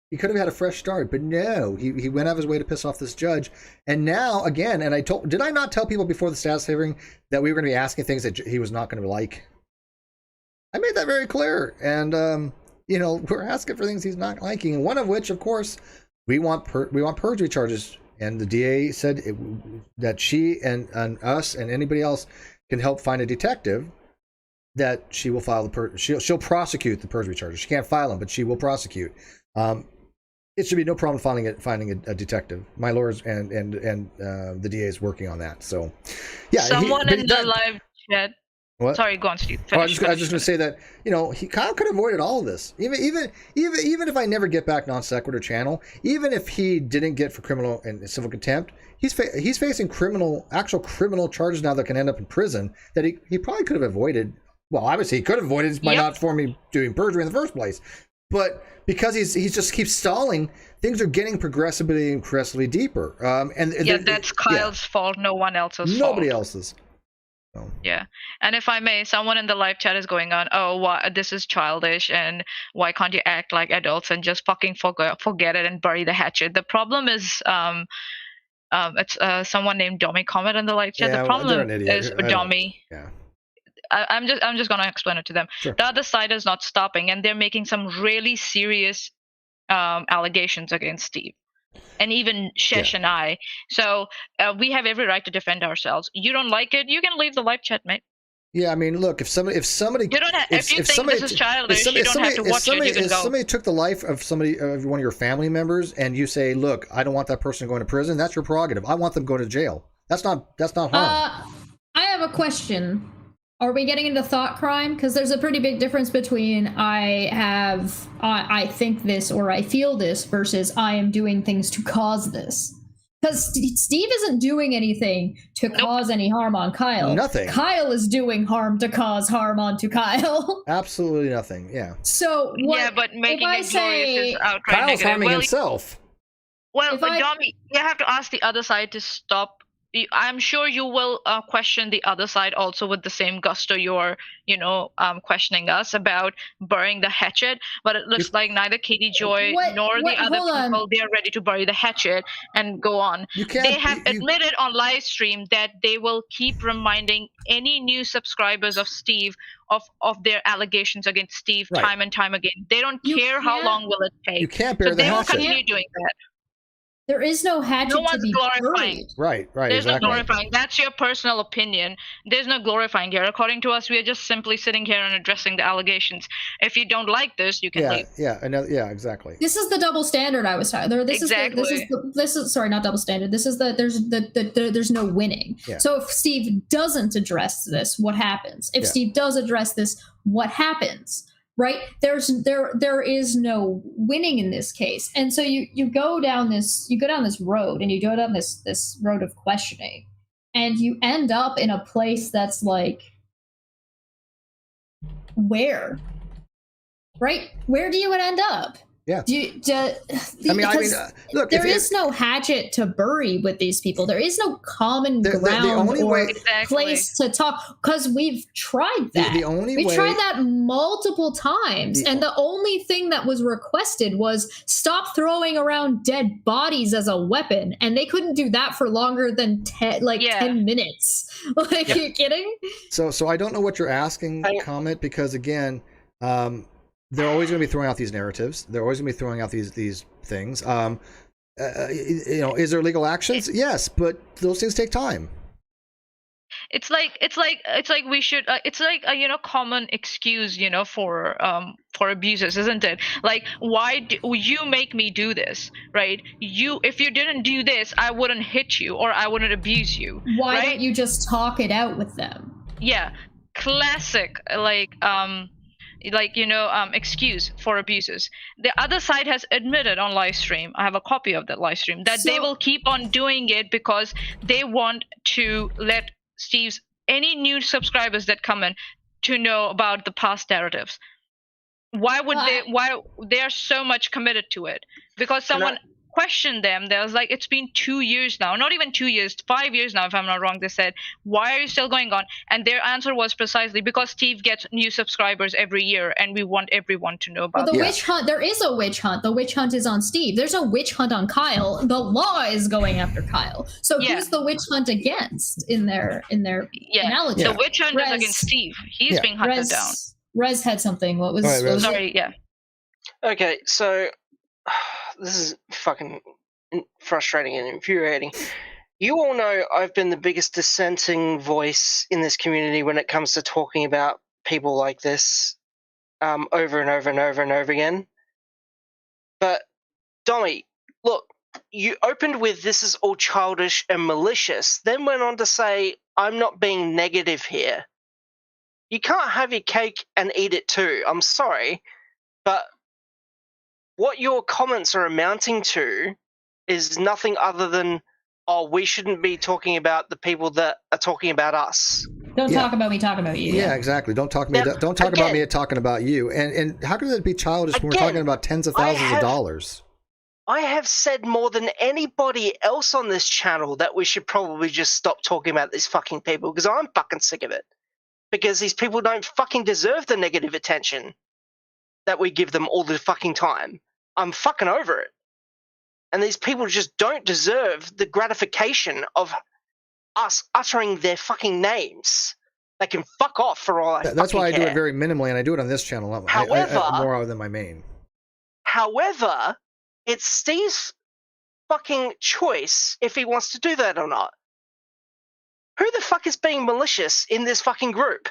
He could have had a fresh start, but no, he went out of his way to piss off this judge. And now again, and did I not tell people before the status hearing that we were going to be asking things that he was not going to like? I made that very clear, and we're asking for things he's not liking, and one of which, of course, we want perjury charges. And the DA said that she and us and anybody else can help find a detective that she will file she'll prosecute the perjury charges. She can't file them, but she will prosecute. It should be no problem finding a detective. My lawyers and the DA is working on that. So, yeah. Someone in the live chat. What? Sorry, go on, Steve. I was just going to say that Kyle could have avoided all of this. Even if I never get back non sequitur channel, even if he didn't get for criminal and civil contempt, he's facing actual criminal charges now that can end up in prison that he probably could have avoided. Well, obviously he could have avoided by not for me doing perjury in the first place, but because he just keeps stalling, things are getting progressively deeper. That's Kyle's fault, no one else's fault. Nobody else's. Oh. Yeah, and if I may, someone in the live chat is going on, oh, why, this is childish, and why can't you act like adults and just fucking forget it and bury the hatchet? The problem is, it's someone named Domi comment in the live chat. The problem is Domi. Yeah. I'm just gonna explain it to them. Sure. The other side is not stopping, and they're making some really serious allegations against Steve. And even Shesh and I. So we have every right to defend ourselves. You don't like it, you can leave the live chat, mate. Yeah, I mean, look, if somebody, you don't have, if you think this is childish, you don't have to watch it. You can go. If somebody took the life of one of your family members, and you say, "Look, I don't want that person going to prison," that's your prerogative. I want them going to jail. That's not harm. I have a question. Are we getting into thought crime? Because there's a pretty big difference between I think this or I feel this versus I am doing things to cause this. Because Steve isn't doing anything to cause any harm on Kyle. Nothing. Kyle is doing harm to cause harm onto Kyle. Absolutely nothing. Yeah. So what, yeah, but making it glorious is outright Kyle's negative. harming himself. Well, Domi, you have to ask the other side to stop I'm sure you will question the other side also with the same gusto you're, questioning us about burying the hatchet. But it looks like neither Katie Joy nor the other people, they're ready to bury the hatchet and go on. They have admitted on live stream that they will keep reminding any new subscribers of Steve of their allegations against Steve time and time again. They don't care how long will it take. You can't bury the hatchet. They will continue doing that. There is no hatchet to be glorifying. Right, There's exactly. no glorifying. That's your personal opinion. There's no glorifying here. According to us, we are just simply sitting here and addressing the allegations. If you don't like this, you can leave. Yeah, exactly. This is the double standard I was talking. This is sorry, not double standard. This is there's no winning. Yeah. So if Steve doesn't address this, what happens? If Steve does address this, what happens? Right? There is no winning in this case. And so you go down this road, and you go down this road of questioning, and you end up in a place that's like, where? Right? Where do you end up? Yeah. Look, there is no hatchet to bury with these people. There is no common ground or place to talk, because we've tried that. We've tried that multiple times, and the only thing that was requested was stop throwing around dead bodies as a weapon, and they couldn't do that for longer than 10 minutes. Like, are you kidding? So I don't know what you're asking, Comment, because again, they're always going to be throwing out these narratives. They're always going to be throwing out these things. Is there legal actions? Yes, but those things take time. It's like we should. It's like a common excuse, for abusers, isn't it? Like, why do you make me do this, right? If you didn't do this, I wouldn't hit you or I wouldn't abuse you. Why don't you just talk it out with them? Yeah, classic. Excuse for abusers. The other side has admitted on live stream, I have a copy of that live stream, that they will keep on doing it because they want to let any new subscribers that come in to know about the past narratives. Why they are so much committed to it? Because someone questioned them. There was like, it's been 2 years now, not even 2 years, 5 years now, if I'm not wrong. They said, why are you still going on? And their answer was precisely because Steve gets new subscribers every year, and we want everyone to know about the witch hunt. There is a witch hunt. The witch hunt is on Steve. There's a witch hunt on Kyle. The law is going after Kyle. So who's the witch hunt against in their analogy? The witch hunt is against Steve. He's being hunted down. Rez had something. What was? Sorry. Yeah. Okay, so this is fucking frustrating and infuriating. You all know I've been the biggest dissenting voice in this community when it comes to talking about people like this over and over and over and over again. But, Dommy, look, you opened with this is all childish and malicious, then went on to say, I'm not being negative here. You can't have your cake and eat it too. I'm sorry, but what your comments are amounting to is nothing other than, we shouldn't be talking about the people that are talking about us. Don't talk about me talking about you. Yeah, exactly. Don't talk about me talking about you. And how could that be childish when we're talking about tens of thousands of dollars? I have said more than anybody else on this channel that we should probably just stop talking about these fucking people, because I'm fucking sick of it. Because these people don't fucking deserve the negative attention that we give them all the fucking time. I'm fucking over it. And these people just don't deserve the gratification of us uttering their fucking names. They can fuck off for all I That's why I care. do it very minimally, and I do it on this channel. However, more than my main. However, it's Steve's fucking choice if he wants to do that or not. Who the fuck is being malicious in this fucking group?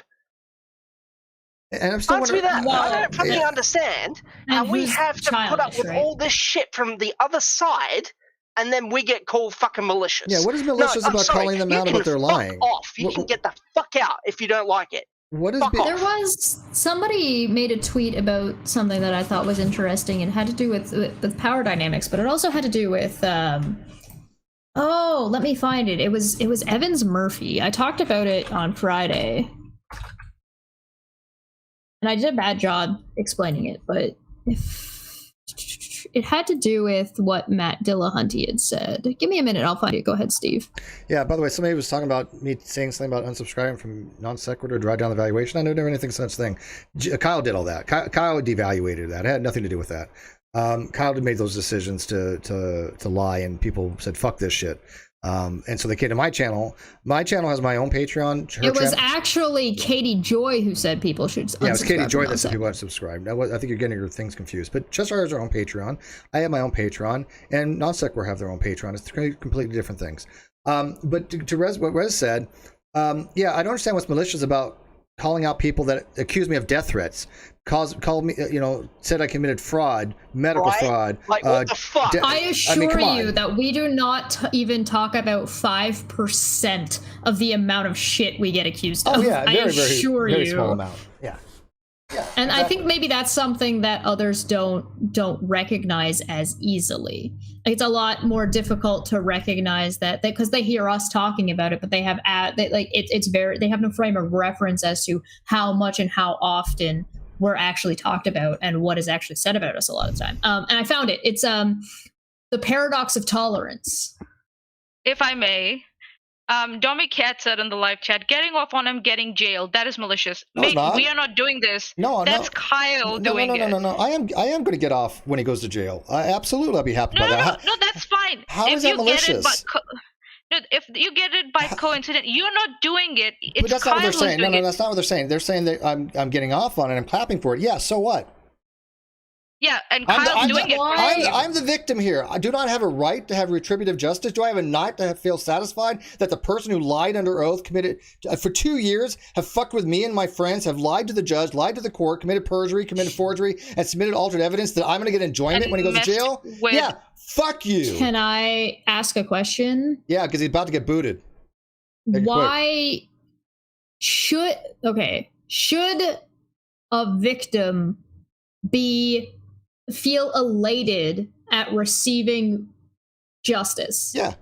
And I'm still Answer me that. I don't fucking understand how we have to put up with all this shit from the other side, and then we get called fucking malicious. Yeah, what is malicious about calling them out about their lying? Off. You can get the fuck out if you don't like it. What is there was somebody made a tweet about something that I thought was interesting, and had to do with power dynamics, but it also had to do with let me find it. It was Evans Murphy. I talked about it on Friday. And I did a bad job explaining it, but it had to do with what Matt Dillahunty had said. Give me a minute, I'll find it. Go ahead, Steve. Yeah, by the way, somebody was talking about me saying something about unsubscribing from non sequitur to write down the valuation. I never anything such thing. Kyle did all that. Kyle devaluated that. It had nothing to do with that. Kyle made those decisions to lie, and people said, fuck this shit. And so they came to my channel. My channel has my own Patreon. It was actually Katie Joy who said people should unsubscribe. Yeah, it was Katie Joy that said people unsubscribe. I think you're getting your things confused. But Chester has her own Patreon. I have my own Patreon. And non-sequitur have their own Patreon. It's completely different things. But to what Rez said, yeah, I don't understand what's malicious about calling out people that accuse me of death threats. Called me, said I committed fraud, medical fraud. Like, what the fuck? I assure you that we do not even talk about 5% of the amount of shit we get accused of. Oh yeah, very you. small amount. Yeah. Yeah, and exactly. I think maybe that's something that others don't recognize as easily. It's a lot more difficult to recognize that because they hear us talking about it, but they have they have no frame of reference as to how much and how often we're actually talked about and what is actually said about us a lot of the time. And I found it. It's the paradox of tolerance. If I may, Domi Cat said in the live chat, getting off on him getting jailed. That is malicious. No, we are not doing this. No, that's Kyle doing it. No. I am going to get off when he goes to jail. Absolutely, I'll be happy about that. No, that's fine. How is that malicious? If you get it by coincidence, you're not doing it. It's but that's Kyle not what they're saying. No, it. that's not what they're saying. They're saying that I'm getting off on it. I'm clapping for it. Yeah, so what? Yeah, and Kyle's doing it. I'm the victim here. I do not have a right to have retributive justice. Do I have a right to feel satisfied that the person who lied under oath, committed for 2 years, have fucked with me and my friends, have lied to the judge, lied to the court, committed perjury, committed forgery, and submitted altered evidence, that I'm going to get enjoyment when he goes to jail? Yeah, fuck you. Can I ask a question? Yeah, because he's about to get booted. Why should a victim feel elated at receiving justice? Yeah.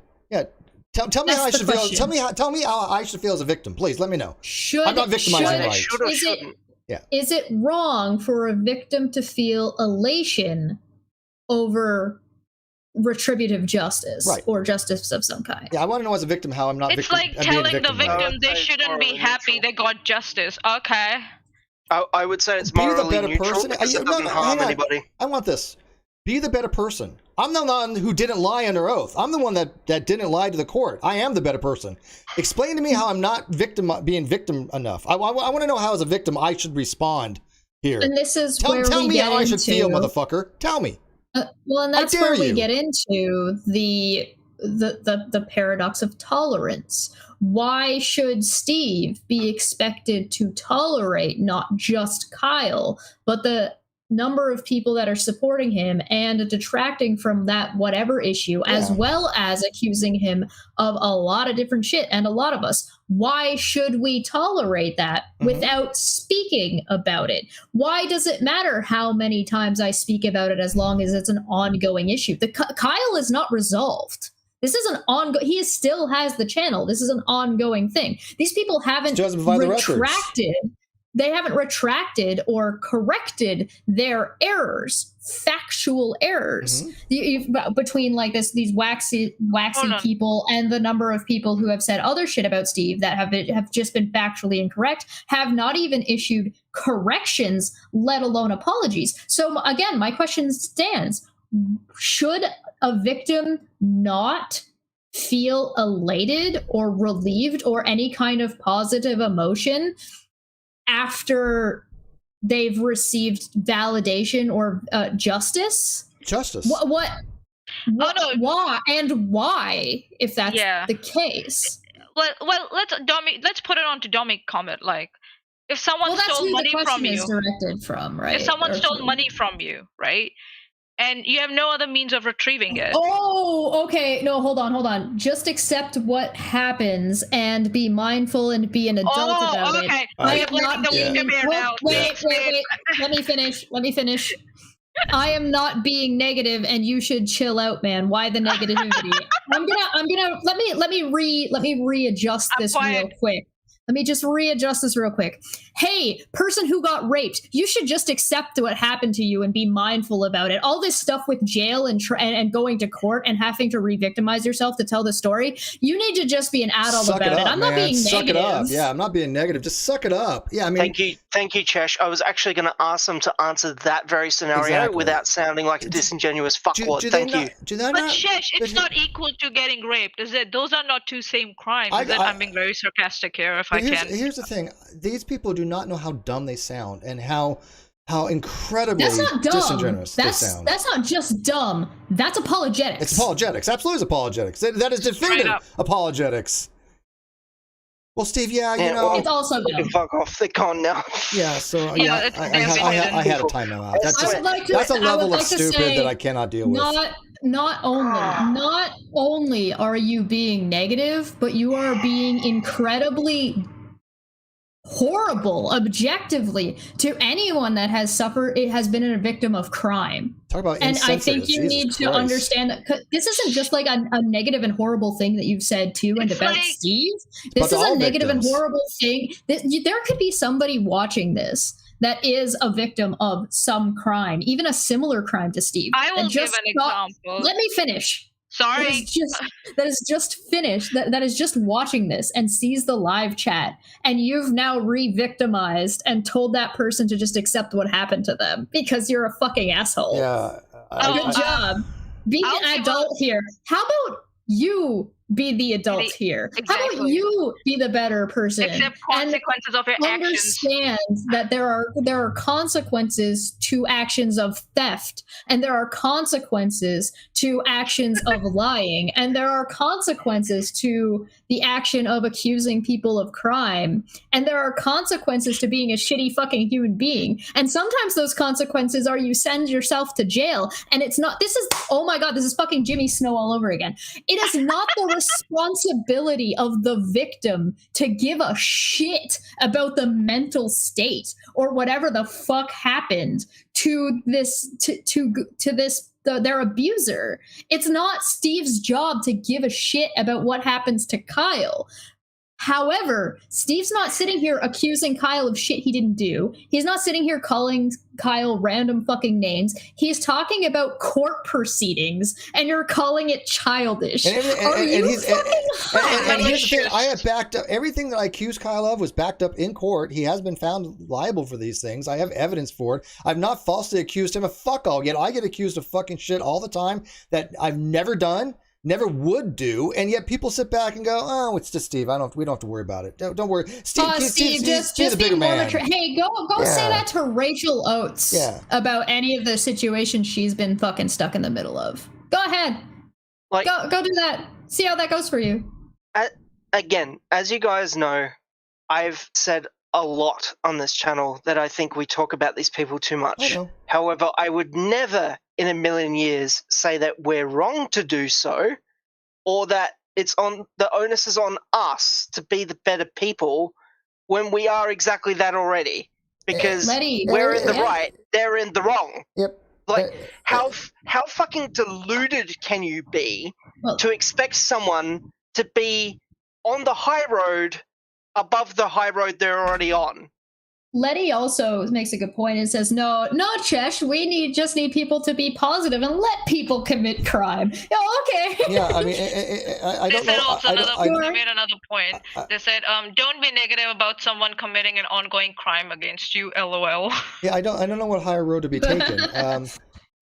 Tell me how I should feel. Tell me how I should feel as a victim, please. Let me know. I'm not victimizing right. Is it wrong for a victim to feel elation over retributive justice or justice of some kind? Yeah, I want to know as a victim how I'm not. It's like telling the victim they shouldn't be happy they got justice. Okay. I would say it's morally neutral because it doesn't harm anybody. I want this. Be the better person. I'm the one who didn't lie under oath. I'm the one that didn't lie to the court. I am the better person. Explain to me how I'm not being victim enough. I want to know how, as a victim, I should respond here. And this is tell me how I should feel, motherfucker. Tell me. Well, and that's where we get into the paradox of tolerance. Why should Steve be expected to tolerate not just Kyle, but the number of people that are supporting him and detracting from that whatever issue, as well as accusing him of a lot of different shit, and a lot of us? Why should we tolerate that without speaking about it? Why does it matter how many times I speak about it as long as it's an ongoing issue? Kyle is not resolved. This is an ongoing. He still has the channel. This is an ongoing thing. These people haven't retracted. They haven't retracted or corrected their errors, factual errors. Between like these waxy people and the number of people who have said other shit about Steve that have just been factually incorrect, have not even issued corrections, let alone apologies. So again, my question stands. Should a victim not feel elated or relieved or any kind of positive emotion after they've received validation or justice? What? Why? And why, if that's the case? Well, let's put it on to Domi comment. Like, if someone stole money from you, if someone stole money from you, right? And you have no other means of retrieving it. Oh, okay. No, hold on. Just accept what happens and be mindful and be an adult about it. Okay. I am not being... Wait. Let me finish. I am not being negative, and you should chill out, man. Why the negativity? I'm gonna let me readjust this real quick. Let me just readjust this real quick. Hey, person who got raped, you should just accept what happened to you and be mindful about it. All this stuff with jail and going to court and having to re-victimize yourself to tell the story, you need to just be an adult Suck about it. it. I'm not being suck negative. It up. Yeah, I'm not being negative. Just suck it up. Yeah, I mean. Thank you, Chesh. I was actually going to ask them to answer that very scenario without sounding like a disingenuous fuckwad. Thank you. But Chesh, it's not equal to getting raped, is it? Those are not two same crimes. I'm being very sarcastic here, if I can. Here's the thing: these people do not know how dumb they sound and how incredibly disingenuous they sound. That's not just dumb. That's apologetics. It's apologetics. Absolutely, is apologetics. That is definitive apologetics. Well, Steve, you know, it's also dumb. Fuck off. They're gone now. Yeah, so I had a timeout. That's a level of stupid that I cannot deal with. Not only are you being negative, but you are being incredibly horrible objectively to anyone that has been a victim of crime. Talk about and I think you Jesus need to Christ. understand that this isn't just like a negative and horrible thing that you've said to and about Steve. This is a negative and horrible thing. There could be somebody watching this that is a victim of some crime, even a similar crime to Steve. I will give an example. Let me finish. Sorry. That is just finished. That is just watching this and sees the live chat, and you've now re-victimized and told that person to just accept what happened to them because you're a fucking asshole. Yeah. Good job. Be an adult here. How about you be the adult here? Exactly. How about you be the better person? Accept consequences of your actions. Understand that there are consequences to actions of theft, and there are consequences to actions of lying, and there are consequences to the action of accusing people of crime, and there are consequences to being a shitty fucking human being. And sometimes those consequences are you send yourself to jail, and it's not. Oh my god, this is fucking Jimmy Snow all over again. It is not the responsibility of the victim to give a shit about the mental state or whatever the fuck happened to their abuser. It's not Steve's job to give a shit about what happens to Kyle. However, Steve's not sitting here accusing Kyle of shit he didn't do. He's not sitting here calling Kyle random fucking names. He's talking about court proceedings, and you're calling it childish. And here's the thing: I have backed up everything that I accused Kyle of was backed up in court. He has been found liable for these things. I have evidence for it. I've not falsely accused him of fuck all. Yet I get accused of fucking shit all the time that I've never done. Never would do, and yet people sit back and go, "Oh, it's just Steve. We don't have to worry about it. Don't worry, Steve. Just be a bigger man." Hey, go say that to Rachel Oates about any of the situations she's been fucking stuck in the middle of. Go ahead, go do that. See how that goes for you. Again, as you guys know, I've said a lot on this channel that I think we talk about these people too much. However, I would never in a million years say that we're wrong to do so, or that the onus is on us to be the better people when we are exactly that already. Because we're in the right, they're in the wrong. Yep. How fucking deluded can you be to expect someone to be on the high road above the high road they're already on? Letty also makes a good point and says, no, Chesh, we just need people to be positive and let people commit crime. Okay. Yeah, I mean, I don't know. They made another point. They said, don't be negative about someone committing an ongoing crime against you, LOL. Yeah, I don't know what higher road to be taken.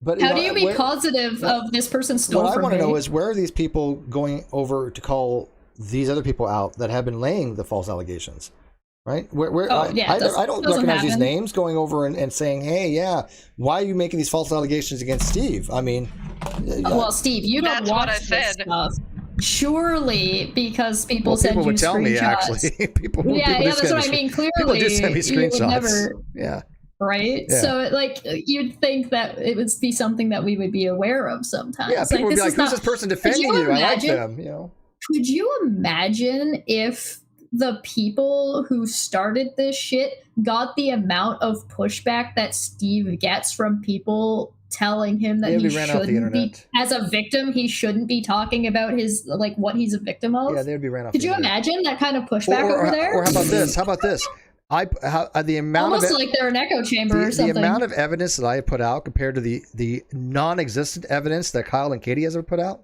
But how do you be positive of this person stole from me? What I want to know is, where are these people going over to call these other people out that have been laying the false allegations? Right? I don't recognize these names going over and saying, hey, why are you making these false allegations against Steve? I mean... well, Steve, you don't watch this stuff. Surely, because people send you screenshots. People would tell me, actually. That's what I mean. Clearly, people do send me screenshots. Right? Yeah. So, you'd think that it would be something that we would be aware of sometimes. Yeah, people would be like, who's this person defending you? I like them, Could you imagine if the people who started this shit got the amount of pushback that Steve gets from people telling him that he shouldn't be, as a victim, he shouldn't be talking about his, like, what he's a victim of. Yeah, they'd be ran off. Could you imagine that kind of pushback over there? Or how about this? How about this? The amount almost of like they're an echo chamber or something. The amount of evidence that I have put out compared to the non-existent evidence that Kyle and Katie has ever put out,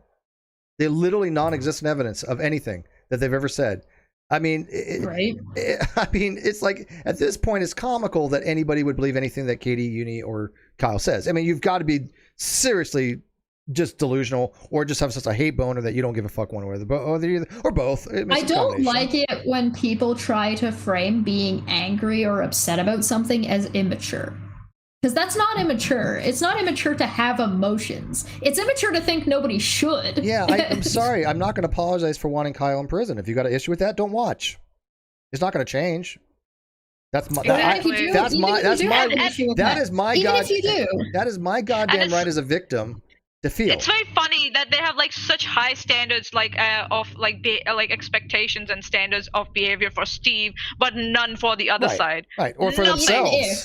they're literally non-existent evidence of anything that they've ever said. I mean, I mean, it's like at this point, it's comical that anybody would believe anything that Katie, Uni, or Kyle says. I mean, you've got to be seriously just delusional, or just have such a hate boner that you don't give a fuck one way or the other, or both. I don't like it when people try to frame being angry or upset about something as immature. Because that's not immature. It's not immature to have emotions. It's immature to think nobody should. Yeah, I'm sorry. I'm not going to apologize for wanting Kyle in prison. If you got an issue with that, don't watch. It's not going to change. That's my. That is my goddamn right as a victim to feel. It's very funny that they have like such high standards, like of like expectations and standards of behavior for Steve, but none for the other side. Right, or for themselves.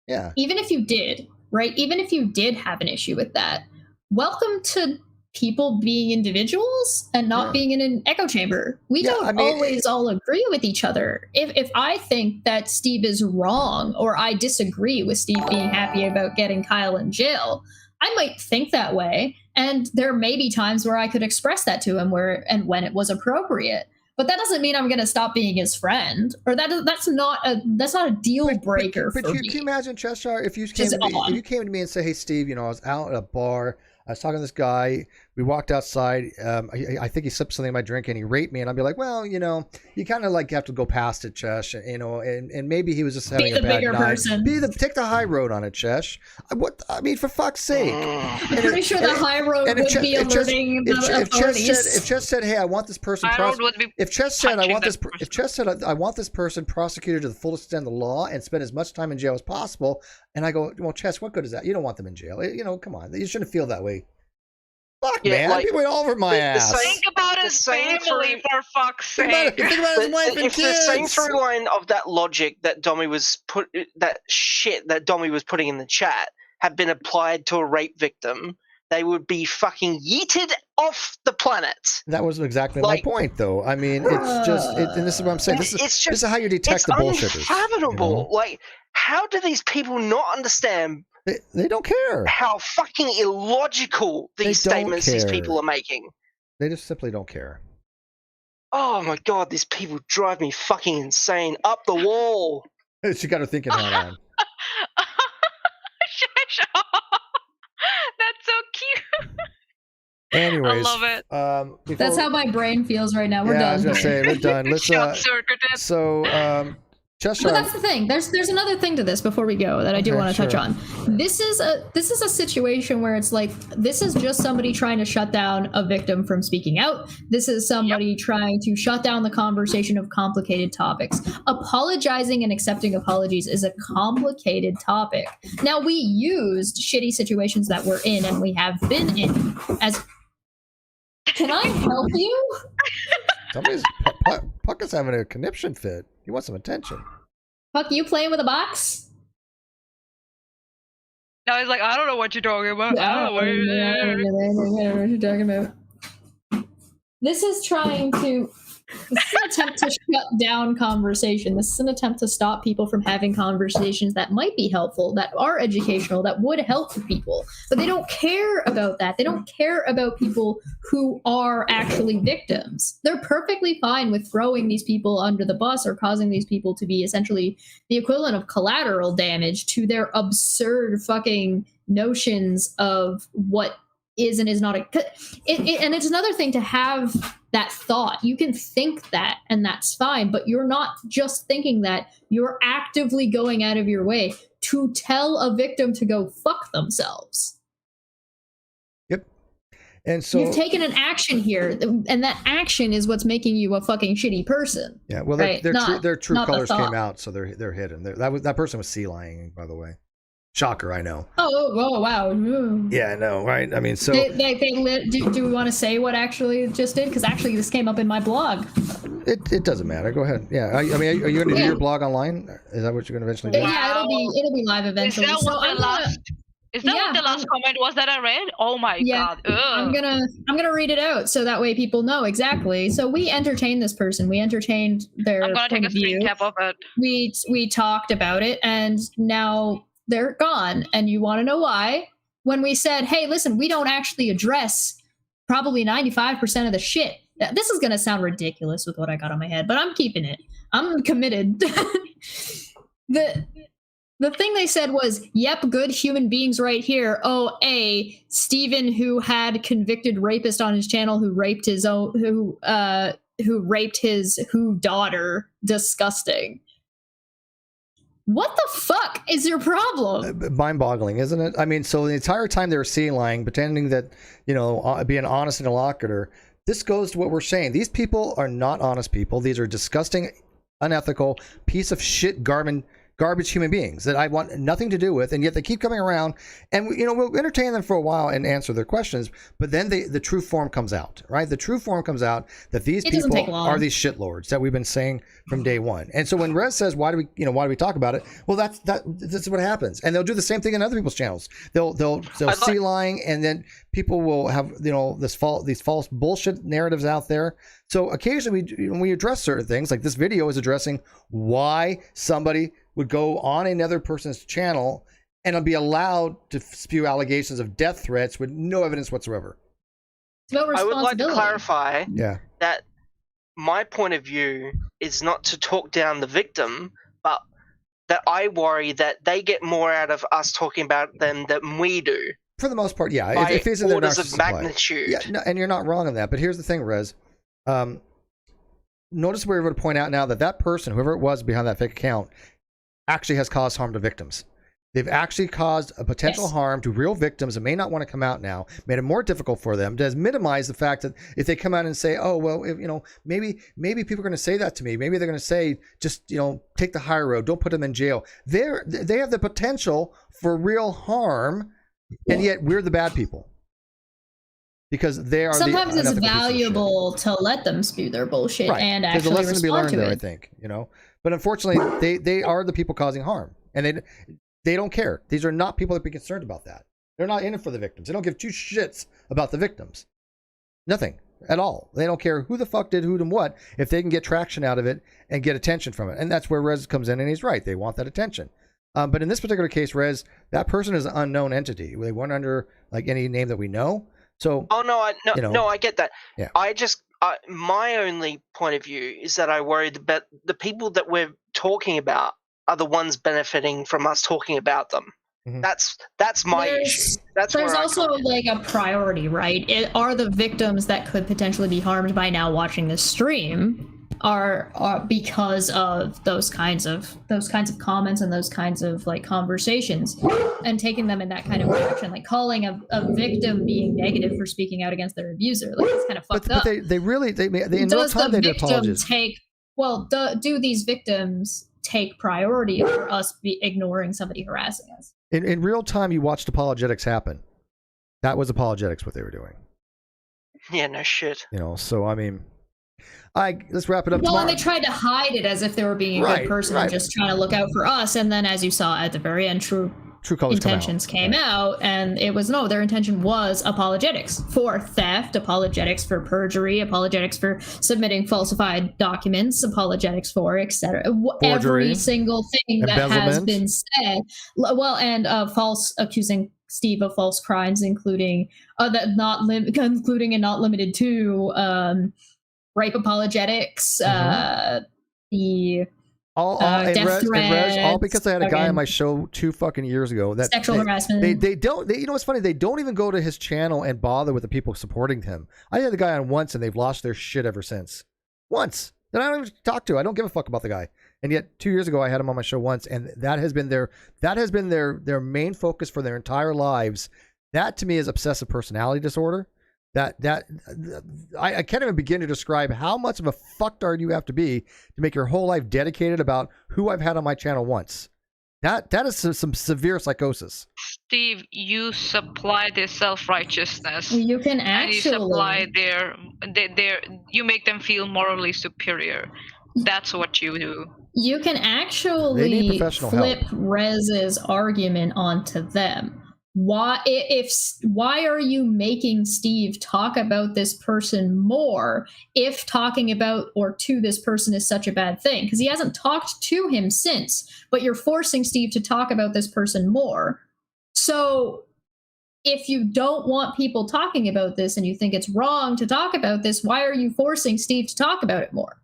Yeah. Even if you did, right? Even if you did have an issue with that, welcome to people being individuals and not being in an echo chamber. We don't always all agree with each other. If I think that Steve is wrong, or I disagree with Steve being happy about getting Kyle in jail, I might think that way. And there may be times where I could express that to him when it was appropriate. But that doesn't mean I'm going to stop being his friend, or that's not a deal breaker. But for you me. Can you imagine, Cheshire, if you came to me and say, "Hey, Steve, you know, I was out at a bar, I was talking to this guy, we walked outside, I think he slipped something in my drink and he raped me," and I'd be like, "Well, you know, you kind of like have to go past it, Chesh, you know, and maybe he was just having a bad night. Take the high road on it, Chesh. I mean, for fuck's sake." I'm pretty sure the high road would be alerting the authorities. If Chesh said, "Hey, I want this person," if Chesh said, "I want this person prosecuted to the full extent of the law and spend as much time in jail as possible," and I go, "Well, Chesh, what good is that? You don't want them in jail. You know, come on, you shouldn't feel that way." Fuck, man, like, people went all over my ass. Think about his family, for fuck's sake. Think about his wife and kids. If the same through line of that logic that Dommy was putting in the chat had been applied to a rape victim, they would be fucking yeeted off the planet. That was exactly my point, though. I mean, it's just, and this is what I'm saying. This is how you detect the bullshitters. It's unfathomable. You know? Like, how do these people not understand? They don't care how fucking illogical these statements these people are making. They just simply don't care. Oh my god, these people drive me fucking insane. Up the wall. She got her thinking hat on. That's so cute. Anyways, I love it. That's how my brain feels right now. We're done. I was gonna say we're done. Let's Cheshire. But that's the thing. There's another thing to this before we go that I do want to touch on. This is a situation where it's like, this is just somebody trying to shut down a victim from speaking out. This is somebody trying to shut down the conversation of complicated topics. Apologizing and accepting apologies is a complicated topic. Now, we used shitty situations that we're in and we have been in as... Can I help you? Puck is having a conniption fit. He wants some attention. Puck, you playing with a box? No, he's like, I don't know what you're talking about. I don't know what you're talking about. This is an attempt to shut down conversation. This is an attempt to stop people from having conversations that might be helpful, that are educational, that would help people. But they don't care about that. They don't care about people who are actually victims. They're perfectly fine with throwing these people under the bus or causing these people to be essentially the equivalent of collateral damage to their absurd fucking notions of what is and is not and it's another thing to have that thought. You can think that and that's fine, but you're not just thinking that. You're actively going out of your way to tell a victim to go fuck themselves. Yep. And so you've taken an action here, and that action is what's making you a fucking shitty person. Yeah, well, their true colors came out, so they're hidden. That person was sea lying, by the way. Shocker, I know. Oh, wow. Yeah, I know, right? I mean, so... Do we want to say what actually it just did? Because actually this came up in my blog. It doesn't matter. Go ahead. Yeah, I mean, are you going to do your blog online? Is that what you're going to eventually do? Yeah, it'll be live eventually. Is that what the last Is that what the last comment was that I read? Oh my god. Ugh. I'm gonna read it out so that way people know exactly. So we entertained this person. We entertained their I'm gonna take a screen cap of it. We talked about it, and now they're gone. And you want to know why? When we said, "Hey, listen, we don't actually address probably 95% of the shit." This is gonna sound ridiculous with what I got on my head, but I'm keeping it. I'm committed. The thing they said was, "Yep, good human beings right here." Oh, Steven, who had convicted rapist on his channel, who raped his daughter. Disgusting. What the fuck is your problem? Mind-boggling, isn't it? I mean, so the entire time they were lying, pretending that, being honest interlocutor. This goes to what we're saying. These people are not honest people. These are disgusting, unethical, piece of shit, garbage human beings that I want nothing to do with, and yet they keep coming around, and we'll entertain them for a while and answer their questions, but then the true form comes out, right? The true form comes out that these people are these shitlords that we've been saying from day one. And so when Rez says, why do we talk about it? Well, that's what happens, and they'll do the same thing in other people's channels. They'll see lying, and then people will have these false bullshit narratives out there. So occasionally when we address certain things, like this video is addressing why somebody would go on another person's channel and be allowed to spew allegations of death threats with no evidence whatsoever. I would like to clarify that my point of view is not to talk down the victim, but that I worry that they get more out of us talking about them than we do. For the most part, yeah. By if it's in orders of magnitude. Yeah, no, and you're not wrong on that. But here's the thing, Rez. Notice we're able to point out now that person, whoever it was behind that fake account, actually has caused harm to victims. They've actually caused a potential harm to real victims that may not want to come out now, made it more difficult for them, to minimize the fact that if they come out and say, oh, well, maybe people are going to say that to me. Maybe they're going to say, just, take the high road. Don't put them in jail. They have the potential for real harm, and yet we're the bad people. Because they are sometimes it's valuable to let them spew their bullshit and actually respond to it. There's a lesson to be learned there, I think, But unfortunately, they are the people causing harm, and they don't care. These are not people that be concerned about that. They're not in it for the victims. They don't give two shits about the victims. Nothing at all. They don't care who the fuck did who and what if they can get traction out of it and get attention from it. And that's where Rez comes in, and he's right. They want that attention. But in this particular case, Rez, that person is an unknown entity. They weren't under any name that we know. So. Oh no, I get that. Yeah. My only point of view is that I worry that the people that we're talking about are the ones benefiting from us talking about them. Mm-hmm. That's my issue. There's also a priority, right? Are the victims that could potentially be harmed by now watching this stream are because of those kinds of comments and those kinds of conversations, and taking them in that kind of direction, calling a victim being negative for speaking out against their abuser. It's kind of fucked up. But they in no time they did apologies. Do these victims take priority over us ignoring somebody harassing us? In real time, you watched apologetics happen. That was apologetics, what they were doing. Yeah, no shit. So I mean, let's wrap it up. Well, and they tried to hide it as if they were being a good person and just trying to look out for us. And then, as you saw at the very end, true colors intentions came out, and it was their intention was apologetics for theft, apologetics for perjury, apologetics for submitting falsified documents, apologetics for etc. Every single thing that has been said. Well, and false accusing Steve of false crimes, including including and not limited to rape apologetics, the death threats, all because I had a guy on my show 2 fucking years ago that sexual harassment. They don't. What's funny? They don't even go to his channel and bother with the people supporting him. I had the guy on once, and they've lost their shit ever since. Once that I don't even talk to. I don't give a fuck about the guy. And yet 2 years ago, I had him on my show once, and that has been their main focus for their entire lives. That to me is obsessive personality disorder. I can't even begin to describe how much of a fucktard you have to be to make your whole life dedicated about who I've had on my channel once. That is some severe psychosis. Steve, you supply their self-righteousness. You can actually. And you supply you make them feel morally superior. That's what you do. You can actually flip Rez's argument onto them. why are you making Steve talk about this person more if talking about or to this person is such a bad thing? Because he hasn't talked to him since, but you're forcing Steve to talk about this person more. So if you don't want people talking about this and you think it's wrong to talk about this, why are you forcing Steve to talk about it more?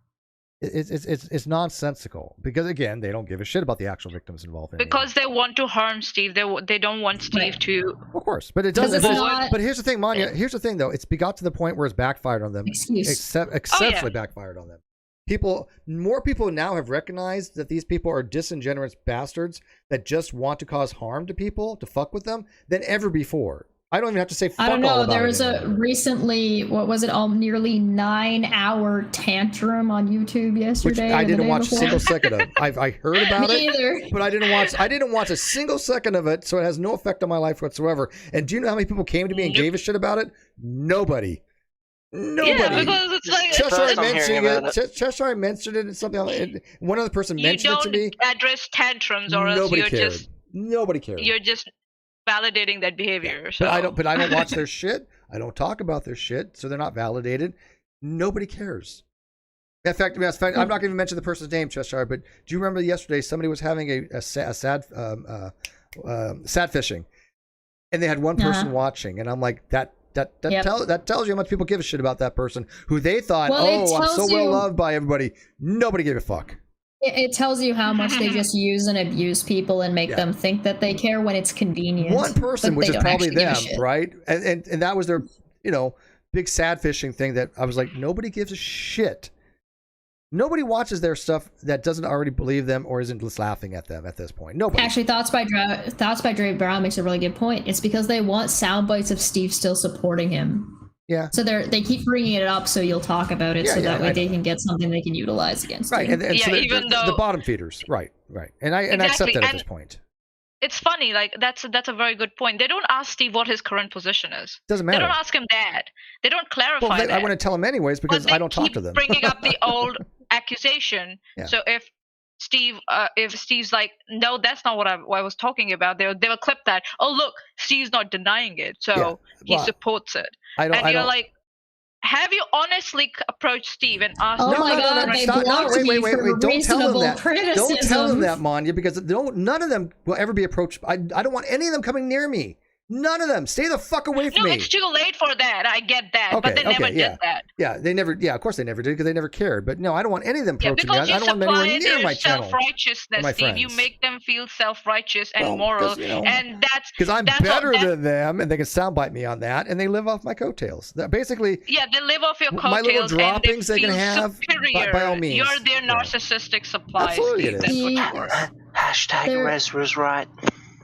It's nonsensical, because again, they don't give a shit about the actual victims involved. Because they want to harm Steve. They don't want Steve to. Of course, but it doesn't. But here's the thing, Manya. Yeah. Here's the thing, though. It's got to the point where it's backfired on them. Exceptionally backfired on them. More people now have recognized that these people are disingenuous bastards that just want to cause harm to people, to fuck with them, than ever before. I don't even have to say fuck all about it. I don't know. There was a recently, what was it, nearly 9-hour tantrum on YouTube yesterday. Which I didn't watch a single second of. I heard about it, either. But I didn't watch a single second of it, so it has no effect on my life whatsoever. And do you know how many people came to me and gave a shit about it? Nobody. Yeah, because it's like Cheshire mentioned it and something. One other person mentioned it to me. You don't address tantrums, or else Nobody cared. You're just validating that behavior. Yeah. So. But I don't watch their shit. I don't talk about their shit, so they're not validated. Nobody cares. In fact, I'm not going to even mention the person's name, Cheshire. But do you remember yesterday somebody was having a sad fishing, and they had one person watching, and I'm like, that tells you how much people give a shit about that person who they thought, I'm so well loved by everybody. Nobody gave a fuck. It tells you how much they just use and abuse people and make them think that they care when it's convenient. One person, which is probably them, right? And that was their, big sad fishing thing that I was like, nobody gives a shit. Nobody watches their stuff that doesn't already believe them or isn't just laughing at them at this point. Nobody. Actually, Thoughts by Dre Brown makes a really good point. It's because they want sound bites of Steve still supporting him. Yeah. So they keep bringing it up so you'll talk about it, that way they can get something they can utilize against you. And so even though the bottom feeders, right. And I accept that at this point. It's funny, like that's a very good point. They don't ask Steve what his current position is. Doesn't matter. They don't ask him that. They don't clarify that. I want to tell him anyways because I don't talk to them. Bringing up the old accusation. Yeah. So if Steve's like, no, that's not what I was talking about, they will clip that. Oh, look, Steve's not denying it, so he supports it. You're like, have you honestly approached Steve and asked? Oh my God, they blocked me for reasonable criticism. Don't tell him that, Manya, because none of them will ever be approached. I don't want any of them coming near me. None of them. Stay the fuck away from me. No, it's too late for that. I get that. But they never did that. Yeah, they never. Yeah, of course they never did because they never cared. But no, I don't want any of them approaching me. I don't want them anywhere near my channel. Self-righteousness, Steve. You make them feel self-righteous and moral, and that's because I'm better than them, and they can soundbite me on that, and they live off my coattails. Basically, they live off your coattails. My little droppings they can have. By all means, you're their narcissistic supply. Absolutely, it is. Hashtag Rez was right.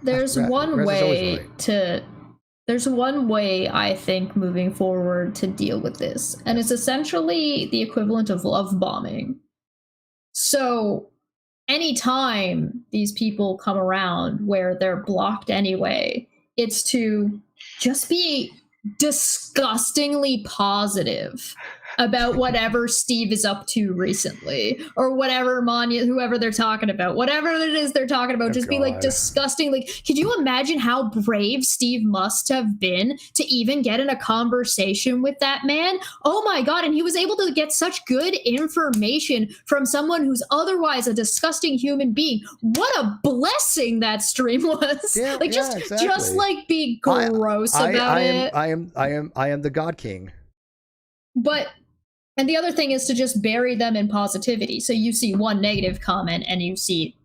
There's one way to. There's one way, I think, moving forward to deal with this, and it's essentially the equivalent of love bombing. So anytime these people come around where they're blocked anyway, it's to just be disgustingly positive about whatever Steve is up to recently, or whatever Manya, whoever they're talking about, whatever it is they're talking about, be like disgusting. Like, could you imagine how brave Steve must have been to even get in a conversation with that man? Oh my God. And he was able to get such good information from someone who's otherwise a disgusting human being. What a blessing that stream was. Yeah, just like be gross about it. I am the God King. And the other thing is to just bury them in positivity. So you see one negative comment and you see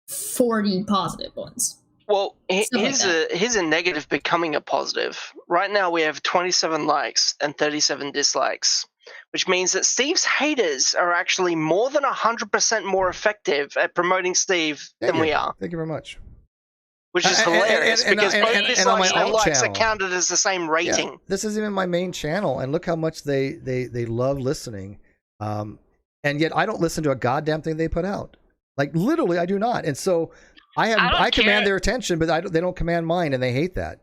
40 positive ones. Well, here's a negative becoming a positive. Right now we have 27 likes and 37 dislikes, which means that Steve's haters are actually more than 100% more effective at promoting Steve than we are. Thank you very much. Which is hilarious because both dislikes and likes are counted as the same rating. Yeah, this is even my main channel, and look how much they love listening. And yet I don't listen to a goddamn thing they put out. Like literally, I do not. And so I command their attention, but they don't command mine, and they hate that.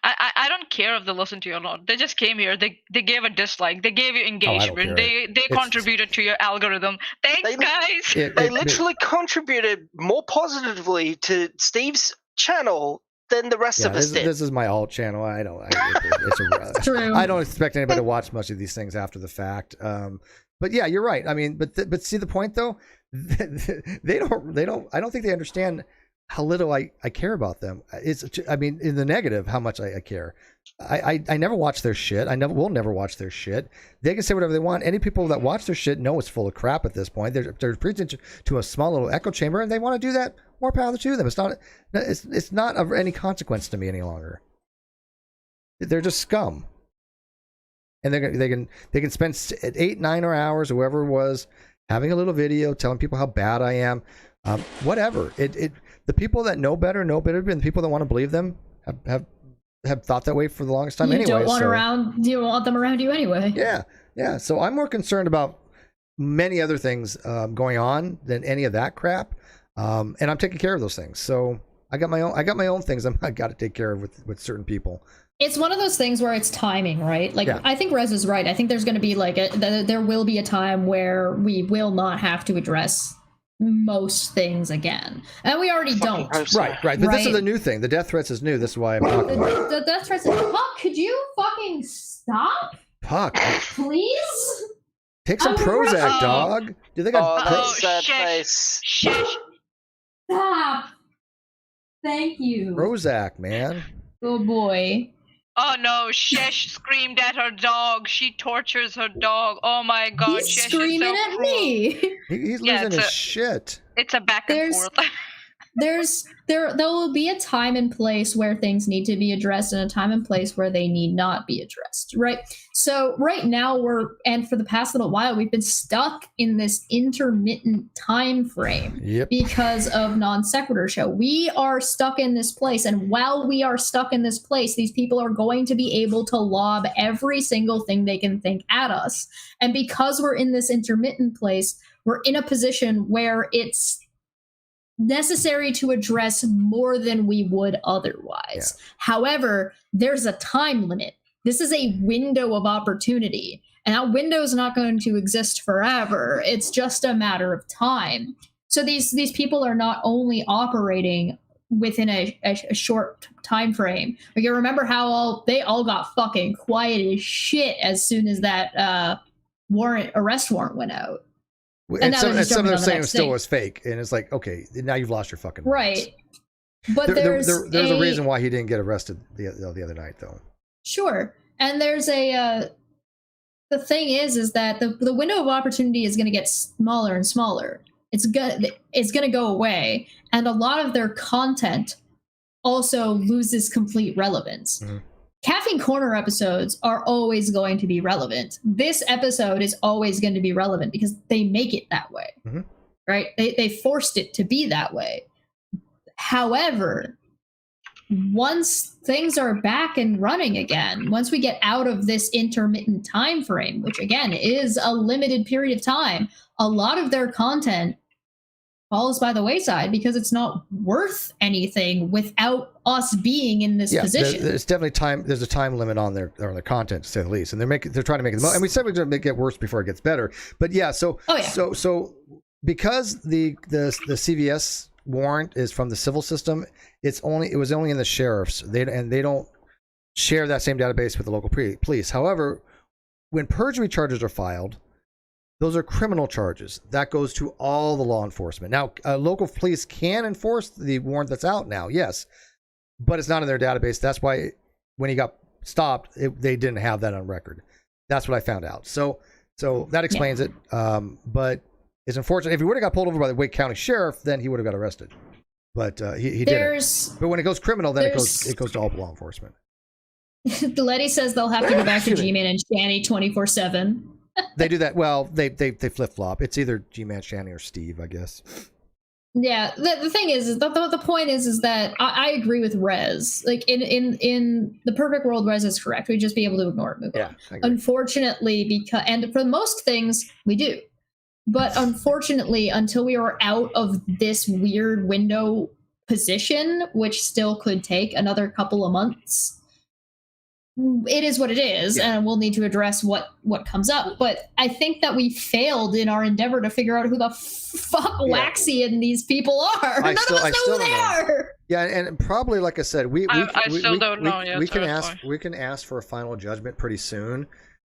I don't care if they listen to you or not. They just came here. They gave a dislike. They gave you engagement. They contributed to your algorithm. Thanks, guys. They literally contributed more positively to Steve's channel then the rest of us did. This is my alt channel. It's True. I don't expect anybody to watch much of these things after the fact. But yeah, you're right. I mean, but see the point though. I don't think they understand how little I care about them. I mean, in the negative, how much I care. I never watch their shit. Will never watch their shit. They can say whatever they want. Any people that watch their shit know it's full of crap at this point. They're preaching to a small little echo chamber, and they want to do that. More power to them. It's not of any consequence to me any longer. They're just scum, and they can spend 8-9 hours, or whoever it was, having a little video telling people how bad I am. Whatever. The people that know better, and the people that want to believe them have thought that way for the longest time. You anyway, don't want them around you anyway. Yeah. So I'm more concerned about many other things going on than any of that crap. And I'm taking care of those things. So I got my own things I got to take care of with certain people. It's one of those things where it's timing, right? Like, yeah. I think Rez is right. I think there's going to be there will be a time where we will not have to address most things again, and we already don't. Right. But this is the new thing. The death threats is new. This is why I'm talking about it. The death threats. Puck, could you fucking stop? Puck, please. Take some Prozac, dog. Do they got? Sad face. Shush. Stop. Thank you. Prozac, man. Oh boy. Oh no, Shesh screamed at her dog. She tortures her dog. Oh my god, He's Shesh screaming is so at cruel. me. He's losing his shit. It's a back and forth. There will be a time and place where things need to be addressed, and a time and place where they need not be addressed, right? So right now and for the past little while, we've been stuck in this intermittent time frame because of Non Sequitur Show. We are stuck in this place, and while we are stuck in this place, these people are going to be able to lob every single thing they can think at us. And because we're in this intermittent place, we're in a position where it's necessary to address more than we would otherwise. Yeah. However, there's a time limit. This is a window of opportunity, and that window is not going to exist forever. It's just a matter of time. So these people are not only operating within a short time frame. Like, you remember how they all got fucking quiet as shit as soon as that arrest warrant went out. And some of them saying it still was fake, and it's like, okay, now you've lost your fucking right. But there's a reason why he didn't get arrested the other night, though. Sure, and there's the thing is that the window of opportunity is going to get smaller and smaller. It's gonna go away, and a lot of their content also loses complete relevance. Mm-hmm. Caffeine Corner episodes are always going to be relevant. This episode is always going to be relevant because they make it that way, mm-hmm. right? They forced it to be that way. However, once things are back and running again, once we get out of this intermittent time frame, which again is a limited period of time, a lot of their content falls by the wayside because it's not worth anything without us being in this position. There's definitely time. There's a time limit on their content, to say the least, and they're trying to make it. And we said we're going to make it worse before it gets better. But yeah, so because the CVS warrant is from the civil system, it was only in the sheriffs. They don't share that same database with the local police. However, when perjury charges are filed, those are criminal charges. That goes to all the law enforcement. Now, local police can enforce the warrant that's out now, yes, but it's not in their database. That's why when he got stopped, they didn't have that on record. That's what I found out. So that explains it. But it's unfortunate. If he would have got pulled over by the Wake County Sheriff, then he would have got arrested. But he didn't. But when it goes criminal, then it goes to all law enforcement. Letty says they'll have to go back to G-Man and Shanny 24/7. They do that. Well, they flip flop. It's either G-Man, Shanny, or Steve, I guess. Yeah, the thing is the point is that I agree with Rez. Like in the perfect world, Rez is correct. We'd just be able to ignore it, move on. Unfortunately, and for most things we do, but unfortunately, until we are out of this weird window position, which still could take another couple of months, it is what it is, and we'll need to address what comes up. But I think that we failed in our endeavor to figure out who the fuck Waxy and these people are. None of us know who they are. Yeah, and probably, like I said, we still don't know yet. We can ask for a final judgment pretty soon.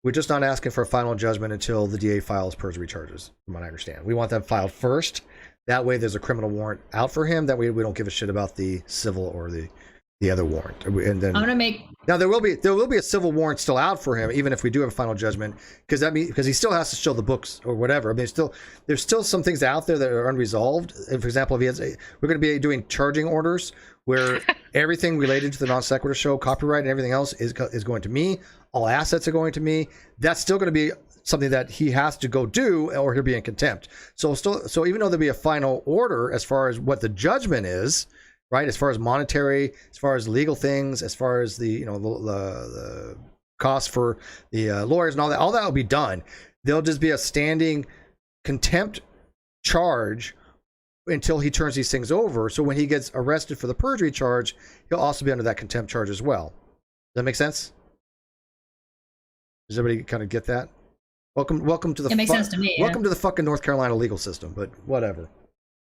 We're just not asking for a final judgment until the DA files perjury charges, from what I understand. We want them filed first. That way there's a criminal warrant out for him. That way we don't give a shit about the civil or the other warrant. And then I'm gonna make now there will be a civil warrant still out for him, even if we do have a final judgment, because he still has to show the books or whatever. I mean, there's still some things out there that are unresolved. And for example, we're going to be doing charging orders where everything related to the non sequitur show, copyright and everything else is going to me. All assets are going to me. That's still going to be something that he has to go do, or he'll be in contempt. So even though there'll be a final order as far as what the judgment is, right, as far as monetary, as far as legal things, as far as the cost for the lawyers and all that will be done. There'll just be a standing contempt charge until he turns these things over. So when he gets arrested for the perjury charge, he'll also be under that contempt charge as well. Does that make sense? Does everybody kind of get that? Welcome to the. It makes sense to me. Welcome to the fucking North Carolina legal system, but whatever.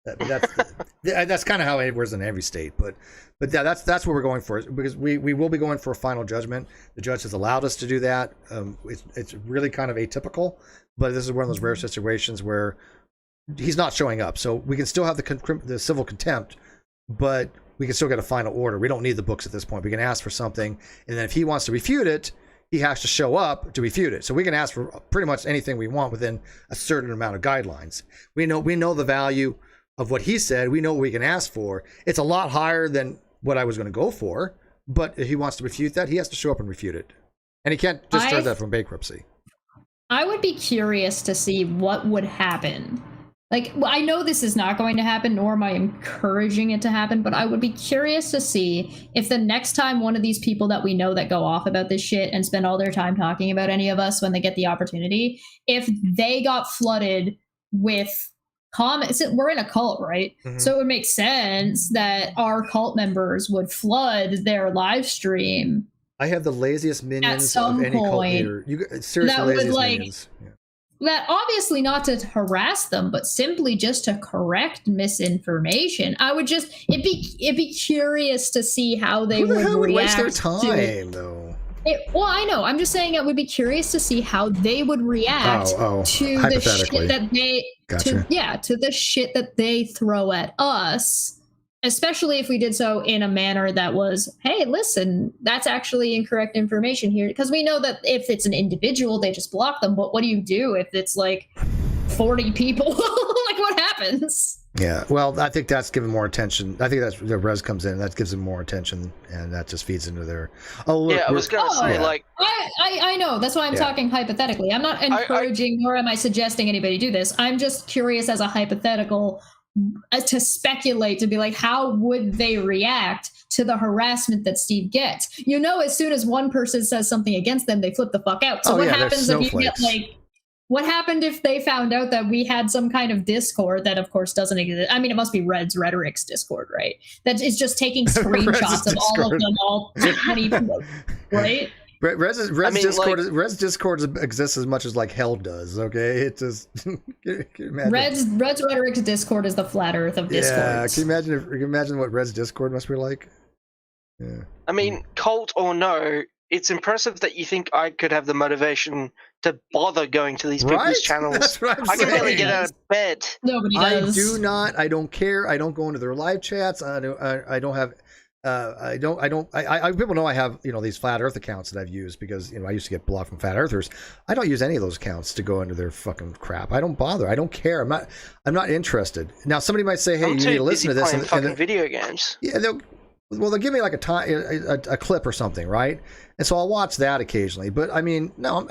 That's kind of how it works in every state, but that's what we're going for, because we will be going for a final judgment. The judge has allowed us to do that. It's really kind of atypical, but this is one of those rare situations where he's not showing up, so we can still have the civil contempt, but we can still get a final order. We don't need the books at this point. We can ask for something, and then if he wants to refute it, he has to show up to refute it. So we can ask for pretty much anything we want within a certain amount of guidelines. We know the value of what he said. We know what we can ask for. It's a lot higher than what I was going to go for, but if he wants to refute that, he has to show up and refute it. And he can't discharge that from bankruptcy. I would be curious to see what would happen. Like, I know this is not going to happen, nor am I encouraging it to happen, but I would be curious to see if the next time one of these people that we know that go off about this shit and spend all their time talking about any of us when they get the opportunity, if they got flooded with comments. We're in a cult, right? Mm-hmm. So it would make sense that our cult members would flood their live stream. I have the laziest minions of any cult leader. Seriously, laziest minions. Yeah. That obviously not to harass them, but simply just to correct misinformation. I would just it'd be curious to see how they would react. Waste their time, though. Well, I know. I'm just saying I would be curious to see how they would react to the shit that they to the shit that they throw at us, especially if we did so in a manner that was, hey, listen, that's actually incorrect information here. Because we know that if it's an individual, they just block them. But what do you do if it's like 40 people? Like, what happens? Yeah, well, I think that's given more attention. I think that's where Rez comes in. That gives them more attention, and that just feeds into their. Oh, look, yeah, I was going to say, like, I know. That's why I'm talking hypothetically. I'm not encouraging, nor am I suggesting anybody do this. I'm just curious as a hypothetical to speculate, to be like, how would they react to the harassment that Steve gets? You know, as soon as one person says something against them, they flip the fuck out. So what happens if you get like? What happened if they found out that we had some kind of Discord that, of course, doesn't exist? I mean, it must be Red's Rhetoric's Discord, right? That is just taking screenshots of all of them, all 20 people, right? Red's Discord exists as much as like hell does. Okay, it just. Red's Rhetoric's Discord is the flat Earth of Discord. Yeah, can you imagine what Red's Discord must be like? Yeah. I mean, cult or no, it's impressive that you think I could have the motivation to bother going to these people's channels. That's what I'm I can barely get out of bed. Nobody does. I do not. I don't care. I don't go into their live chats. I don't have. People know I have, these flat Earth accounts that I've used because, I used to get blocked from flat Earthers. I don't use any of those accounts to go into their fucking crap. I don't bother. I don't care. I'm not interested. Now somebody might say, hey, you need to listen to this. And fucking video games. Yeah, they'll give me like a clip or something, right? And so I'll watch that occasionally. But I mean, no.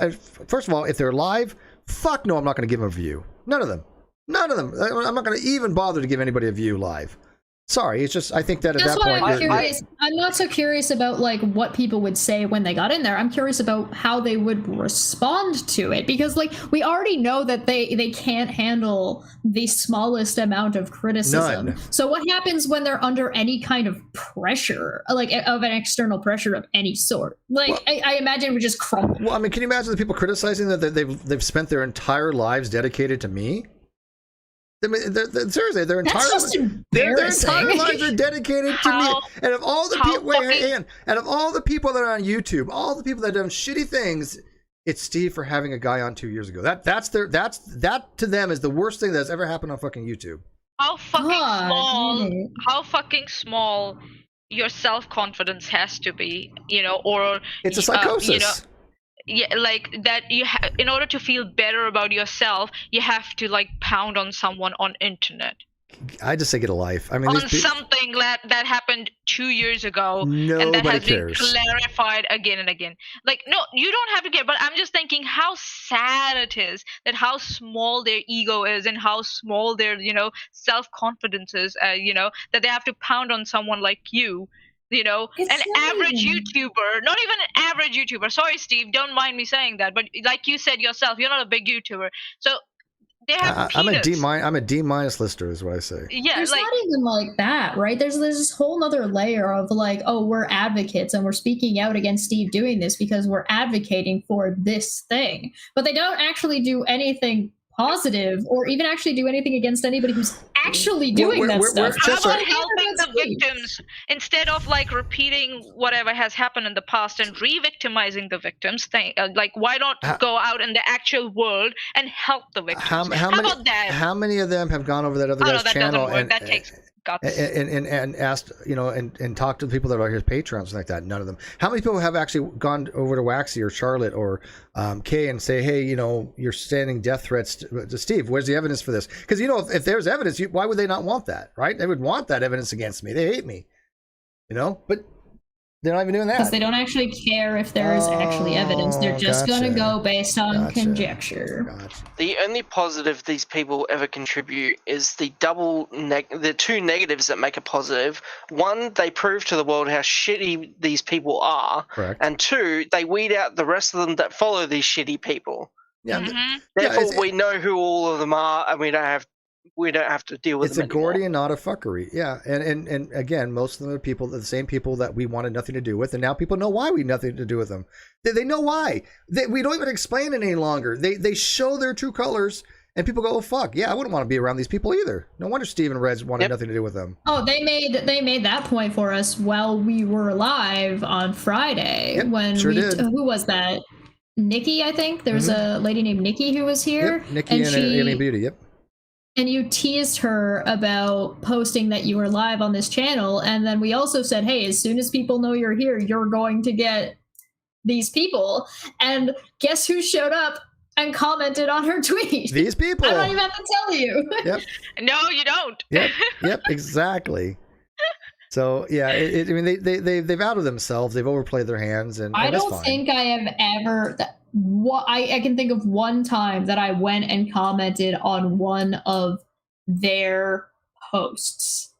First of all, if they're live, fuck no, I'm not going to give them a view. None of them. I'm not going to even bother to give anybody a view live. Sorry, it's just I think that at That's that why point, I'm curious. I'm not so curious about like what people would say when they got in there. I'm curious about how they would respond to it, because like we already know that they can't handle the smallest amount of criticism. None. So what happens when they're under any kind of pressure, like of an external pressure of any sort? Like Well, I imagine it would just crumble. Well, I mean, can you imagine the people criticizing that they've spent their entire lives dedicated to me? I mean, seriously, their entire lives are dedicated to me. And of all the people, and of all the people that are on YouTube, all the people that have done shitty things, it's Steve for having a guy on 2 years ago. That to them is the worst thing that's ever happened on fucking YouTube. How fucking small your self-confidence has to be, or it's a psychosis. Yeah, like that in order to feel better about yourself, you have to like pound on someone on internet. I just say get a life. I mean, on something that happened 2 years ago, and that has cares. been clarified again and again. Like, no, you don't have to care, but I'm just thinking how sad it is that how small their ego is and how small their, self-confidence is, that they have to pound on someone like you. Average YouTuber, not even an average YouTuber. Sorry, Steve, don't mind me saying that, but like you said yourself, you're not a big YouTuber. So they have I'm a D- lister is what I say. Yeah, there's not even like that, right? There's this whole nother layer of like, oh, we're advocates and we're speaking out against Steve doing this because we're advocating for this thing. But they don't actually do anything positive or even actually do anything against anybody who's actually doing that stuff. How about helping the victims instead of like repeating whatever has happened in the past and re-victimizing the victims? Like, why not go out in the actual world and help the victims? How about that? How many of them have gone over that other guy's channel and that takes guts. And asked, and talked to the people that are his patrons like that? None of them. How many people have actually gone over to Waxy or Charlotte or Kay and say, hey, you're sending death threats to Steve. Where's the evidence for this? Because if there's evidence, why would they not want that, right? They would want that evidence against me. They hate me, but they're not even doing that. Because they don't actually care if there is actually evidence. They're just going to go based on conjecture. The only positive these people ever contribute is the the two negatives that make a positive. One, they prove to the world how shitty these people are. Correct. And two, they weed out the rest of them that follow these shitty people. Yeah. Mm-hmm. Therefore, we know who all of them are, and we don't have to deal with them. It's a Gordian knot of fuckery. Yeah. And again, most of them are the same people that we wanted nothing to do with. And now people know why we had nothing to do with them. They know why. We don't even explain it any longer. They show their true colors and people go, oh, fuck. Yeah, I wouldn't want to be around these people either. No wonder Steve and Reds wanted nothing to do with them. Oh, they made that point for us while we were live on Friday. Yep, when did. Who was that? Nikki, I think. There's a lady named Nikki who was here. Yep, Nikki and Alien Beauty, yep. And you teased her about posting that you were live on this channel. And then we also said, hey, as soon as people know you're here, you're going to get these people. And guess who showed up and commented on her tweet? These people. I don't even have to tell you. Yep. No, you don't. Yep, exactly. So yeah, I mean they've outed themselves. They've overplayed their hands, and I don't fine. think I have ever. I can think of one time that I went and commented on one of their posts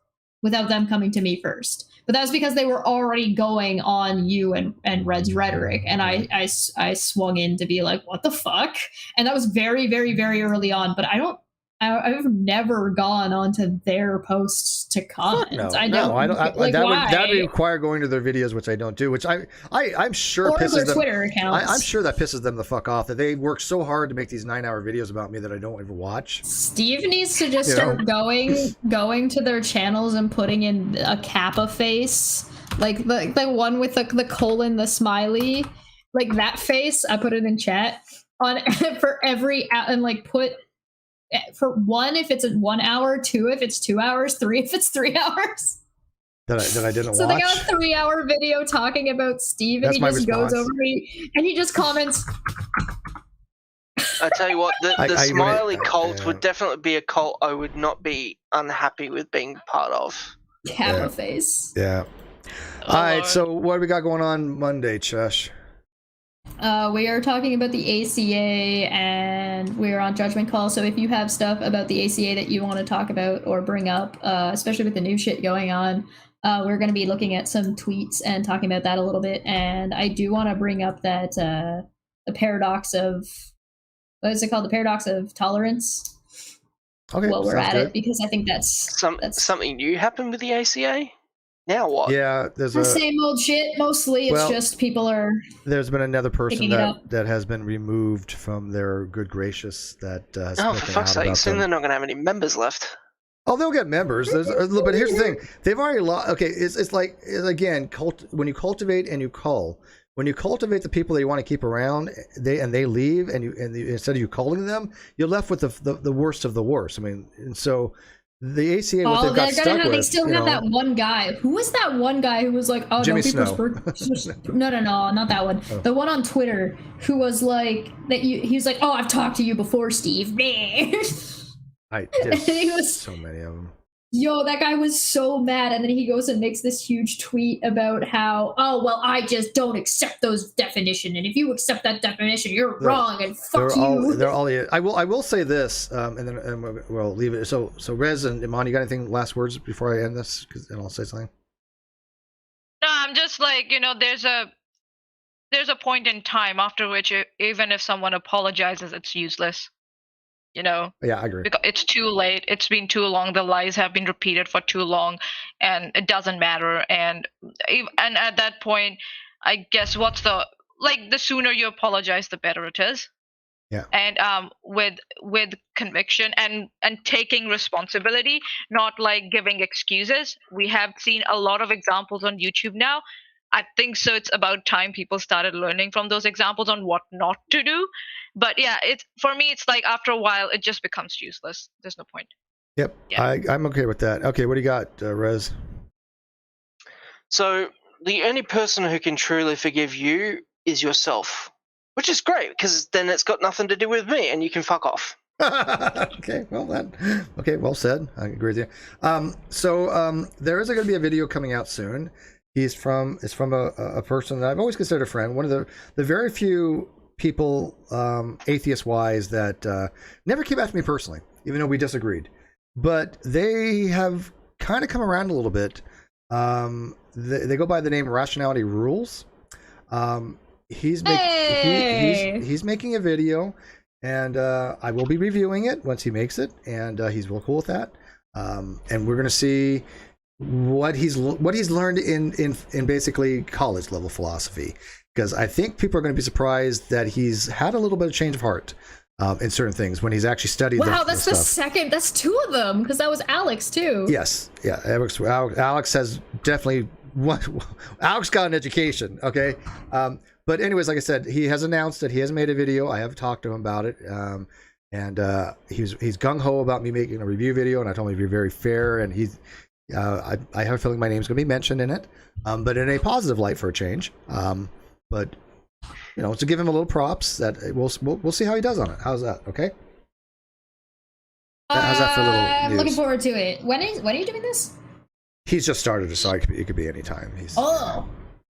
without them coming to me first. But that was because they were already going on you and Red's rhetoric, and I swung in to be like, what the fuck? And that was very, very, very early on. But I've never gone onto their posts to comment. No, I don't. Like, that would require going to their videos, which I don't do. Which I'm sure or pisses their them. Twitter accounts. I'm sure that pisses them the fuck off that they work so hard to make these 9-hour videos about me that I don't even watch. Steve needs to just start going to their channels and putting in a Kappa face, like the one with the colon, the smiley, like that face. I put it in chat on for every and like put. For one, if it's 1 hour, 2 if it's 2 hours, 3 if it's 3 hours. That I didn't watch. So they got a 3-hour video talking about Steve, and he just goes over and he just comments. I tell you what, the smiley cult would definitely be a cult I would not be unhappy with being part of. Kappa face. Yeah. All right, so what do we got going on Monday, Chush? We are talking about the ACA, and we're on Judgment Call. So if you have stuff about the ACA that you want to talk about or bring up, especially with the new shit going on, we're going to be looking at some tweets and talking about that a little bit. And I do want to bring up that the paradox of, what is it called? The paradox of tolerance. Okay, while we're at good. it, because I think that's something new happened with the ACA. Now what? Yeah, there's the same old shit. Mostly, it's just people are. There's been another person that has been removed from their good gracious that. Has for fuck's sake! Soon they're not going to have any members left. Oh, they'll get members. But here's the thing: they've already lost. Okay, it's like again, when you cultivate and you cull. When you cultivate the people that you want to keep around, they leave, and instead of you culling them, you're left with the worst of the worst. I mean, and so the ACA, what they've got stuck with, they still have that one guy. Who was that one guy who was like, "Oh, Jimmy no, Snow." No, not that one. Oh. The one on Twitter who was like that. He was like, "Oh, I've talked to you before, Steve." He was so many of them. Yo, that guy was so mad, and then he goes and makes this huge tweet about how, oh, well, I just don't accept those definitions, and if you accept that definition, you're wrong, and fuck you. They're all. I will say this, and then we'll leave it. So Rez and Iman, you got anything last words before I end this? And I'll say something. No, I'm just like, there's a point in time after which even if someone apologizes, it's useless. Yeah, I agree. Because it's too late. It's been too long. The lies have been repeated for too long, and it doesn't matter. And at that point, I guess the sooner you apologize, the better it is. Yeah. And with conviction and taking responsibility, not like giving excuses. We have seen a lot of examples on YouTube now. I think so. It's about time people started learning from those examples on what not to do. But yeah, for me, it's like after a while, it just becomes useless. There's no point. Yep, yeah. I'm okay with that. Okay, what do you got, Rez? So the only person who can truly forgive you is yourself, which is great because then it's got nothing to do with me, and you can fuck off. Okay, well said. I agree with you. So there is going to be a video coming out soon. It's from a person that I've always considered a friend. One of the very few people, atheist-wise, that never came after me personally, even though we disagreed. But they have kind of come around a little bit. They go by the name Rationality Rules. He's making a video, and I will be reviewing it once he makes it, and he's real cool with that. And we're going to see what he's learned in basically college level philosophy, because I think people are going to be surprised that he's had a little bit of change of heart in certain things when he's actually studied. Wow, that's the second. That's two of them, because that was Alex too. Yes, yeah. Alex has definitely Alex got an education. Okay, but anyways, like I said, he has announced that he has made a video. I have talked to him about it. And he's gung ho about me making a review video, and I told him he'd be very fair, and he's. I have a feeling my name's going to be mentioned in it, but in a positive light for a change. But to give him a little props, that we'll see how he does on it. How's that? Okay. How's that for a little news? I'm looking forward to it. When are you doing this? He's just started it, so it could be any time.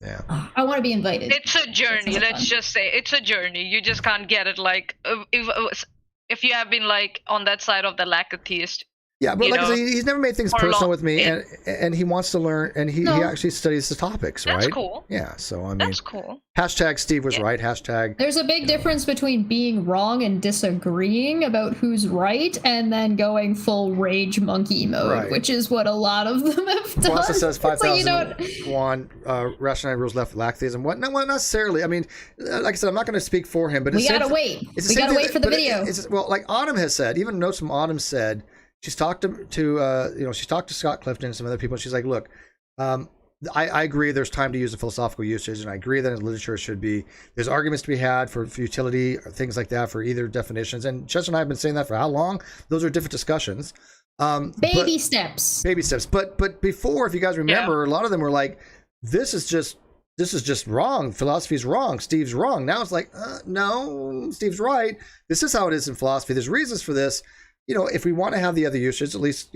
Yeah. I want to be invited. It's a journey. Let's just say it's a journey. You just can't get it like if you have been like on that side of the lack of theist. Yeah, but like I said, he's never made things personal with me, and he wants to learn, and he actually studies the topics, right? That's cool. Yeah, so I mean, that's cool. Hashtag Steve was right. Hashtag. There's a big difference between being wrong and disagreeing about who's right, and then going full rage monkey mode, which is what a lot of them have done. Also says 5,000 rationality rules left lacktheism. What? No, not necessarily. I mean, like I said, I'm not going to speak for him, but we gotta wait. We gotta wait for the video. Well, like Autumn has said, even notes from Autumn said. She's talked she's talked to Scott Clifton and some other people. And she's like, look, I agree there's time to use the philosophical usage, and I agree that in literature there's arguments to be had for futility or things like that for either definitions. And Chester and I have been saying that for how long? Those are different discussions. Baby steps. But before, if you guys remember, a lot of them were like, this is just wrong. Philosophy is wrong. Steve's wrong. Now it's like, no, Steve's right. This is how it is in philosophy. There's reasons for this. If we want to have the other usage, at least,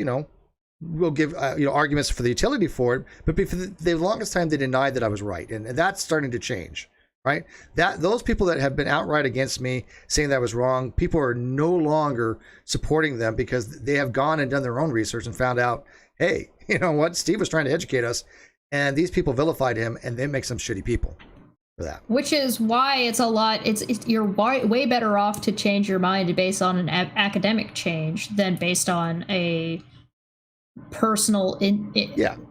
we'll give, arguments for the utility for it. But for the longest time, they denied that I was right. And that's starting to change. right? That those people that have been outright against me, saying that I was wrong, people are no longer supporting them because they have gone and done their own research and found out, hey, you know what? Steve was trying to educate us, and these people vilified him, and they make some shitty people for that. Which is why it's a lot. You're way better off to change your mind based on an academic change than based on a personal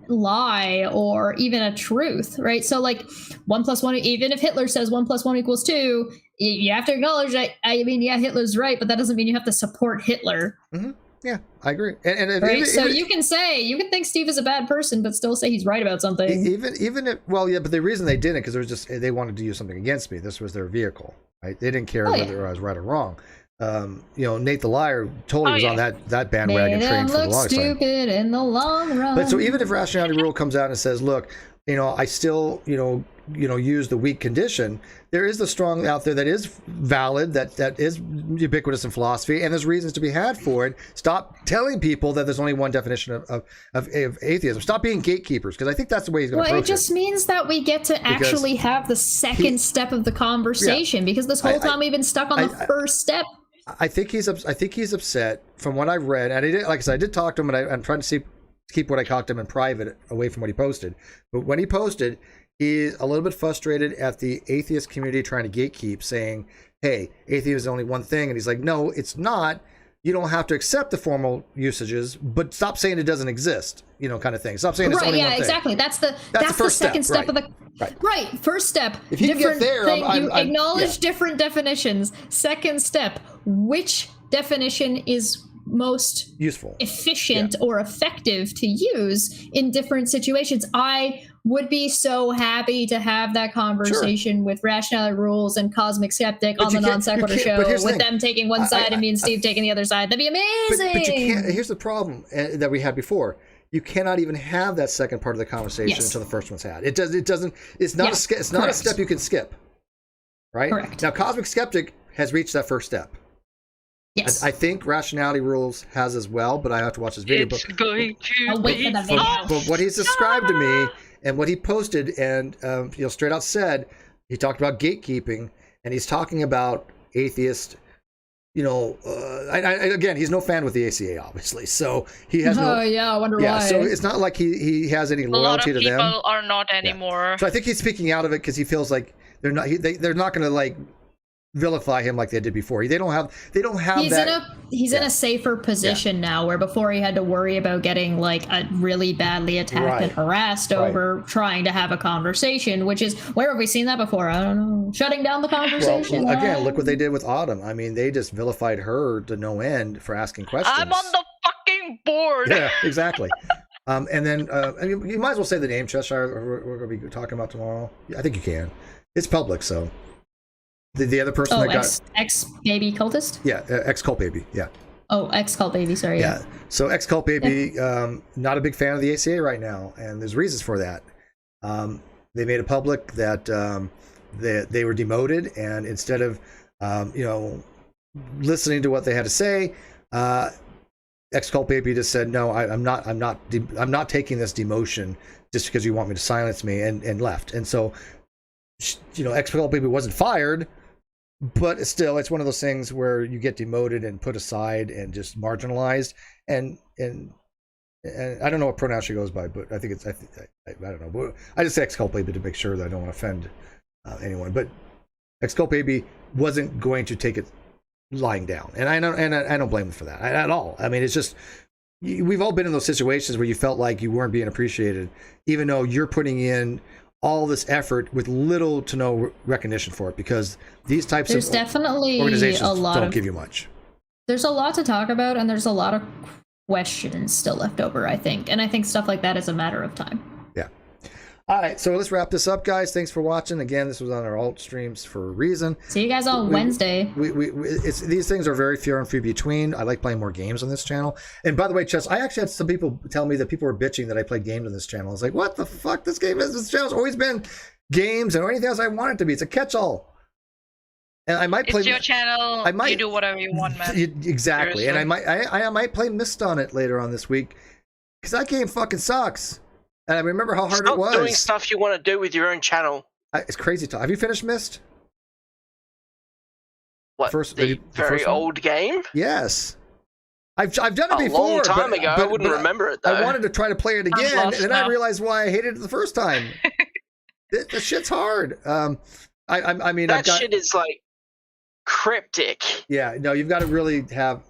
lie or even a truth, right? So like 1 + 1, even if Hitler says 1 + 1 = 2, you have to acknowledge that. I mean, yeah, Hitler's right, but that doesn't mean you have to support Hitler. Mm-hmm. Yeah, I agree. And right? So you can think Steve is a bad person, but still say he's right about something. Even if, well, yeah, but the reason they didn't, because they wanted to use something against me. This was their vehicle, right? They didn't care whether I was right or wrong. Nate the Liar totally was on that bandwagon train for the longest time. Stupid in the long run. But so even if Rationality Rule comes out and says, look, I still, use the weak condition, there is the strong out there that is valid, that is ubiquitous in philosophy, and there's reasons to be had for it. Stop telling people that there's only one definition of atheism. Stop being gatekeepers, because I think that's the way he's going to approach it. It just means that we get to actually have the second step of the conversation, because this whole time we've been stuck on the first step. I think he's upset from what I've read, and I did talk to him, and I'm trying to keep what I talked to him in private away from what he posted. But when he posted, he's a little bit frustrated at the atheist community trying to gatekeep, saying, "Hey, atheism is only one thing," and he's like, "No, it's not. You don't have to accept the formal usages, but stop saying it doesn't exist." Kind of thing. Stop saying it's only one thing. Exactly. That's the second step of the right. First step. If you different get there, thing. You acknowledge different definitions. Second step. Which definition is most useful, efficient, or effective to use in different situations? I would be so happy to have that conversation with Rationality Rules and Cosmic Skeptic on the Non Sequitur show, with them taking one side and me and Steve taking the other side. That'd be amazing. But you can't. Here's the problem that we had before. You cannot even have that second part of the conversation until the first one's had. It doesn't. It's not. It's not a step you can skip. Right. Correct. Now, Cosmic Skeptic has reached that first step. Yes. I think Rationality Rules has as well, but I have to watch this video. It's going to I'll wait for the video. But what he's described to me and what he posted, and straight out said, he talked about gatekeeping, and he's talking about atheist. Again, he's no fan with the ACA, obviously. So he has no. Oh yeah, I wonder why. So it's not like he has any loyalty to them. A lot of people are not anymore. Yeah. So I think he's speaking out of it because he feels like they're not. They're not going to like vilify him like they did before. They don't have he's in a safer position now, where before he had to worry about getting like a really badly attacked and harassed over trying to have a conversation, which is, where have we seen that before? I don't know. Shutting down the conversation. Well, again, look what they did with Autumn. I mean, they just vilified her to no end for asking questions. I'm on the fucking board. Yeah, exactly. And then you might as well say the name, Cheshire, we're going to be talking about tomorrow. I think you can. It's public, so. The other person that got ex-baby cultist? Yeah, ex-cult baby, yeah. Oh, ex-cult baby, sorry. Yeah, so ex-cult baby, not a big fan of the ACA right now, and there's reasons for that. They made it public that they were demoted, and instead of listening to what they had to say, ex-cult baby just said, "No, I'm not taking this demotion just because you want me to silence me," and left. And so, ex-cult baby wasn't fired. But still, it's one of those things where you get demoted and put aside and just marginalized. And I don't know what pronoun she goes by, but I think I don't know. But I just say ex-cult baby to make sure that I don't want to offend anyone. But ex-cult baby wasn't going to take it lying down, and I don't blame them for that at all. I mean, it's just, we've all been in those situations where you felt like you weren't being appreciated, even though you're putting in all this effort with little to no recognition for it, because these types of definitely organizations don't give you much. There's a lot to talk about, and there's a lot of questions still left over, I think. And I think stuff like that is a matter of time. Yeah. All right, so let's wrap this up, guys. Thanks for watching. Again, this was on our alt streams for a reason. See you guys on Wednesday. These things are very few and few between. I like playing more games on this channel. And by the way, Chess, I actually had some people tell me that people were bitching that I played games on this channel. I was like, what the fuck? This channel's always been games and anything else I want it to be. It's a catch-all. And I might play. It's your channel. You do whatever you want, man. Exactly. Seriously. And I might play Myst on it later on this week, because that game fucking sucks. And I remember how hard it was. Stop doing stuff you want to do with your own channel. It's crazy talk. Have you finished Myst? What, the very first one? old game? Yes. I've done it A before. long time ago. I wouldn't remember it, though. I wanted to try to play it again, and then I realized why I hated it the first time. The shit's hard. I mean, that shit is like cryptic. Yeah, no, you've got to really have.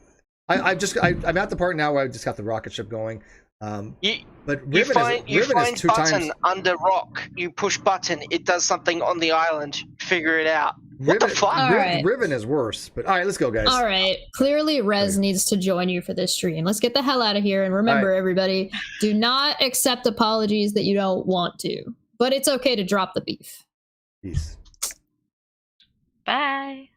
I'm at the part now where I just got the rocket ship going. But Riven you find is 2 button times under rock. You push button. It does something on the island. Figure it out. What the fuck? Riven is worse. But all right, let's go, guys. All right. Clearly, Rez needs to join you for this stream. Let's get the hell out of here. And remember, everybody, do not accept apologies that you don't want to. But it's okay to drop the beef. Peace. Bye.